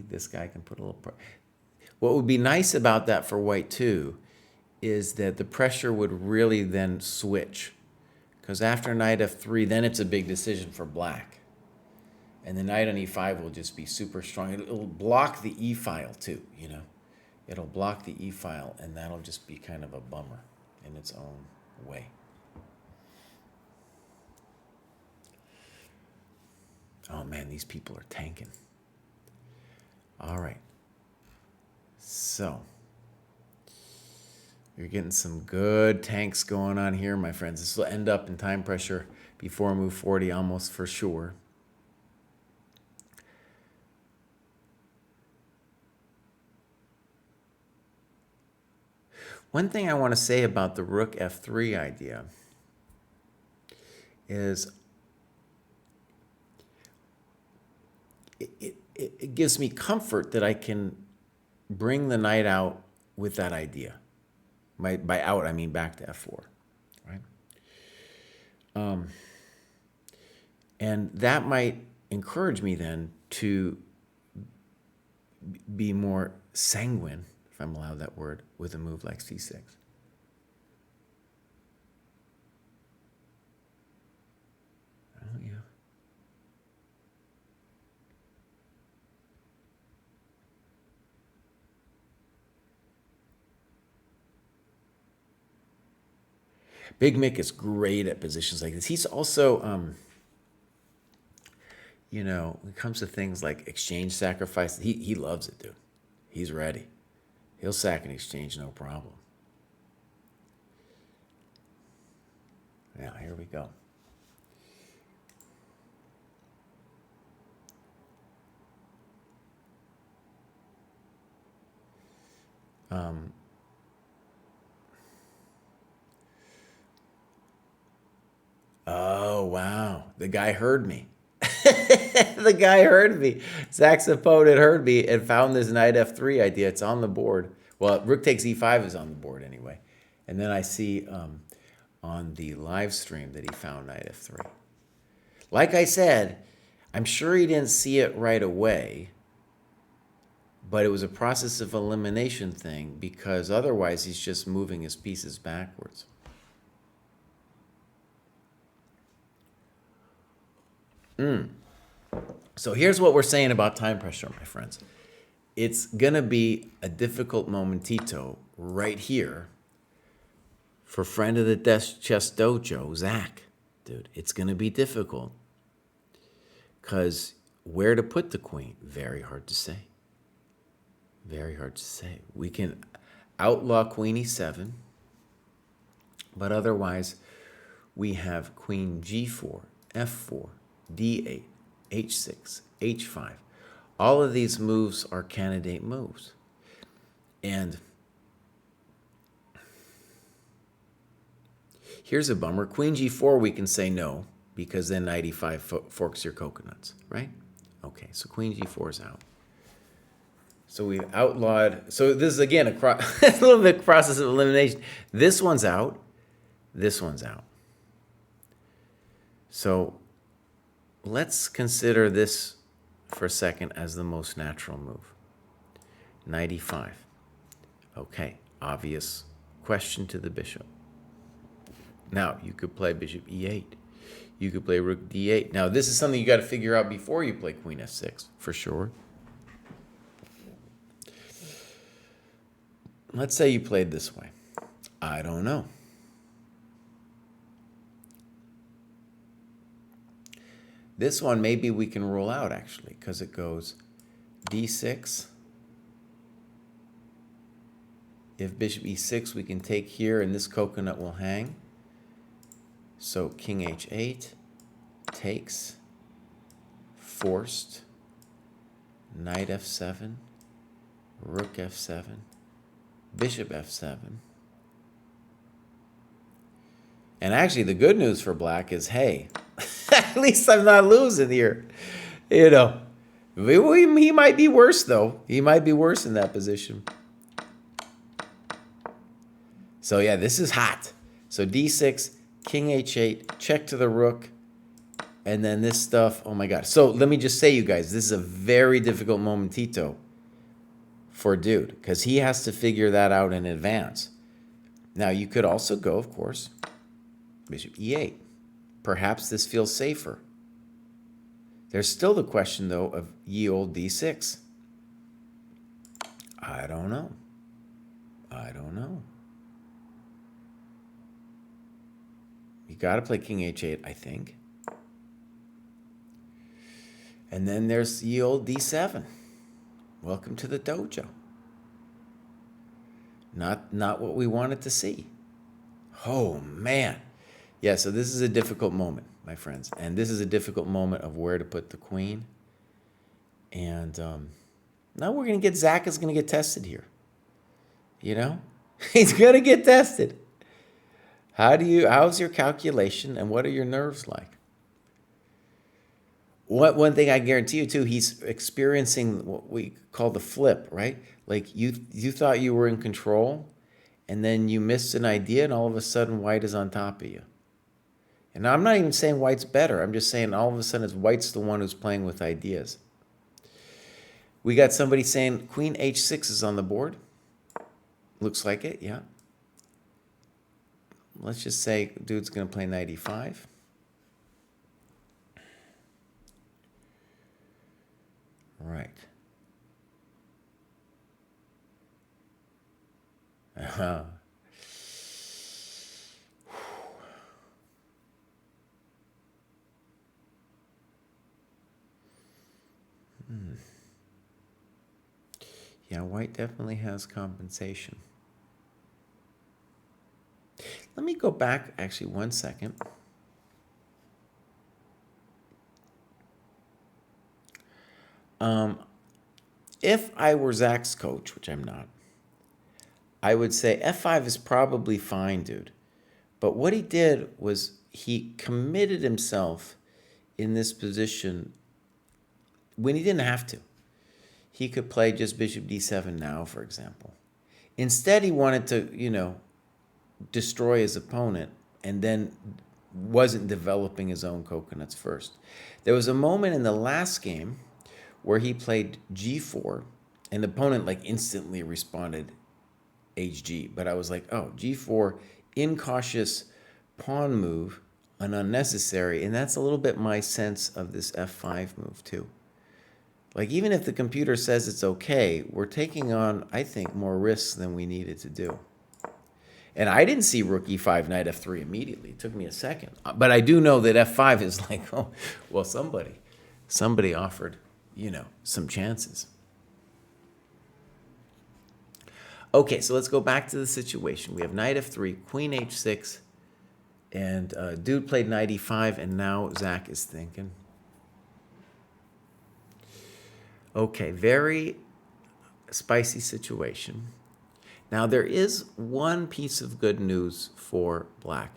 this guy can put a little. What would be nice about that for white too is that the pressure would really then switch, because after knight f3, then it's a big decision for black, and the knight on e5 will just be super strong. It'll block the e file too, you know. It'll block the e file, and that'll just be kind of a bummer in its own way. Oh man, these people are tanking. All right. So, you're getting some good tanks going on here, my friends. This will end up in time pressure before move 40, almost for sure. One thing I want to say about the rook f3 idea is it gives me comfort that I can bring the knight out with that idea. By out, I mean back to f4, right? And that might encourage me then to be more sanguine, if I'm allowed that word, with a move like c6. Oh, yeah. Big Mick is great at positions like this. He's also, you know, when it comes to things like exchange sacrifice, he loves it, dude. He's ready. He'll sack an exchange, no problem. Now, here we go. Oh, wow. The guy heard me. The guy heard me. Zach's opponent heard me and found this knight f3 idea. It's on the board. Well, rook takes e5 is on the board anyway. And then I see on the live stream that he found knight f3. Like I said, I'm sure he didn't see it right away, but it was a process of elimination thing, because otherwise he's just moving his pieces backwards. So here's what we're saying about time pressure, my friends. It's going to be a difficult momentito right here for friend of the Chess Dojo, Zach. Dude, it's going to be difficult, because where to put the queen? Very hard to say. Very hard to say. We can outlaw queen e7, but otherwise we have queen g4, f4, d8, h6, h5. All of these moves are candidate moves. And here's a bummer. Queen g4, we can say no, because then knight e5 forks your coconuts, right? Okay, so queen g4 is out. So we've outlawed. So this is, again, a little bit process of elimination. This one's out. This one's out. So let's consider this for a second as the most natural move. Knight e5. Okay, obvious question to the bishop. Now, you could play bishop e8. You could play rook d8. Now, this is something you got to figure out before you play queen f6, for sure. Let's say you played this way. I don't know. This one, maybe we can rule out, actually, because it goes d6. If bishop e6, we can take here, and this coconut will hang. So king h8, takes, forced, knight f7, rook f7, bishop f7. And actually, the good news for black is, hey, at least I'm not losing here. You know, he might be worse, though. He might be worse in that position. So, yeah, this is hot. So d6, king h8, check to the rook, and then this stuff, oh my god. So let me just say, you guys, this is a very difficult momentito for Dude, because he has to figure that out in advance. Now, you could also go, of course, bishop e8. Perhaps this feels safer. There's still the question, though, of ye old d6. I don't know. I don't know. You got to play king h8, I think. And then there's ye old d7. Welcome to the dojo. Not what we wanted to see. Oh, man. Yeah, so this is a difficult moment, my friends. And this is a difficult moment of where to put the queen. And now we're going to get, Zach is going to get tested here. You know? He's going to get tested. How's your calculation and what are your nerves like? One thing I guarantee you, too, he's experiencing what we call the flip, right? Like you thought you were in control, and then you missed an idea, and all of a sudden white is on top of you. And I'm not even saying white's better. I'm just saying all of a sudden white's the one who's playing with ideas. We got somebody saying queen h6 is on the board. Looks like it, yeah. Let's just say Dude's going to play knight e5. Right. Uh-huh. Yeah, white definitely has compensation. Let me go back actually 1 second. If I were Zach's coach, which I'm not, I would say f5 is probably fine, Dude. But what he did was he committed himself in this position when he didn't have to. He could play just bishop d7 now, for example. Instead, he wanted to, destroy his opponent and then wasn't developing his own coconuts first. There was a moment in the last game where he played g4 and the opponent instantly responded hg. But I was like, oh, g4, incautious pawn move, an unnecessary. And that's a little bit my sense of this f5 move too. Even if the computer says it's okay, we're taking on, I think, more risks than we needed to do. And I didn't see rook e5, knight f3 immediately. It took me a second. But I do know that f5 is oh, well, somebody offered, some chances. Okay, so let's go back to the situation. We have knight f3, queen h6, and Dude played knight e5, and now Zach is thinking. Okay, very spicy situation. Now, there is one piece of good news for Black,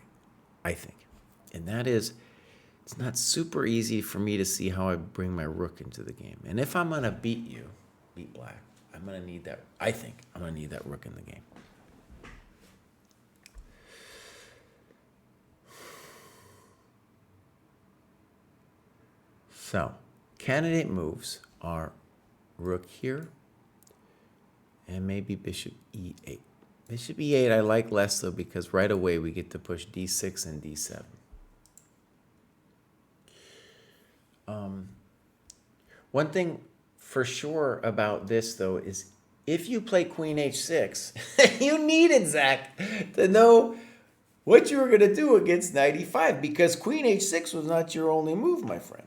I think, and that is it's not super easy for me to see how I bring my rook into the game. And if I'm going to beat Black, I'm going to need that. I think I'm going to need that rook in the game. So, candidate moves are rook here, and maybe bishop e8. Bishop e8 I like less, though, because right away we get to push d6 and d7. One thing for sure about this, though, is if you play queen h6, you needed, Zach, to know what you were going to do against knight e5, because queen h6 was not your only move, my friend.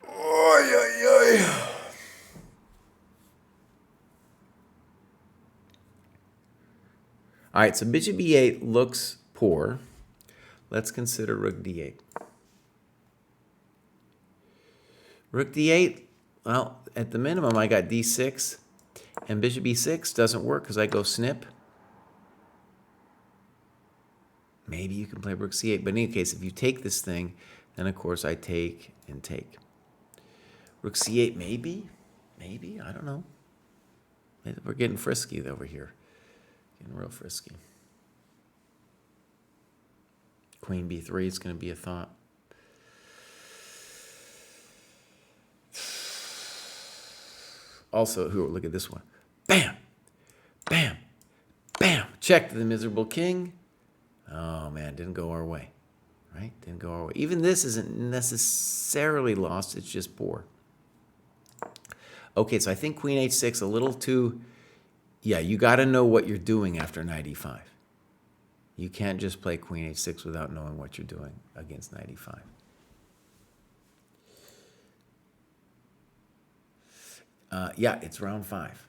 Oy, oy, oy. All right, so bishop e8 looks poor. Let's consider rook d8. Rook d8, well, at the minimum, I got d6, and bishop e6 doesn't work because I go snip. Maybe you can play rook c8, but in any case, if you take this thing, then of course I take and take. Rook c8, maybe, I don't know. We're getting frisky over here, getting real frisky. Queen b3 is going to be a thought. Also, look at this one. Bam! Bam! Bam! Check the miserable king. Oh, man, didn't go our way. Right? Didn't go our way. Even this isn't necessarily lost. It's just poor. Okay, so I think queen h6 a little too... Yeah, you got to know what you're doing after knight e5. You can't just play queen h6 without knowing what you're doing against knight e5. Yeah, it's round 5.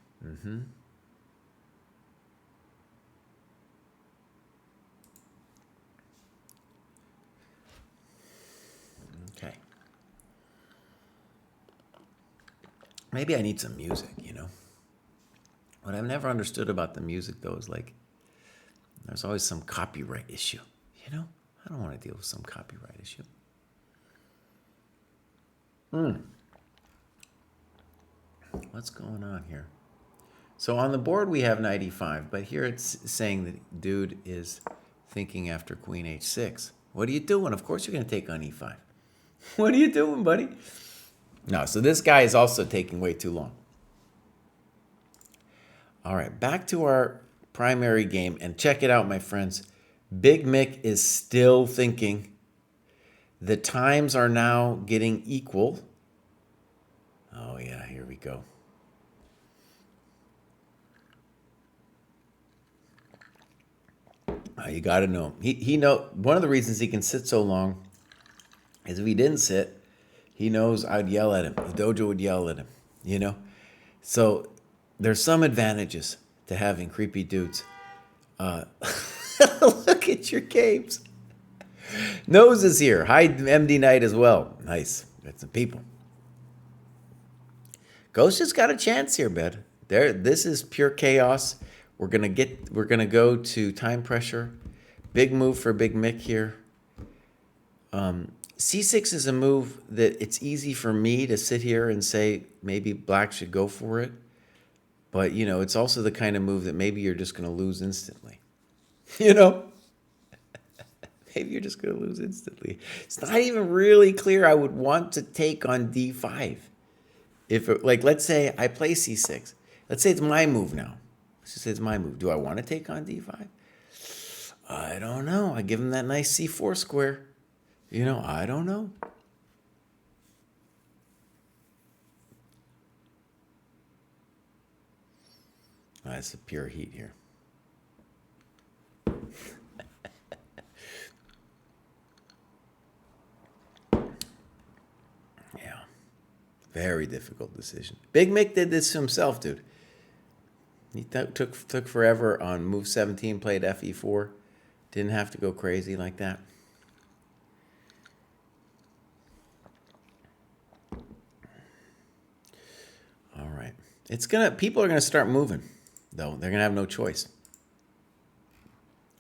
Okay. Maybe I need some music, you know? What I've never understood about the music, though, is like, there's always some copyright issue, you know? I don't want to deal with some copyright issue. What's going on here? So on the board we have knight e5, but here it's saying that dude is thinking after queen h6. What are you doing? Of course you're going to take on e5. What are you doing, buddy? No, so this guy is also taking way too long. All right, back to our primary game, and check it out, my friends. Big Mick is still thinking. The times are now getting equal. Oh yeah, here we go. You got to know him. He know one of the reasons he can sit so long is if he didn't sit, he knows I'd yell at him. The dojo would yell at him, you know? So there's some advantages to having creepy dudes. Look at your games. Nose is here. Hi, MD Knight as well. Nice. Got some people. Ghost just got a chance here, bud. This is pure chaos. We're gonna go to time pressure. Big move for Big Mick here. C6 is a move that it's easy for me to sit here and say maybe black should go for it. But, you know, it's also the kind of move that maybe you're just going to lose instantly. You know? Maybe you're just going to lose instantly. It's not even really clear I would want to take on d5. If, like, let's say I play c6. Let's say it's my move now. Let's just say it's my move. Do I want to take on d5? I don't know. I give him that nice c4 square. You know, I don't know. That's the pure heat here. Yeah. Very difficult decision. Big Mick did this himself, dude. He took forever on move 17, played fe4. Didn't have to go crazy like that. All right. People are gonna start moving, though. They're gonna have no choice.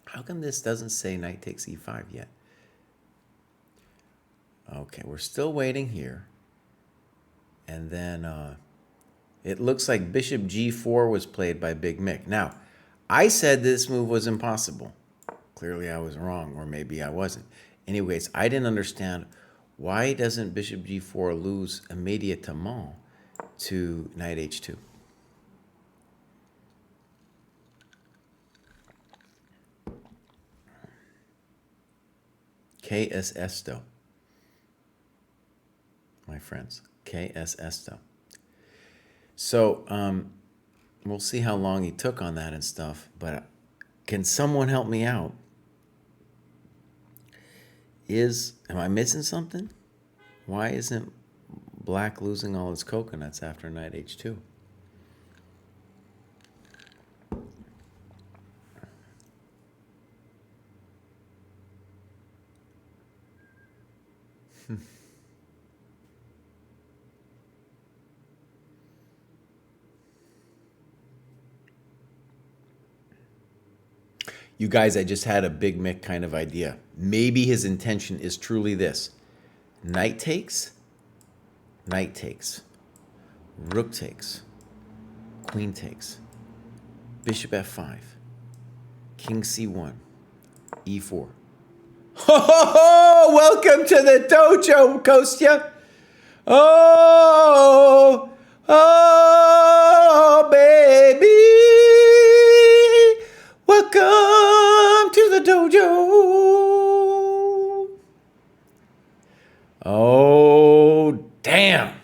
How come this doesn't say knight takes e5 yet? Okay, we're still waiting here. And then it looks like bishop g4 was played by Big Mick. Now, I said this move was impossible. Clearly I was wrong, or maybe I wasn't. Anyways, I didn't understand why doesn't bishop g4 lose immediatement to knight h2. KSS though, my friends. KSS though. So we'll see how long he took on that and stuff. But can someone help me out? Am I missing something? Why isn't black losing all his coconuts after knight h2? You guys, I just had a Big Mick kind of idea. Maybe his intention is truly this. Knight takes, rook takes, queen takes, bishop f5, king c1, e4. Oh, welcome to the dojo, Kostya. Oh, oh, baby. Welcome to the dojo. Oh, damn.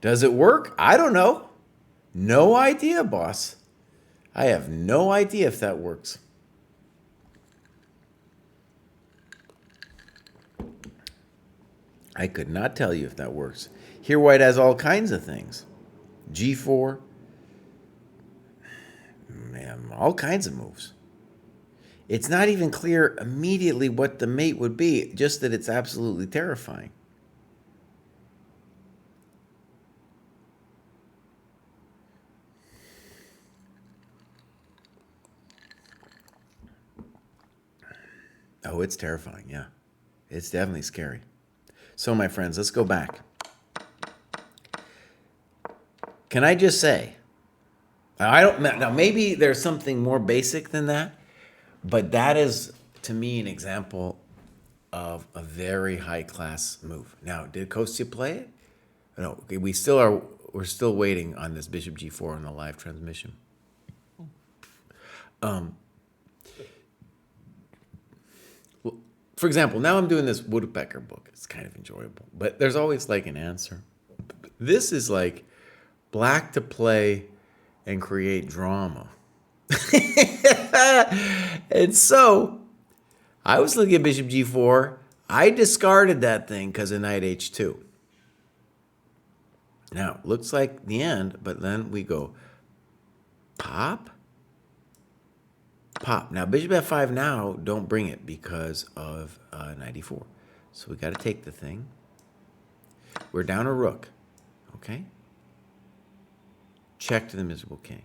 Does it work? I don't know. No idea, boss. I have no idea if that works. I could not tell you if that works. Here, white has all kinds of things. G4. Man, all kinds of moves. It's not even clear immediately what the mate would be, just that it's absolutely terrifying. Oh, it's terrifying, yeah. It's definitely scary. So, my friends, let's go back. Can I just say, now maybe there's something more basic than that, but that is, to me, an example of a very high-class move. Now, did Kostya play it? No, okay, we're still waiting on this Bishop G4 on the live transmission. For example, now I'm doing this Woodpecker book. It's kind of enjoyable, but there's always like an answer. This is like black to play and create drama. And so I was looking at Bishop G4. I discarded that thing because of Knight H2. Now, looks like the end, but then we go pop. Pop. Now, Bishop F5 now, don't bring it because of Knight E4. So we got to take the thing. We're down a rook. Okay? Check to the miserable king.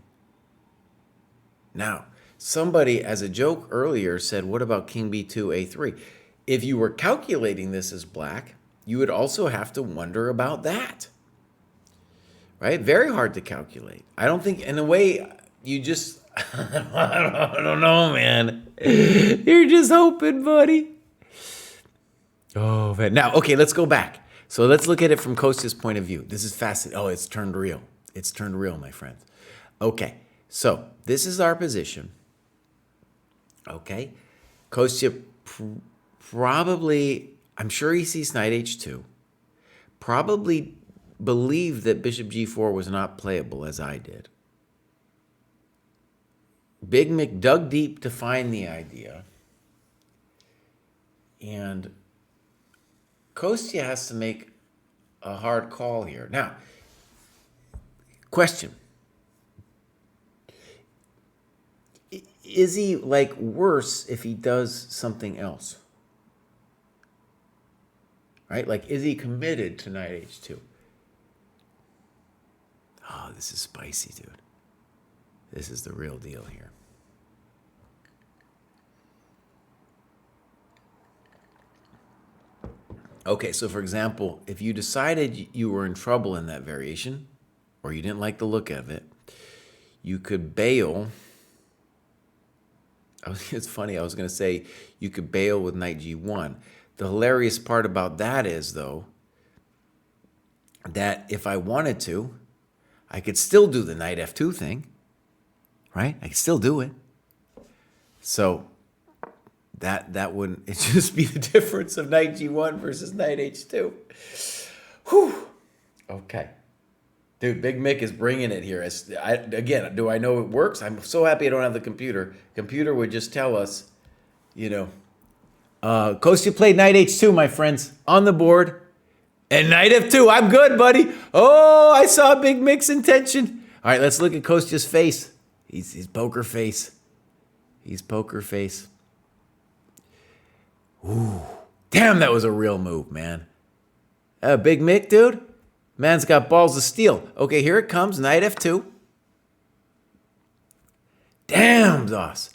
Now, somebody, as a joke earlier, said, what about King B2, A3? If you were calculating this as black, you would also have to wonder about that. Right? Very hard to calculate. I don't think, in a way, you just... I don't know, man. You're just hoping, buddy. Oh, man. Now, okay, let's go back. So let's look at it from Kostya's point of view. This is fascinating. Oh, it's turned real. It's turned real, my friends. Okay, so this is our position. Okay. Kostya probably, I'm sure he sees Knight H2. Probably believed that Bishop G4 was not playable, as I did. Big Mick dug deep to find the idea. And Kostya has to make a hard call here. Now, question. Is he like worse if he does something else? Right? Like, is he committed to Knight H2? Oh, this is spicy, dude. This is the real deal here. Okay, so for example, if you decided you were in trouble in that variation, or you didn't like the look of it, you could bail. It's funny, I was going to say you could bail with Knight G1. The hilarious part about that is, though, that if I wanted to, I could still do the Knight F2 thing. Right? I can still do it. So that wouldn't, it just be the difference of Knight G1 versus Knight H2. Whew. Okay. Dude, Big Mick is bringing it here. Again, do I know it works? I'm so happy I don't have the computer. Computer would just tell us, you know. Kostya played Knight H2, my friends, on the board. And Knight F2. I'm good, buddy. Oh, I saw Big Mick's intention. All right, let's look at Kostya's face. He's poker face. He's poker face. Ooh. Damn, that was a real move, man. Big Mick, dude. Man's got balls of steel. Okay, here it comes. Knight F2. Damn, Doss.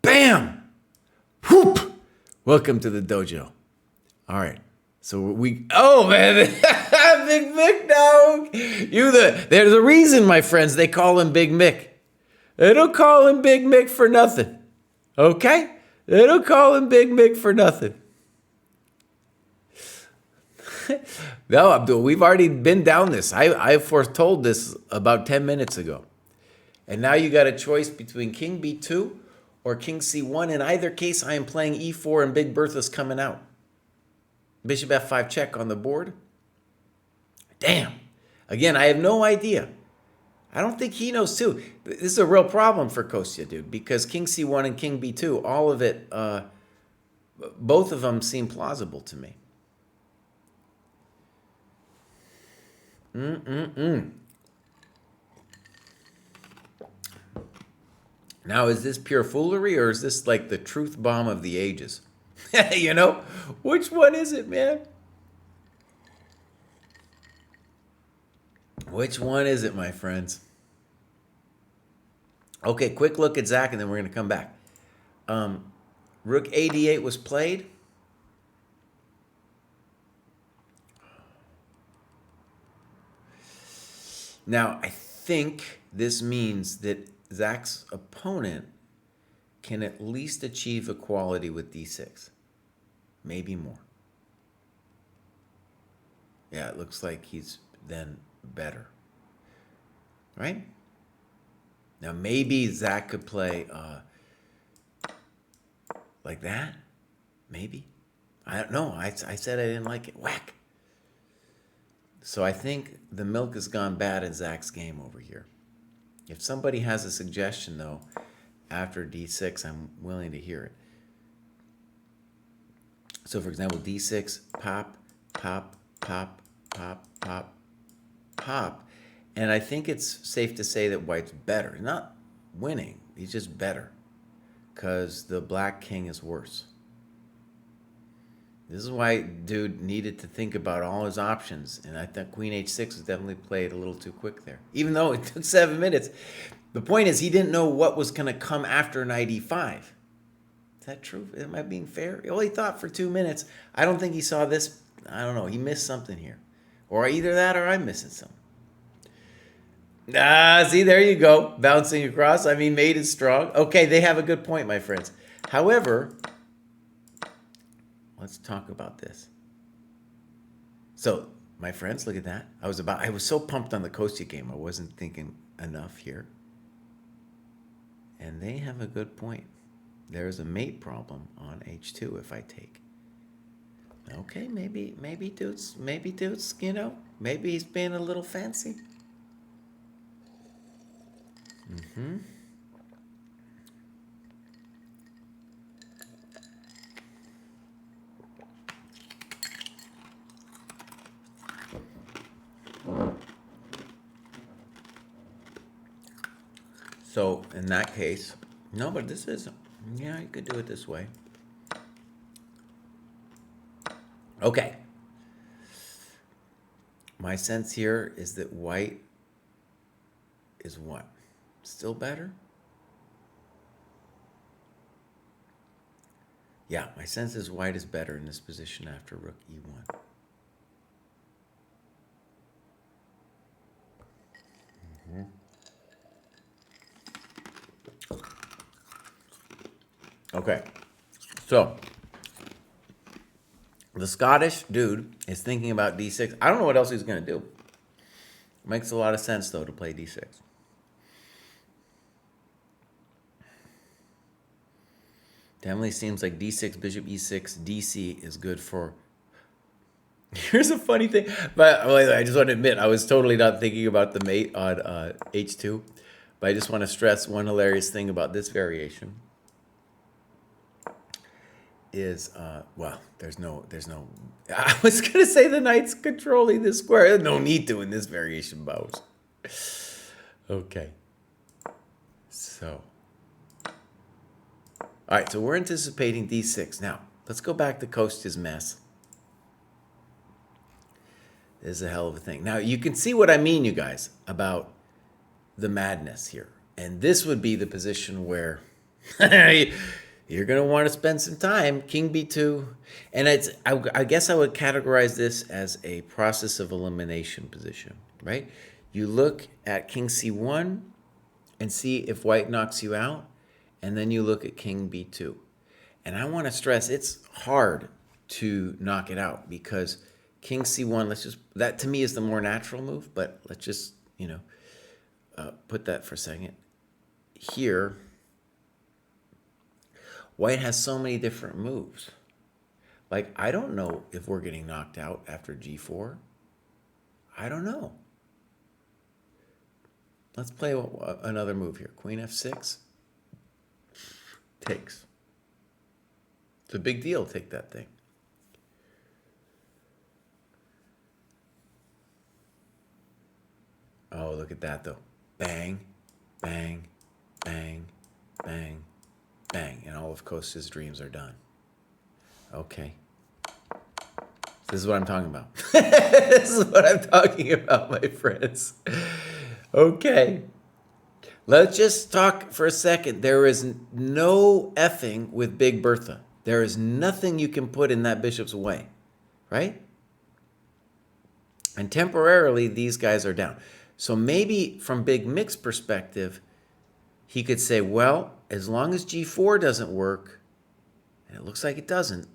Bam. Whoop. Welcome to the dojo. All right. So oh, man. Big Mick, no. There's a reason, my friends, they call him Big Mick. They don't call him Big Mick for nothing. Okay? They don't call him Big Mick for nothing. No, Abdul, we've already been down this. I foretold this about 10 minutes ago. And now you got a choice between King B2 or King C1. In either case, I am playing E4 and Big Bertha's coming out. Bishop F5 check on the board. Damn. Again, I have no idea. I don't think he knows too. This is a real problem for Kostya, dude, because King C1 and King B2, all of it, both of them seem plausible to me. Now, is this pure foolery or is this like the truth bomb of the ages? You know, which one is it, man? Which one is it, my friends? Okay, quick look at Zach, and then we're going to come back. Rook AD8 was played. Now, I think this means that Zach's opponent can at least achieve equality with D6. Maybe more. Yeah, it looks like he's then better. Right? Now, maybe Zach could play like that. Maybe. I don't know. I said I didn't like it. Whack. So I think the milk has gone bad in Zach's game over here. If somebody has a suggestion, though, after D6, I'm willing to hear it. So, for example, D6, pop, pop, pop, pop, pop, pop. And I think it's safe to say that White's better. He's not winning. He's just better because the black king is worse. This is why dude needed to think about all his options. And I think Queen H6 was definitely played a little too quick there. Even though it took 7 minutes. The point is he didn't know what was going to come after knight e5. Is that true? Am I being fair? Well, he thought for 2 minutes. I don't think he saw this. I don't know. He missed something here. Or either that or I'm missing something. See, there you go. Bouncing across. I mean, mate is strong. Okay, they have a good point, my friends. However, let's talk about this. So, my friends, look at that. I was so pumped on the Kostya game. I wasn't thinking enough here. And they have a good point. There's a mate problem on H2 if I take. Okay, maybe dude's, you know, maybe he's being a little fancy. So in that case, no, but this is, yeah, you could do it this way. Okay. My sense here is that white is what? Still better? Yeah, my sense is white is better in this position after rook e1. Okay, so the Scottish dude is thinking about d6. I don't know what else he's going to do. Makes a lot of sense, though, to play d6. Definitely seems like d6, bishop e6, dc is good for... Here's a funny thing. But I just want to admit, I was totally not thinking about the mate on h2. But I just want to stress one hilarious thing about this variation. Is, well, there's no, I was going to say the knight's controlling this square. There's no need to in this variation, Bows. Okay. So. All right, so we're anticipating d6. Now, let's go back to Kostya's mess. This is a hell of a thing. Now, you can see what I mean, you guys, about the madness here. And this would be the position where you're going to want to spend some time. King b2. And it's, I guess I would categorize this as a process of elimination position, right? You look at king c1 and see if white knocks you out. And then you look at king b2. And I want to stress it's hard to knock it out because king c1, let's just, that to me is the more natural move, but let's just, put that for a second. Here, white has so many different moves. Like, I don't know if we're getting knocked out after g4. I don't know. Let's play another move here. Queen f6 takes. It's a big deal, take that thing. Oh, look at that, though. Bang, bang, bang, bang, bang. And all of Kostya's dreams are done. Okay. This is what I'm talking about. This is what I'm talking about, my friends. Okay. Let's just talk for a second. There is no effing with Big Bertha. There is nothing you can put in that bishop's way, right? And temporarily, these guys are down. So maybe from Big Mick's perspective, he could say, well, as long as g4 doesn't work, and it looks like it doesn't,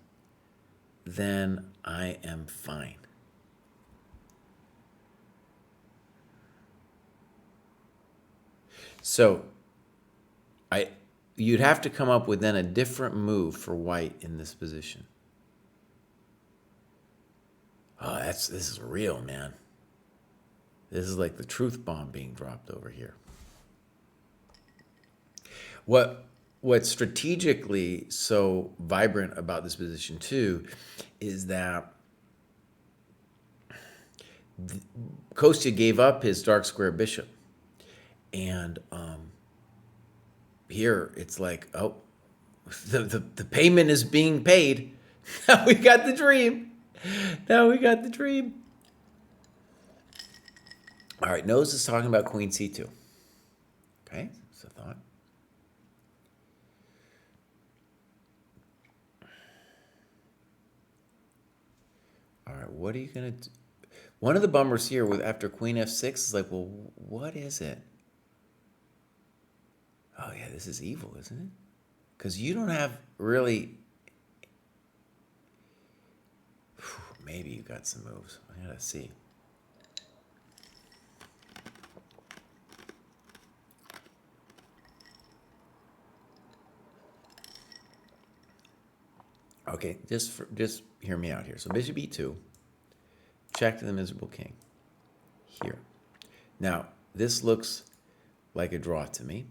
then I am fine. So you'd have to come up with then a different move for white in this position. Oh, this is real, man. This is like the truth bomb being dropped over here. What's strategically so vibrant about this position too is that Kostya gave up his dark square bishop. And here it's like, oh, the payment is being paid. Now we got the dream. Now we got the dream. All right, Nose is talking about queen c2. Okay, that's a thought. All right, what are you going to do? One of the bummers here with after queen f6 is like, well, what is it? Oh, yeah, this is evil, isn't it? Because you don't have really... Maybe you got some moves. I gotta see. Okay, just hear me out here. So bishop e2, check to the miserable king. Here. Now, this looks like a draw to me.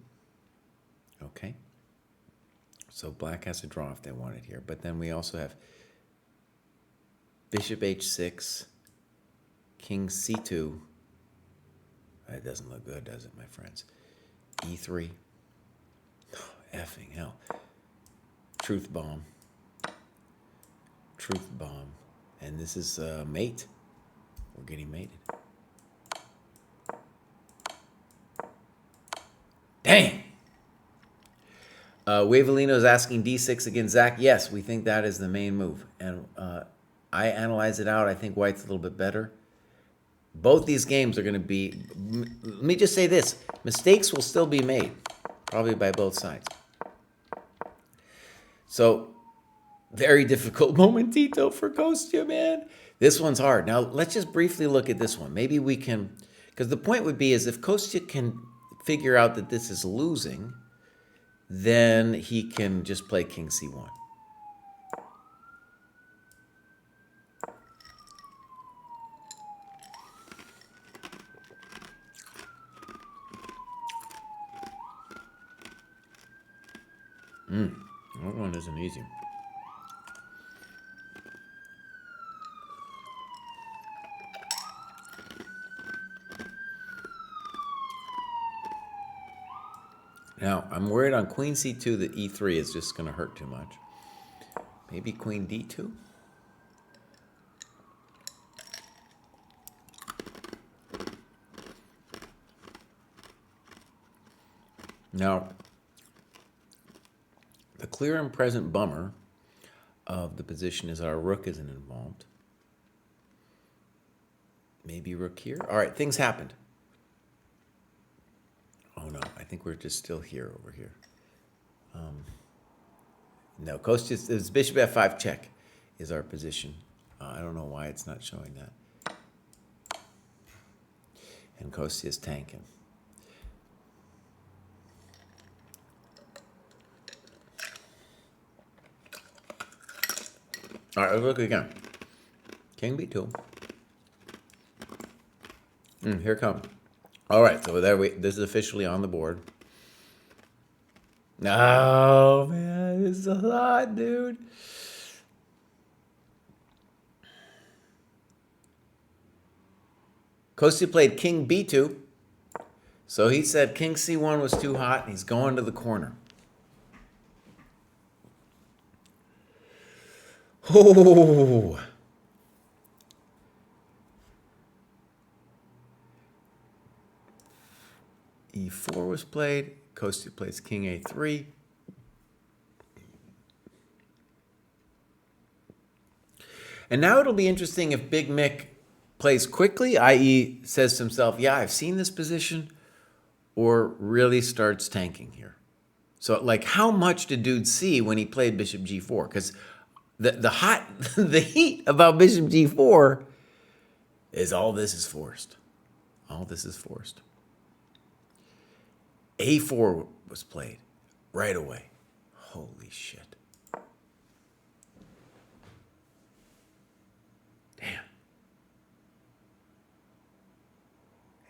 Okay. So black has a draw if they want it here. But then we also have bishop h6, king c2. That doesn't look good, does it, my friends? e3. Oh, effing hell. Truth bomb. Truth bomb. And this is mate. We're getting mated. Dang! Wavelino is asking d6 against Zach. Yes, we think that is the main move. And I analyze it out. I think white's a little bit better. Both these games are going to be... Let me just say this. Mistakes will still be made. Probably by both sides. So, very difficult momentito for Kostya, man. This one's hard. Now, let's just briefly look at this one. Maybe we can... Because the point would be is if Kostya can figure out that this is losing... then he can just play king c1. That one isn't easy. Now, I'm worried on queen c2 that e3 is just going to hurt too much. Maybe queen d2? Now, the clear and present bummer of the position is our rook isn't involved. Maybe rook here? All right, things happened. Oh no, I think we're just still here over here. No, Kostya's bishop f5 check is our position. I don't know why it's not showing that. And Kostya's tanking. All right, let's look again. King b2. Here it comes. All right, so this is officially on the board. Oh, man, this is a lot, dude. Kostya played king b2. So he said king c1 was too hot, and he's going to the corner. Oh. e4 was played. Kostya plays king a3. And now it'll be interesting if Big Mick plays quickly, i.e. says to himself, yeah, I've seen this position, or really starts tanking here. So, like, how much did dude see when he played bishop g4? Because the heat about bishop g4 is all this is forced. All this is forced. a4 was played right away. Holy shit. Damn.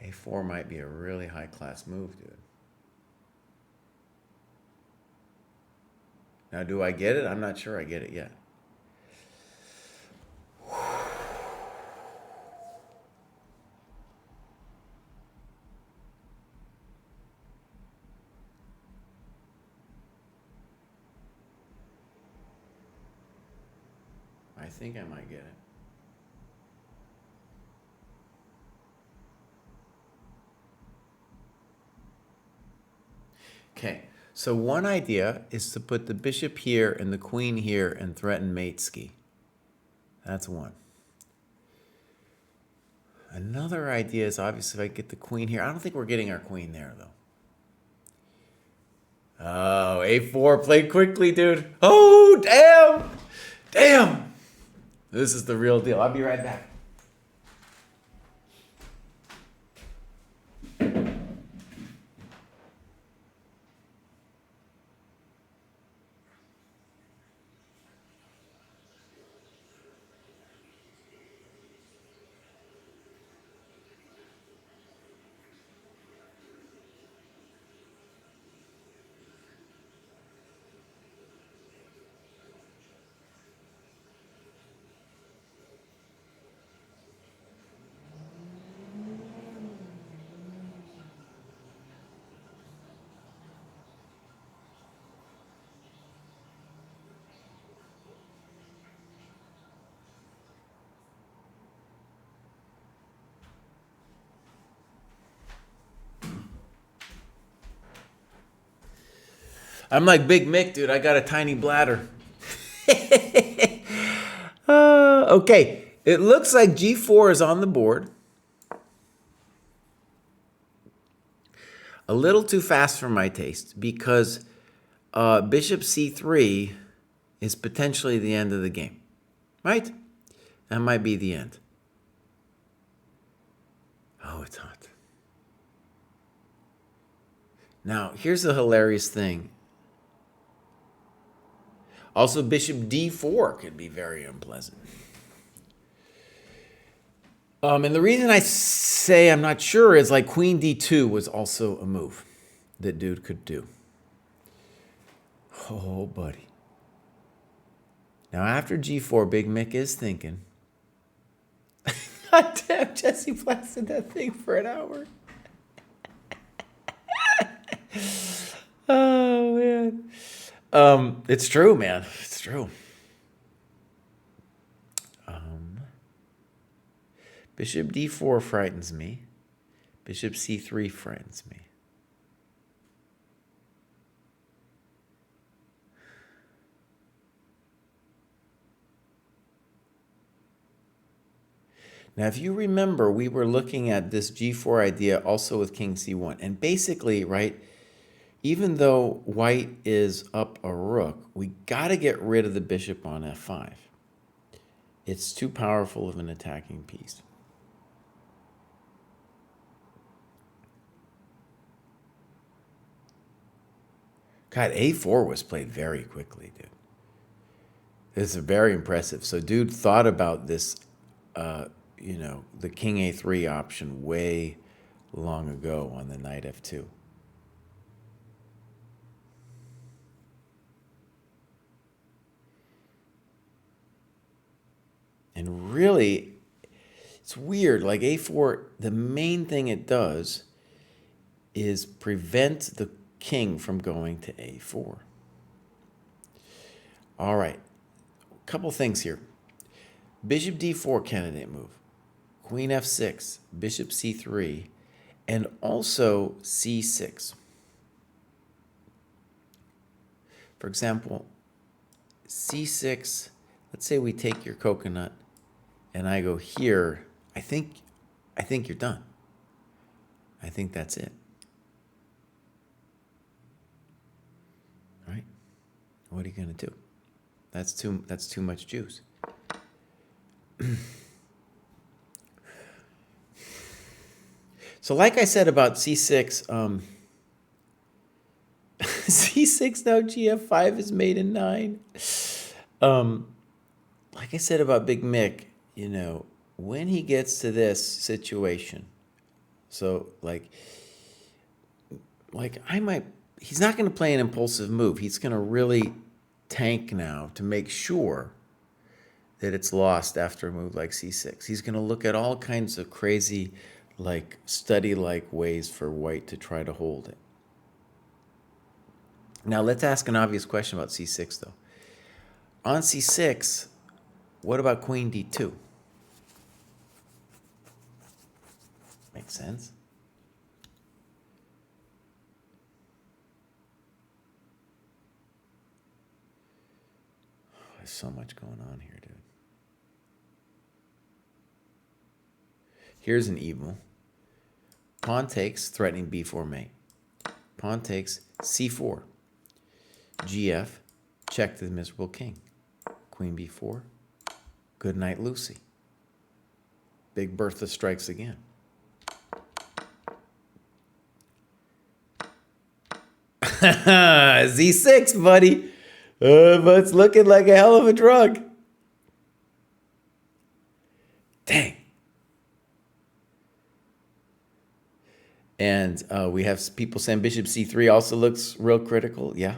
a4 might be a really high-class move, dude. Now, do I get it? I'm not sure I get it yet. I think I might get it. Okay, so one idea is to put the bishop here and the queen here and threaten Maitsky. That's one. Another idea is obviously if I get the queen here. I don't think we're getting our queen there, though. Oh, a4 played quickly, dude. Oh, damn. Damn. This is the real deal. I'll be right back. I'm like Big Mick, dude. I got a tiny bladder. Okay, it looks like g4 is on the board. A little too fast for my taste because bishop c3 is potentially the end of the game, right? That might be the end. Oh, it's hot. Now, here's the hilarious thing. Also, bishop d4 could be very unpleasant. And the reason I say I'm not sure is like queen d2 was also a move that dude could do. Oh, buddy. Now, after g4, Big Mick is thinking. God damn, Jesse blasted that thing for an hour. Oh, man. It's true, man. It's true. Bishop d4 frightens me. Bishop c3 frightens me. Now, if you remember, we were looking at this g4 idea also with king c1. And basically, right, even though white is up a rook, we got to get rid of the bishop on f5. It's too powerful of an attacking piece. God, a4 was played very quickly, dude. This is very impressive. So dude thought about this, the king a3 option way long ago on the knight f2. And really, it's weird. Like a4, the main thing it does is prevent the king from going to a4. All right, a couple things here. Bishop d4 candidate move, queen f6, bishop c3, and also c6. For example, c6, let's say we take your coconut and I go here, I think you're done. I think that's it. All right? What are you going to do? That's too much juice. So like I said about c6, c6 now gf5 is made in 9. Like I said about Big Mick, when he gets to this situation, so he's not going to play an impulsive move. He's going to really tank now to make sure that it's lost after a move like c6. He's going to look at all kinds of crazy, study-like ways for white to try to hold it. Now, let's ask an obvious question about c6, though. On c6, what about queen d2? Makes sense. There's so much going on here, dude. Here's an evil. Pawn takes, threatening b4 mate. Pawn takes c4. gf, check the miserable king. Queen b4. Good night, Lucy. Big Bertha strikes again. Z6, buddy. But it's looking like a hell of a drug. Dang. And we have people saying bishop c3 also looks real critical. Yeah.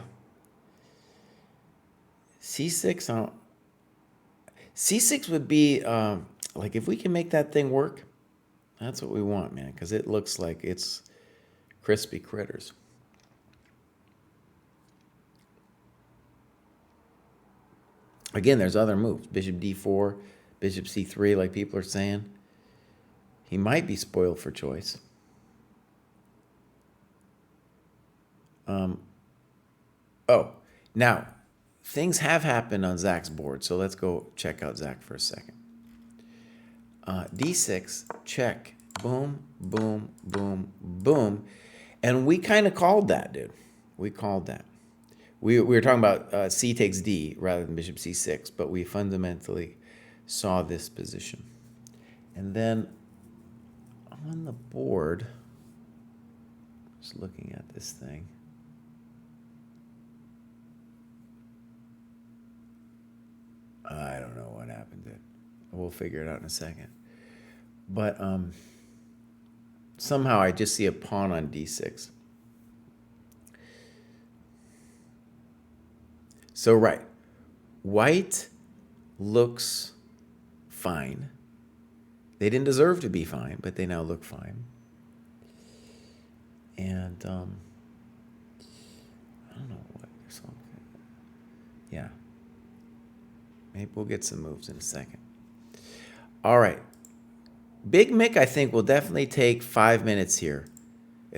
c6. C6 would be, if we can make that thing work, that's what we want, man, because it looks like it's crispy critters. Again, there's other moves. Bishop d4, bishop c3, like people are saying. He might be spoiled for choice. Now, things have happened on Zach's board, so let's go check out Zach for a second. D6, check, boom, boom, boom, boom. And we kind of called that, dude. We called that. We were talking about c takes d rather than bishop c6, but we fundamentally saw this position. And then on the board, just looking at this thing, I don't know what happened, dude. We'll figure it out in a second. But somehow I just see a pawn on d6. So, right, white looks fine. They didn't deserve to be fine, but they now look fine. And I don't know what. Yeah. Maybe we'll get some moves in a second. All right. Big Mick, I think, will definitely take 5 minutes here.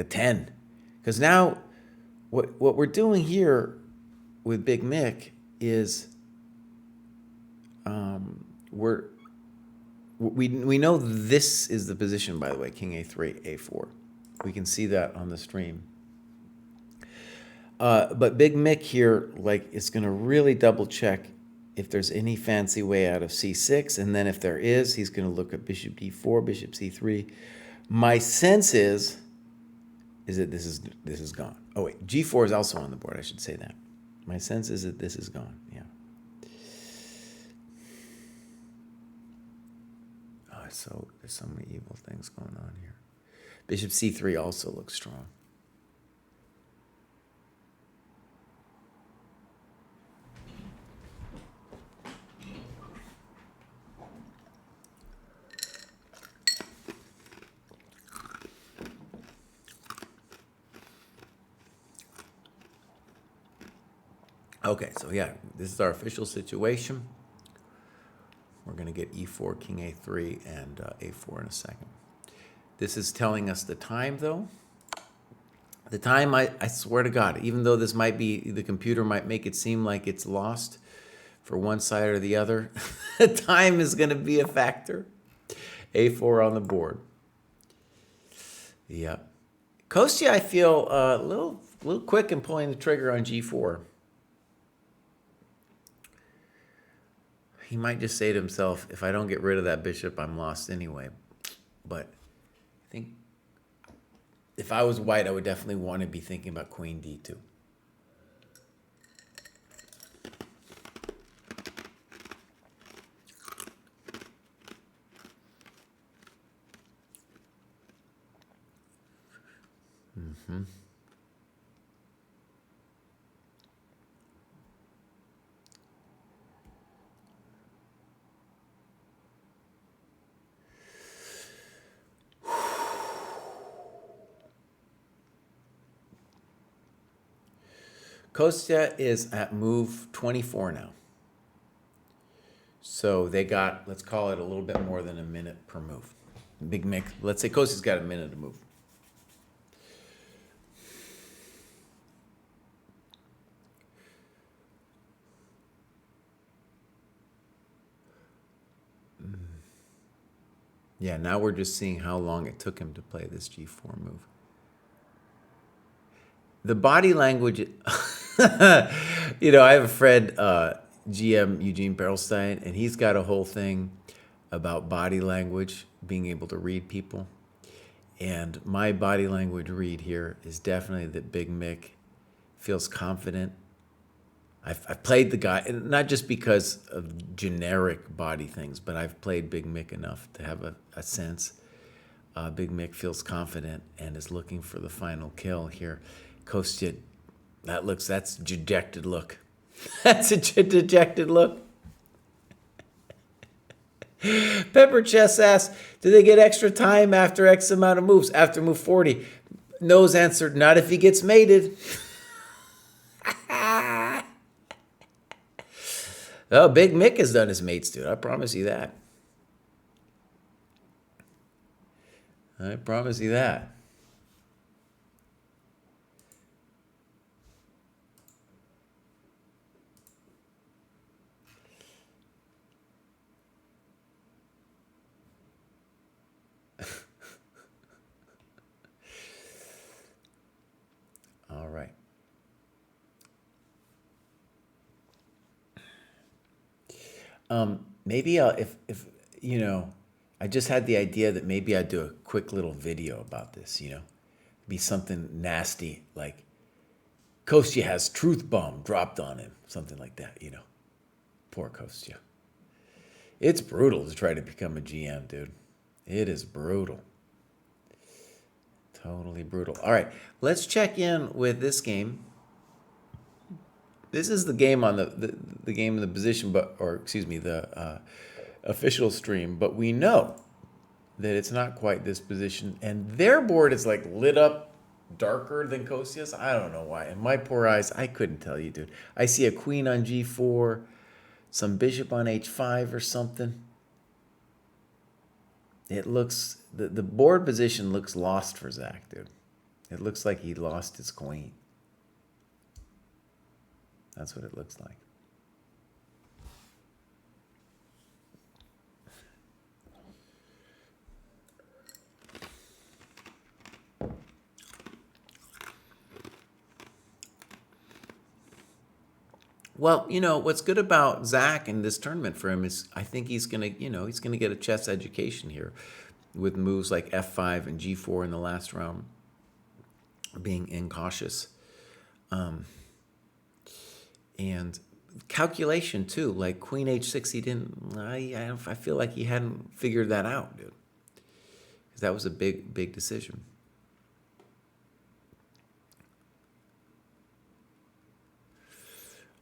10. Because now what we're doing here with Big Mick is we know this is the position, by the way, king a3, a4. We can see that on the stream. But Big Mick here, like, is going to really double check if there's any fancy way out of c6. And then if there is, he's going to look at bishop d4, bishop c3. My sense is that this is gone. Oh, wait, g4 is also on the board. I should say that. My sense is that this is gone. Yeah. Oh, so there's so many evil things going on here. Bishop c3 also looks strong. Okay, so yeah, this is our official situation. We're going to get e4, king a3, and a4 in a second. This is telling us the time, though. The time, I swear to God, even though this might be, the computer might make it seem like it's lost for one side or the other, the time is going to be a factor. A4 on the board. Yep. Kostya, I feel a little quick in pulling the trigger on g4. He might just say to himself, if I don't get rid of that bishop, I'm lost anyway. But I think if I was white, I would definitely want to be thinking about queen d2. Kostya is at move 24 now. So they got, let's call it a little bit more than a minute per move. Big Mick, let's say Kostya's got a minute to move. Yeah, now we're just seeing how long it took him to play this g4 move. The body language, you know, I have a friend, GM Eugene Perlstein, and he's got a whole thing about body language, being able to read people. And my body language read here is definitely that Big Mick feels confident. I've played the guy, not just because of generic body things, but I've played Big Mick enough to have a sense. Big Mick feels confident and is looking for the final kill here. Kostya, that's a dejected look. That's a dejected look. Pepper Chess asks, do they get extra time after X amount of moves, after move 40? No's answered, not if he gets mated. Oh, Big Mick has done his mates, dude. I promise you that. I promise you that. All right. Maybe if you know, I just had the idea that maybe I'd do a quick little video about this, you know, be something nasty like Kostya has truth bomb dropped on him, something like that, you know. Poor Kostya. It's brutal to try to become a GM, dude. It is brutal. Totally brutal. All right, let's check in with this game. This is the game on the game in the position, the official stream. But we know that it's not quite this position, and their board is like lit up darker than Kostya's. I don't know why. In my poor eyes, I couldn't tell you, dude. I see a queen on g4, some bishop on h5 or something. It looks, the board position looks lost for Zach, dude. It looks like he lost his queen. That's what it looks like. Well, what's good about Zach in this tournament for him is I think he's gonna get a chess education here with moves like f5 and g4 in the last round, being incautious, and calculation too. Like queen h6, he didn't. I feel like he hadn't figured that out, dude. Because that was a big decision.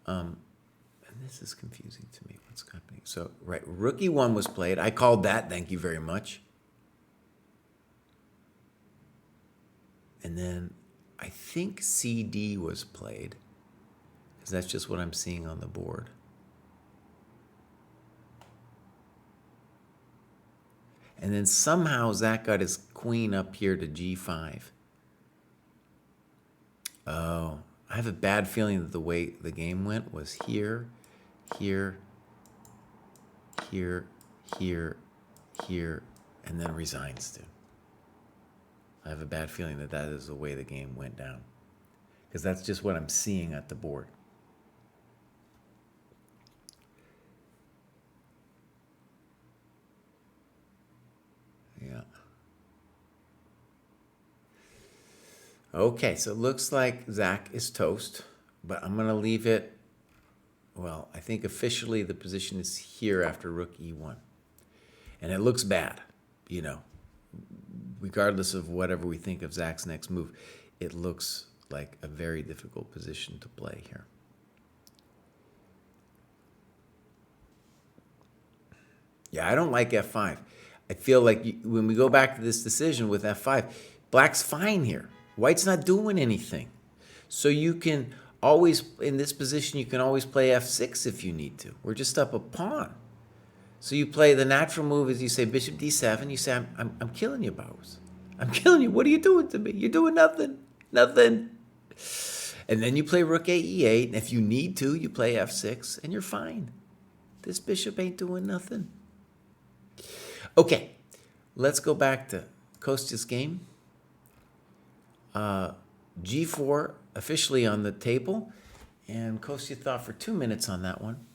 And this is confusing to me. What's happening? So, right, rook e1 was played. I called that. Thank you very much. And then I think cd was played, because that's just what I'm seeing on the board. And then somehow Zach got his queen up here to g5. Oh, I have a bad feeling that the way the game went was here, here, here, here, here, and then resigns, dude. I have a bad feeling that that is the way the game went down, because that's just what I'm seeing at the board. Yeah. Okay, so it looks like Zach is toast, but I'm going to leave it. Well, I think officially the position is here after rook e1. And it looks bad, regardless of whatever we think of Zach's next move. It looks like a very difficult position to play here. Yeah, I don't like f5. I feel like when we go back to this decision with f5, black's fine here. White's not doing anything. So you can always, in this position, you can always play f6 if you need to. We're just up a pawn. So you play, the natural move is you say bishop d7. You say, I'm killing you, Bowers. I'm killing you. What are you doing to me? You're doing nothing. Nothing. And then you play rook a e8. And if you need to, you play f6, and you're fine. This bishop ain't doing nothing. Okay, let's go back to Kostya's game. G4 officially on the table, and Kostya thought for 2 minutes on that one.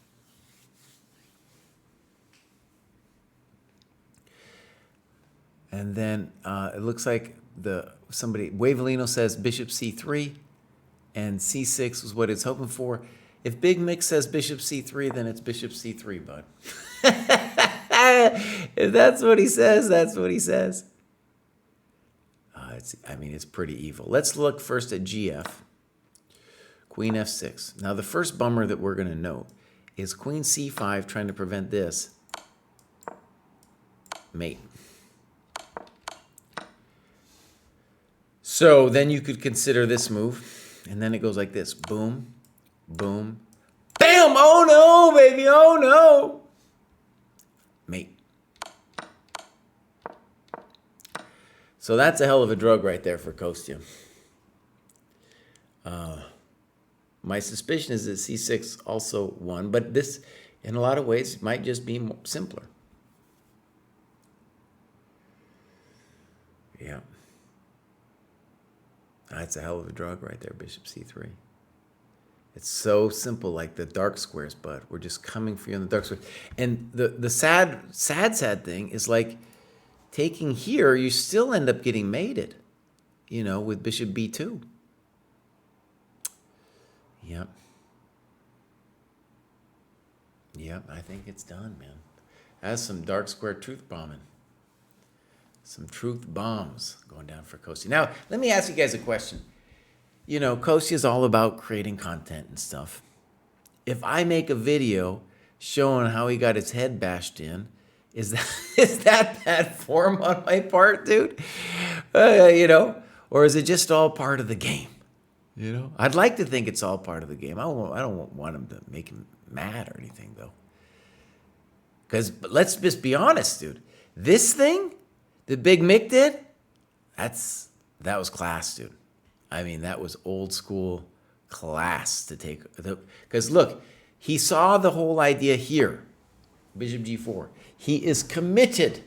And then it looks like Wavelino says bishop c3, and c6 was what it's hoping for. If Big Mix says bishop c3, then it's bishop c3, bud. If that's what he says, that's what he says. It's pretty evil. Let's look first at GF. Queen f6. Now, the first bummer that we're going to note is queen c5 trying to prevent this. Mate. So then you could consider this move, and then it goes like this. Boom, boom, bam! Oh no, baby, oh no! Mate. So that's a hell of a drug right there for Kostya. My suspicion is that c6 also won, but this, in a lot of ways, might just be simpler. Yeah. That's a hell of a drug right there, bishop c3. It's so simple, like the dark squares, bud. We're just coming for you on the dark squares. And the sad thing is, like, taking here, you still end up getting mated, with bishop b2. Yep. Yep, I think it's done, man. That's some dark square truth bombing. Some truth bombs going down for Kostya. Now, let me ask you guys a question. Kostya's all about creating content and stuff. If I make a video showing how he got his head bashed in, is that bad form on my part, dude? Or is it just all part of the game? I'd like to think it's all part of the game. I don't want him to make him mad or anything, though. But let's just be honest, dude. This thing that Big Mick did, that was class, dude. That was old school class to take. Because look, he saw the whole idea here, bishop g4. He is committed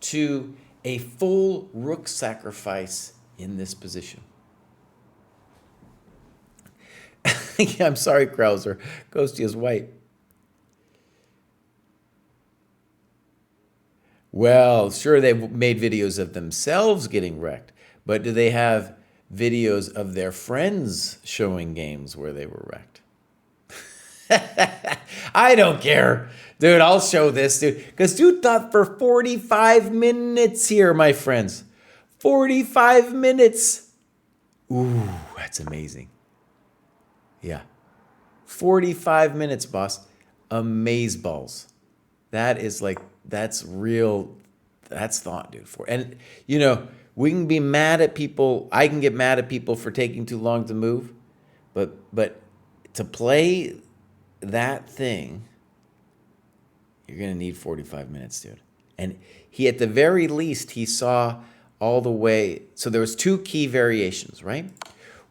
to a full rook sacrifice in this position. Yeah, I'm sorry, Krauser. Kostya is white. Well, sure, they've made videos of themselves getting wrecked, but do they have videos of their friends showing games where they were wrecked? I don't care. Dude, I'll show this, dude. Because dude thought for 45 minutes here, my friends. 45 minutes. Ooh, that's amazing. Yeah. 45 minutes, boss. Amazeballs. That is like, that's real, that's thought, dude. And, we can be mad at people. I can get mad at people for taking too long to move. But to play that thing, you're going to need 45 minutes, dude. And he, at the very least, he saw all the way. So there was two key variations, right?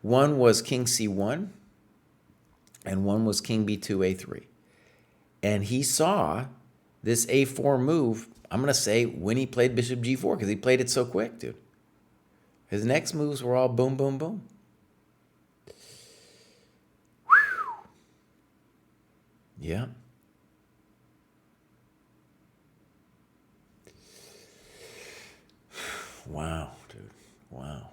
One was King C1, and one was King B2, A3. And he saw this A4 move, I'm going to say, when he played Bishop G4, because he played it so quick, dude. His next moves were all boom, boom, boom. Yeah. Wow, dude. Wow.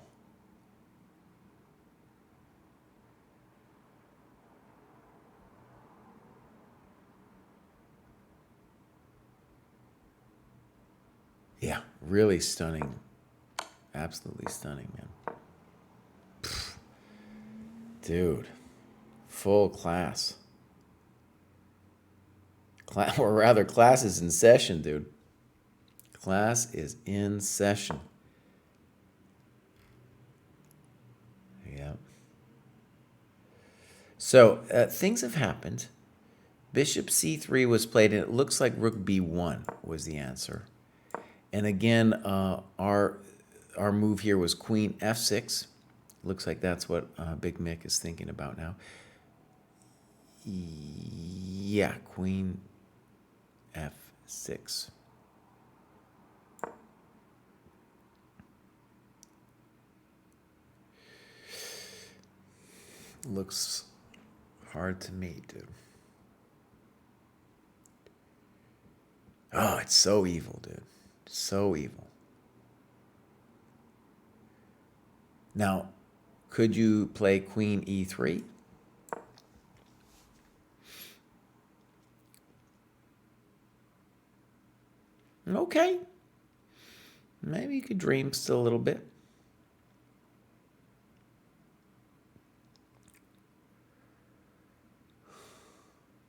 Yeah, really stunning. Absolutely stunning, man. Dude, full class. Or rather, class is in session, dude. Class is in session. Yep. So things have happened. Bishop C3 was played, and it looks like Rook B1 was the answer. And again, our move here was Queen F6. Looks like that's what Big Mick is thinking about now. Yeah, Queen F6. Looks hard to me, dude. Oh, it's so evil, dude. So evil. Now, could you play Queen E3? Okay. Maybe you could dream still a little bit.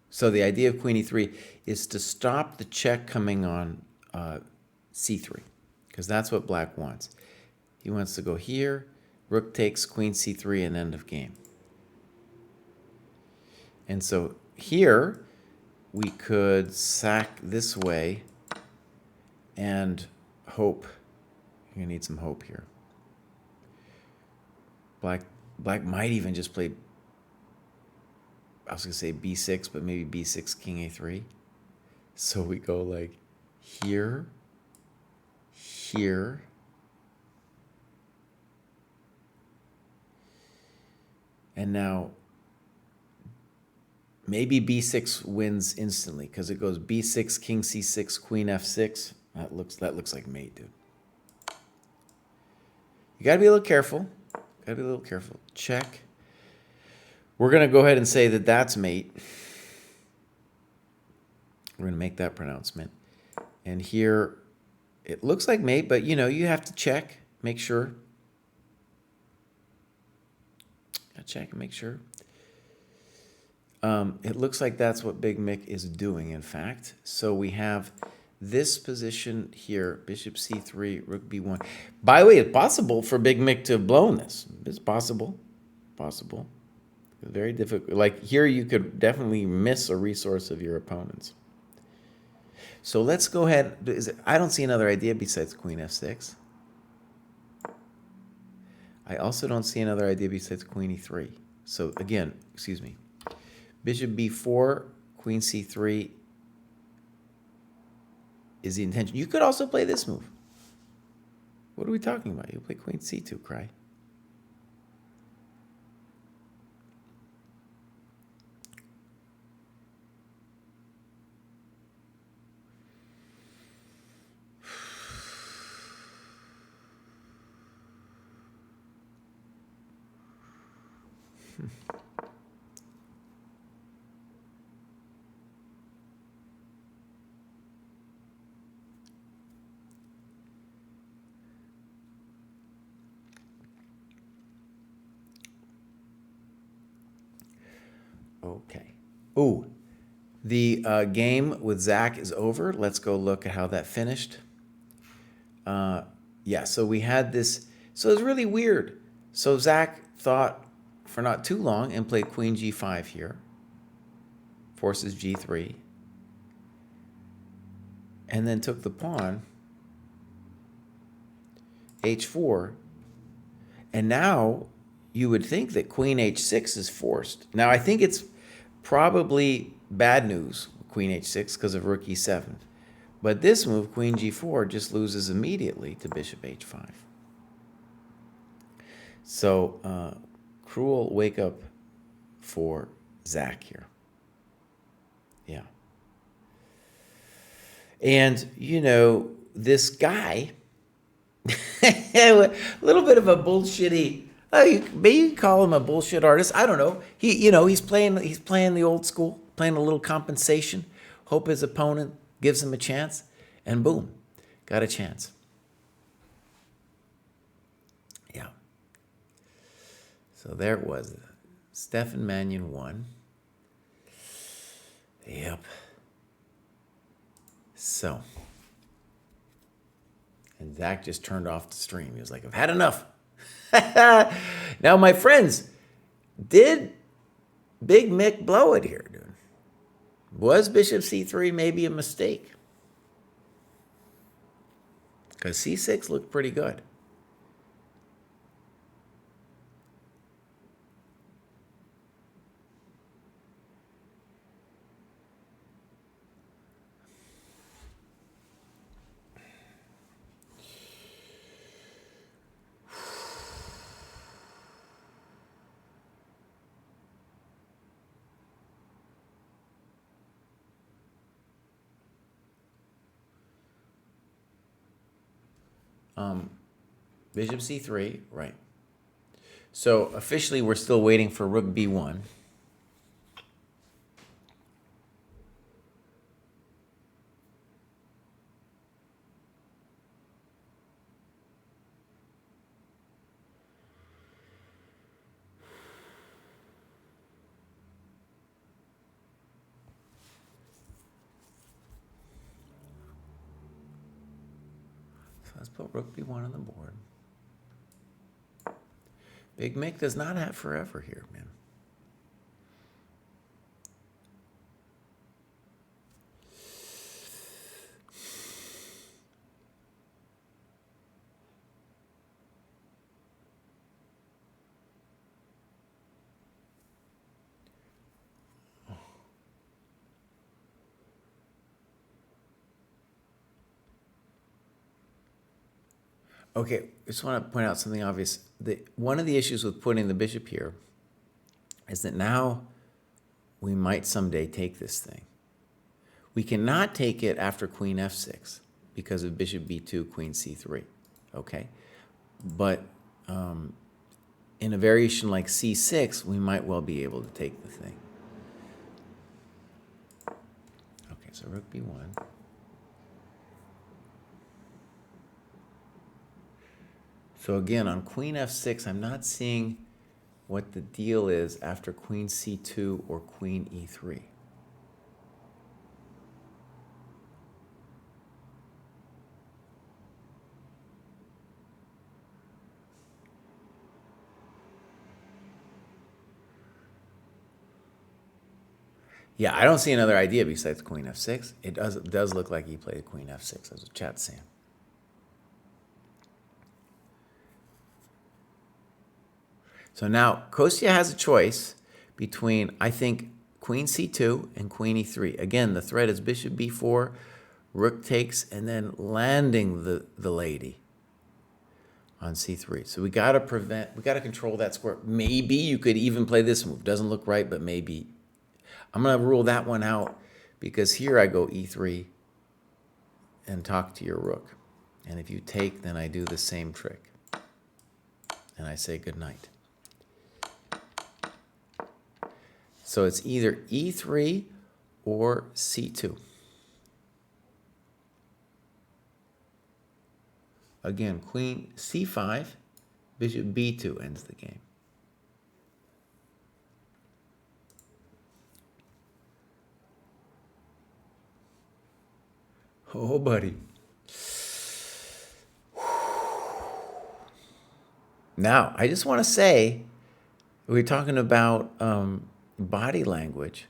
So the idea of Queen E3 is to stop the check coming on C3, because that's what Black wants. He wants to go here, Rook takes Queen C3, and end of game. And so here we could sack this way and hope. You're gonna need some hope here. Black might even just play, I was gonna say B6, but maybe B6, King A3. So we go like here, here, and now maybe B6 wins instantly, because it goes B6, King C6, Queen F6. That looks like mate, dude. You gotta be a little careful. Gotta be a little careful. Check. We're gonna go ahead and say that that's mate. We're gonna make that pronouncement. And here, it looks like mate, but you have to check, make sure. Gotta check and make sure. It looks like that's what Big Mick is doing, in fact. So we have this position here, Bishop C3, Rook B1. By the way, it's possible for Big Mick to have blown this. It's possible. Possible. Very difficult. Like here, you could definitely miss a resource of your opponent's. So let's go ahead. I don't see another idea besides Queen F6. I also don't see another idea besides Queen E3. So again, excuse me. Bishop B4, Queen C3 is the intention. You could also play this move. What are we talking about? You play Queen C2, Kraai. Okay. Ooh, the game with Zach is over. Let's go look at how that finished. Yeah, so we had this. So it was really weird. So Zach thought for not too long and played Queen G5 here. Forces G3. And then took the pawn. H4. And now you would think that Queen H6 is forced. Now I think it's probably bad news, Queen H6, because of Rook E7. But this move, Queen G4, just loses immediately to Bishop H5. So, cruel wake up for Zach here. Yeah. And, you know, this guy, a little bit of a bullshitty, maybe you can call him a bullshit artist. I don't know. He's playing the old school, playing a little compensation, hope his opponent gives him a chance, and boom, got a chance. Yeah. So there it was. Stefan Mannion won. Yep. So. And Zach just turned off the stream. He was like, I've had enough. Now, my friends, did Big Mick blow it here, dude? Was Bishop C3 maybe a mistake? Because C6 looked pretty good. Bishop C3, right. So officially we're still waiting for Rook B1. So let's put Rook B1 on the board. Big Mick does not have forever here, man. Okay, I just want to point out something obvious. One of the issues with putting the bishop here is that now we might someday take this thing. We cannot take it after Queen F6 because of Bishop B2, Queen C3, okay? But in a variation like C6, we might well be able to take the thing. Okay, so Rook B1. So again, on Queen F6, I'm not seeing what the deal is after Queen C2 or Queen E3. Yeah, I don't see another idea besides Queen F6. It does look like he played Queen F6, as the chat's saying. So now Kostya has a choice between, I think, Queen C2 and Queen E3. Again, the threat is Bishop B4, Rook takes, and then landing the lady on C3. So we got to control that square. Maybe you could even play this move. Doesn't look right, but maybe. I'm going to rule that one out because here I go E3 and talk to your rook. And if you take, then I do the same trick. And I say good night. So it's either e3 or c2. Again, queen c5, bishop b2 ends the game. Oh, buddy. Now, I just want to say, we're talking about body language.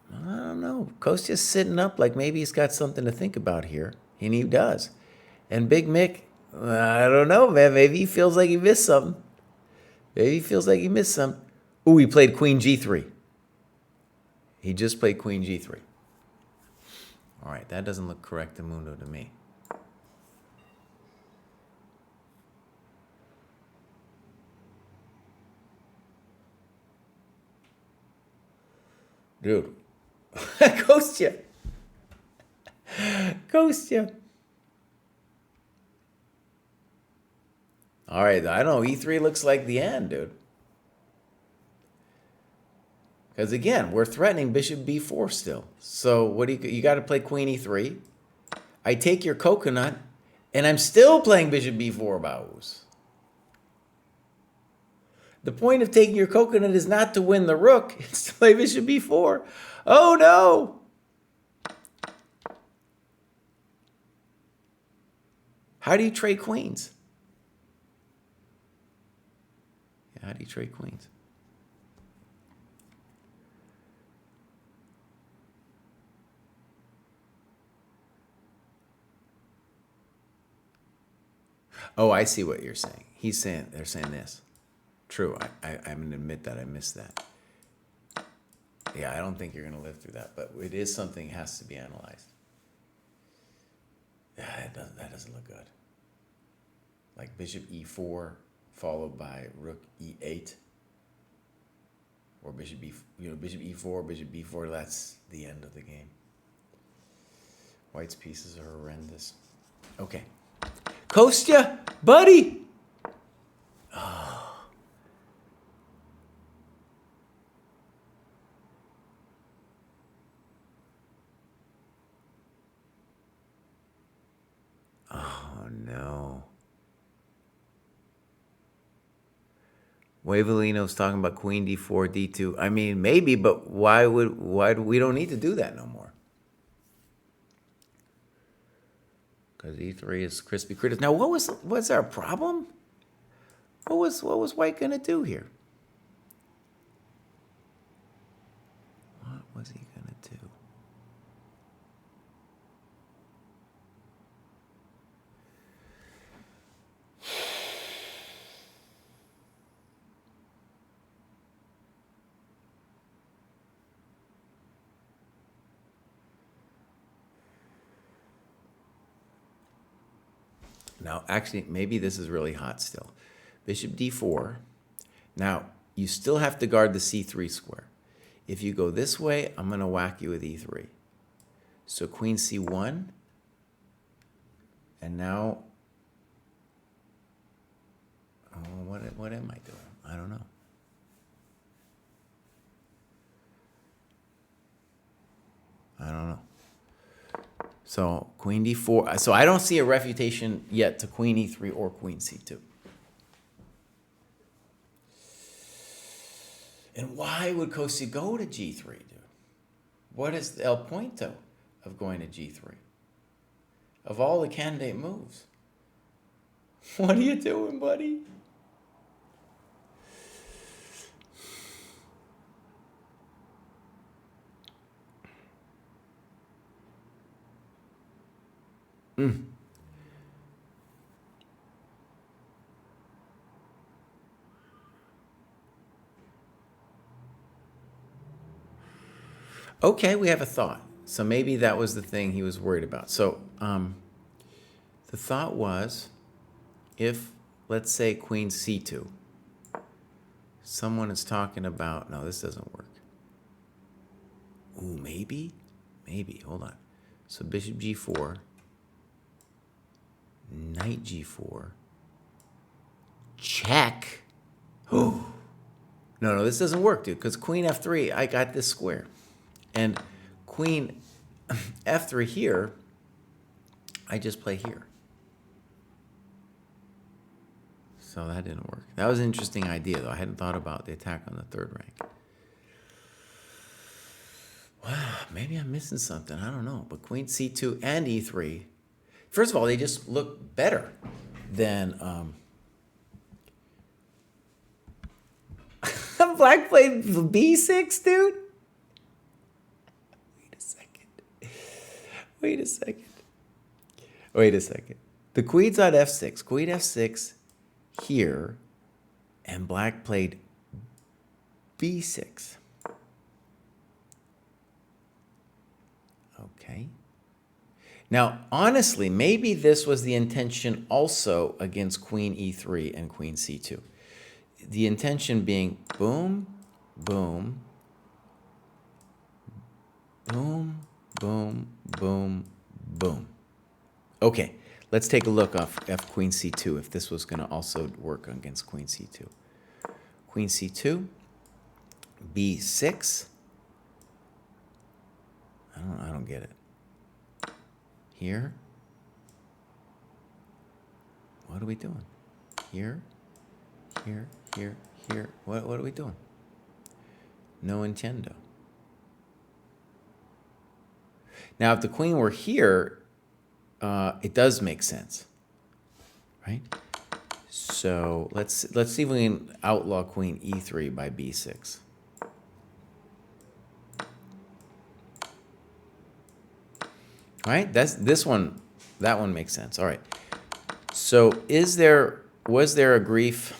I don't know. Kostya's sitting up like maybe he's got something to think about here. And he does. And Big Mick, I don't know, man. Maybe he feels like he missed something. Maybe he feels like he missed something. Ooh, he played queen g3. He just played queen g3. All right, that doesn't look correctamundo to me. Dude. Kostya. Kostya. All right, I don't know. E3 looks like the end, dude. Because again, we're threatening bishop b4 still. So what do you got to play queen e3. I take your coconut, and I'm still playing bishop b4 bows. The point of taking your coconut is not to win the rook. It's to play bishop b4. Oh, no. How do you trade queens? Yeah, how do you trade queens? Oh, I see what you're saying. They're saying this. True, I'm going to admit that I missed that. Yeah, I don't think you're going to live through that, but it is something that has to be analyzed. Yeah, that doesn't look good. Like bishop e4 followed by rook e8, or bishop bishop e4, bishop b4. That's the end of the game. White's pieces are horrendous. Okay, Kostya, buddy. Oh no. Wavelino's talking about queen d4, d2. I mean, maybe, but why we don't need to do that no more? Because e3 is crispy critters. Now, what's our problem? What was White gonna do here? What was he gonna do? Now, actually, maybe this is really hot still. Bishop d4. Now, you still have to guard the c3 square. If you go this way, I'm going to whack you with e3. So queen c1. And now, oh, what am I doing? I don't know. I don't know. So queen d4. So I don't see a refutation yet to queen e3 or queen c2. And why would Kostya go to g3, dude? What is the El Punto of going to g3? Of all the candidate moves. What are you doing, buddy? Okay, we have a thought. So maybe that was the thing he was worried about. So the thought was, if, let's say, queen c2, someone is talking about, no, this doesn't work. Ooh, maybe, hold on. So bishop g4, knight g4, check. Oh, No, this doesn't work, dude, because queen f3, I got this square. And queen f3 here, I just play here. So that didn't work. That was an interesting idea, though. I hadn't thought about the attack on the third rank. Wow, maybe I'm missing something. I don't know. But queen c2 and e3, first of all, they just look better than... Black played b6, dude? Wait a second. The queen's on f6. Queen f6 here, and black played b6. Okay. Now, honestly, maybe this was the intention also against queen e3 and queen c2. The intention being boom, boom, boom, boom, boom, boom. Okay, let's take a look off f queen c2 if this was going to also work against queen c2. Queen c2, b6. I don't get it. Here. What are we doing? Here, here, here, here. What are we doing? No entiendo. Now, if the queen were here, it does make sense, right? So let's see if we can outlaw queen e3 by b6. Right? That's this one. That one makes sense. All right. So was there a grief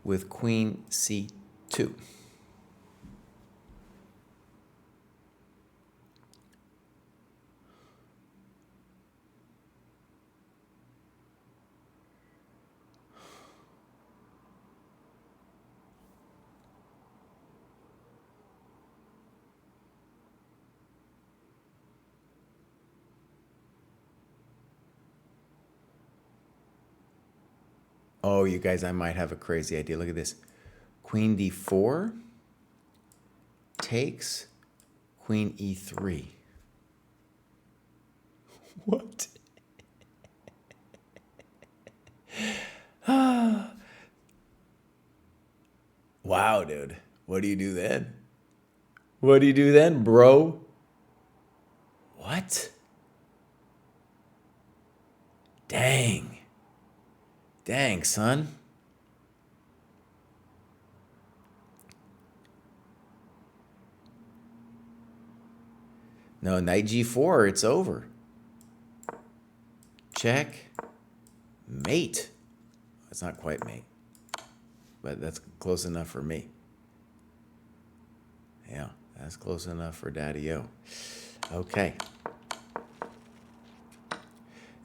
with queen c2? Oh, you guys, I might have a crazy idea. Look at this. Queen d4 takes queen e3. What? Wow, dude. What do you do then? What do you do then, bro? What? Dang. Dang, son. No, knight g4, it's over. Check. Mate. That's not quite mate, but that's close enough for me. Yeah, that's close enough for Daddy-O. Okay.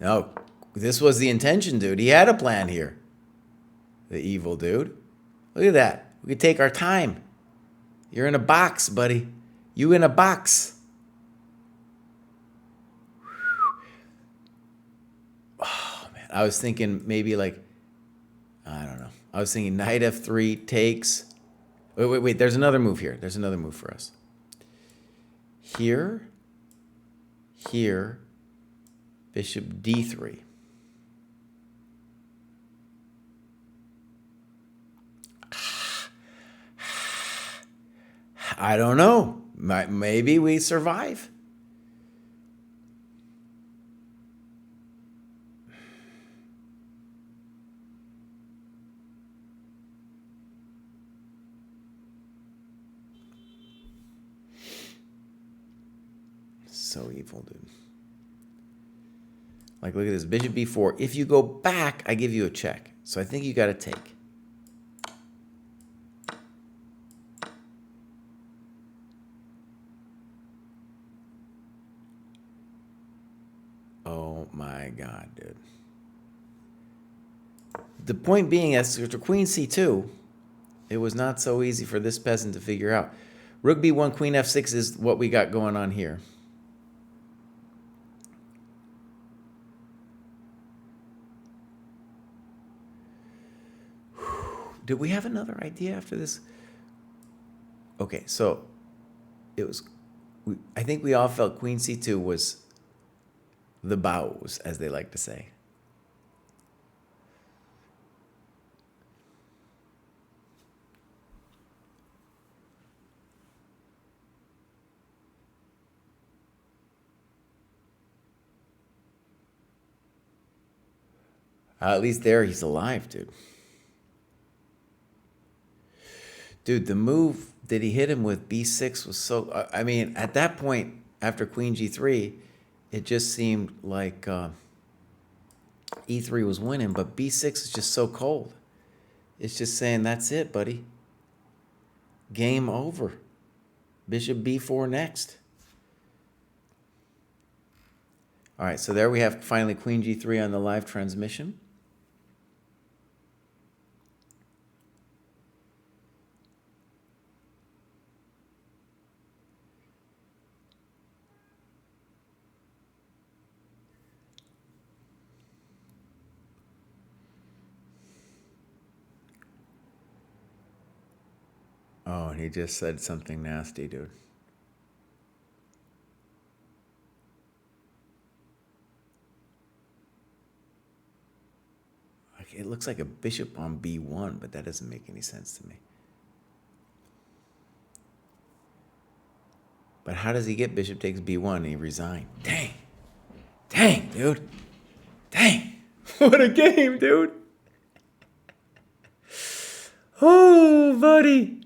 No, this was the intention, dude. He had a plan here. The evil dude. Look at that. We could take our time. You're in a box, buddy. You in a box. Oh, man. I was thinking maybe like, I don't know. I was thinking knight f3 takes. Wait. There's another move here. There's another move for us. Here. Here. Bishop d3. I don't know. Maybe we survive. So evil, dude. Like, look at this. Bishop b4. If you go back, I give you a check. So I think you got to take. Oh my God, dude. The point being, as to queen c2, it was not so easy for this peasant to figure out. Rook b1, queen f6 is what we got going on here. did we have another idea after this? Okay, so it was, I think we all felt Queen C2 was the bows, as they like to say. At least there he's alive, dude. Dude, the move that he hit him with B6 was so... I mean, at that point, after Queen G3, it just seemed like E3 was winning, but B6 is just so cold. It's just saying, that's it, buddy. Game over. Bishop B4 next. All right, so there we have finally Queen G3 on the live transmission. Oh, and he just said something nasty, dude. It looks like a bishop on B1, but that doesn't make any sense to me. But how does he get bishop takes B1 and he resigned? Dang. Dang, dude. Dang. What a game, dude. Oh, buddy.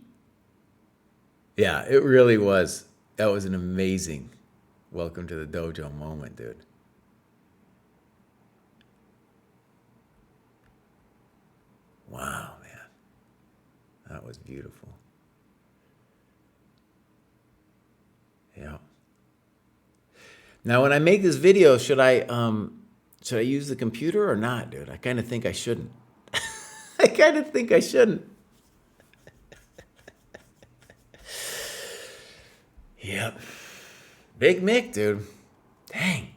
Yeah, it really was. That was an amazing welcome to the dojo moment, dude. Wow, man. That was beautiful. Yeah. Now, when I make this video, should I use the computer or not, dude? I kind of think I shouldn't. I kind of think I shouldn't. Yep. Big Mick, dude. Dang.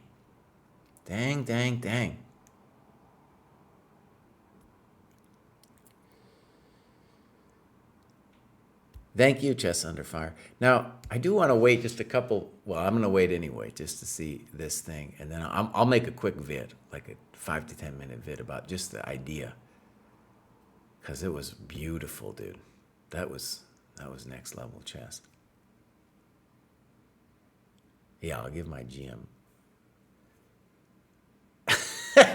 Dang, dang, dang. Thank you, Chess Under Fire. Now, I do want to wait just a couple. Well, I'm going to wait anyway just to see this thing. And then I'll make a quick vid, like a 5 to 10 minute vid about just the idea. Because it was beautiful, dude. That was next level chess. Yeah, I'll give my GM.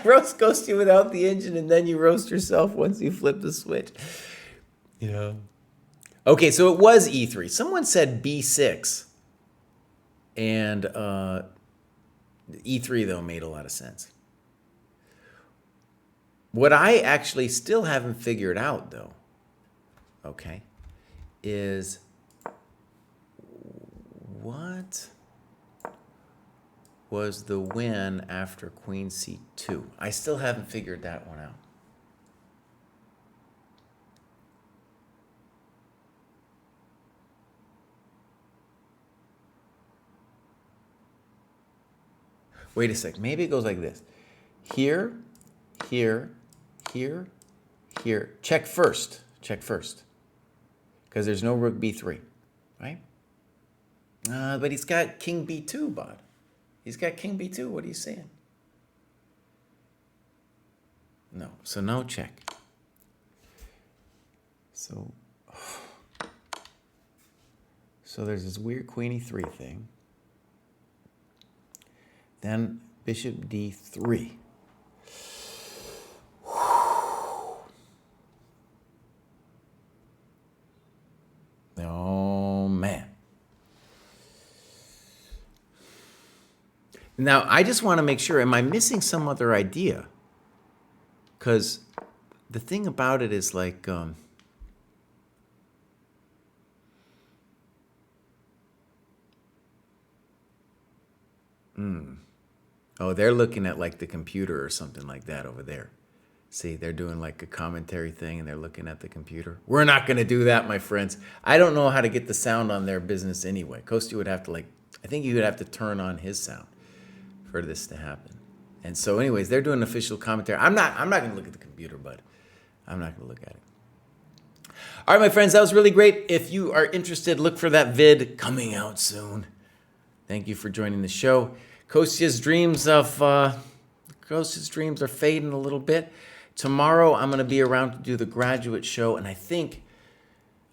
Roast Kostya without the engine, and then you roast yourself once you flip the switch. Yeah. Okay, so it was E3. Someone said B6. And E3, though, made a lot of sense. What I actually still haven't figured out, though, okay, is what was the win after Queen C2? I still haven't figured that one out. Wait a sec. Maybe it goes like this. Here, here, here, here. Check first. Check first. Because there's no rook B3, right? But he's got king B2, bud. He's got king B2. What are you saying? No. So no check. So there's this weird queen E3 thing. Then bishop D3. Oh, man. Now, I just want to make sure, am I missing some other idea? Because the thing about it is like, oh, they're looking at like the computer or something like that over there. See, they're doing like a commentary thing and they're looking at the computer. We're not going to do that, my friends. I don't know how to get the sound on their business anyway. Kostya would have to I think you would have to turn on his sound for this to happen. And so anyways, they're doing official commentary. I'm not going to look at the computer, bud. I'm not going to look at it. All right, my friends, that was really great. If you are interested, look for that vid coming out soon. Thank you for joining the show. Kostya's dreams are fading a little bit. Tomorrow, I'm going to be around to do the graduate show, and I think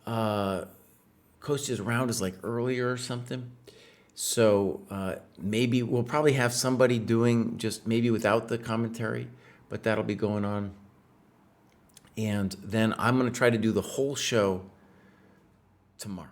Kostya's round is like earlier or something. So maybe we'll probably have somebody doing just maybe without the commentary, but that'll be going on. And then I'm going to try to do the whole show tomorrow.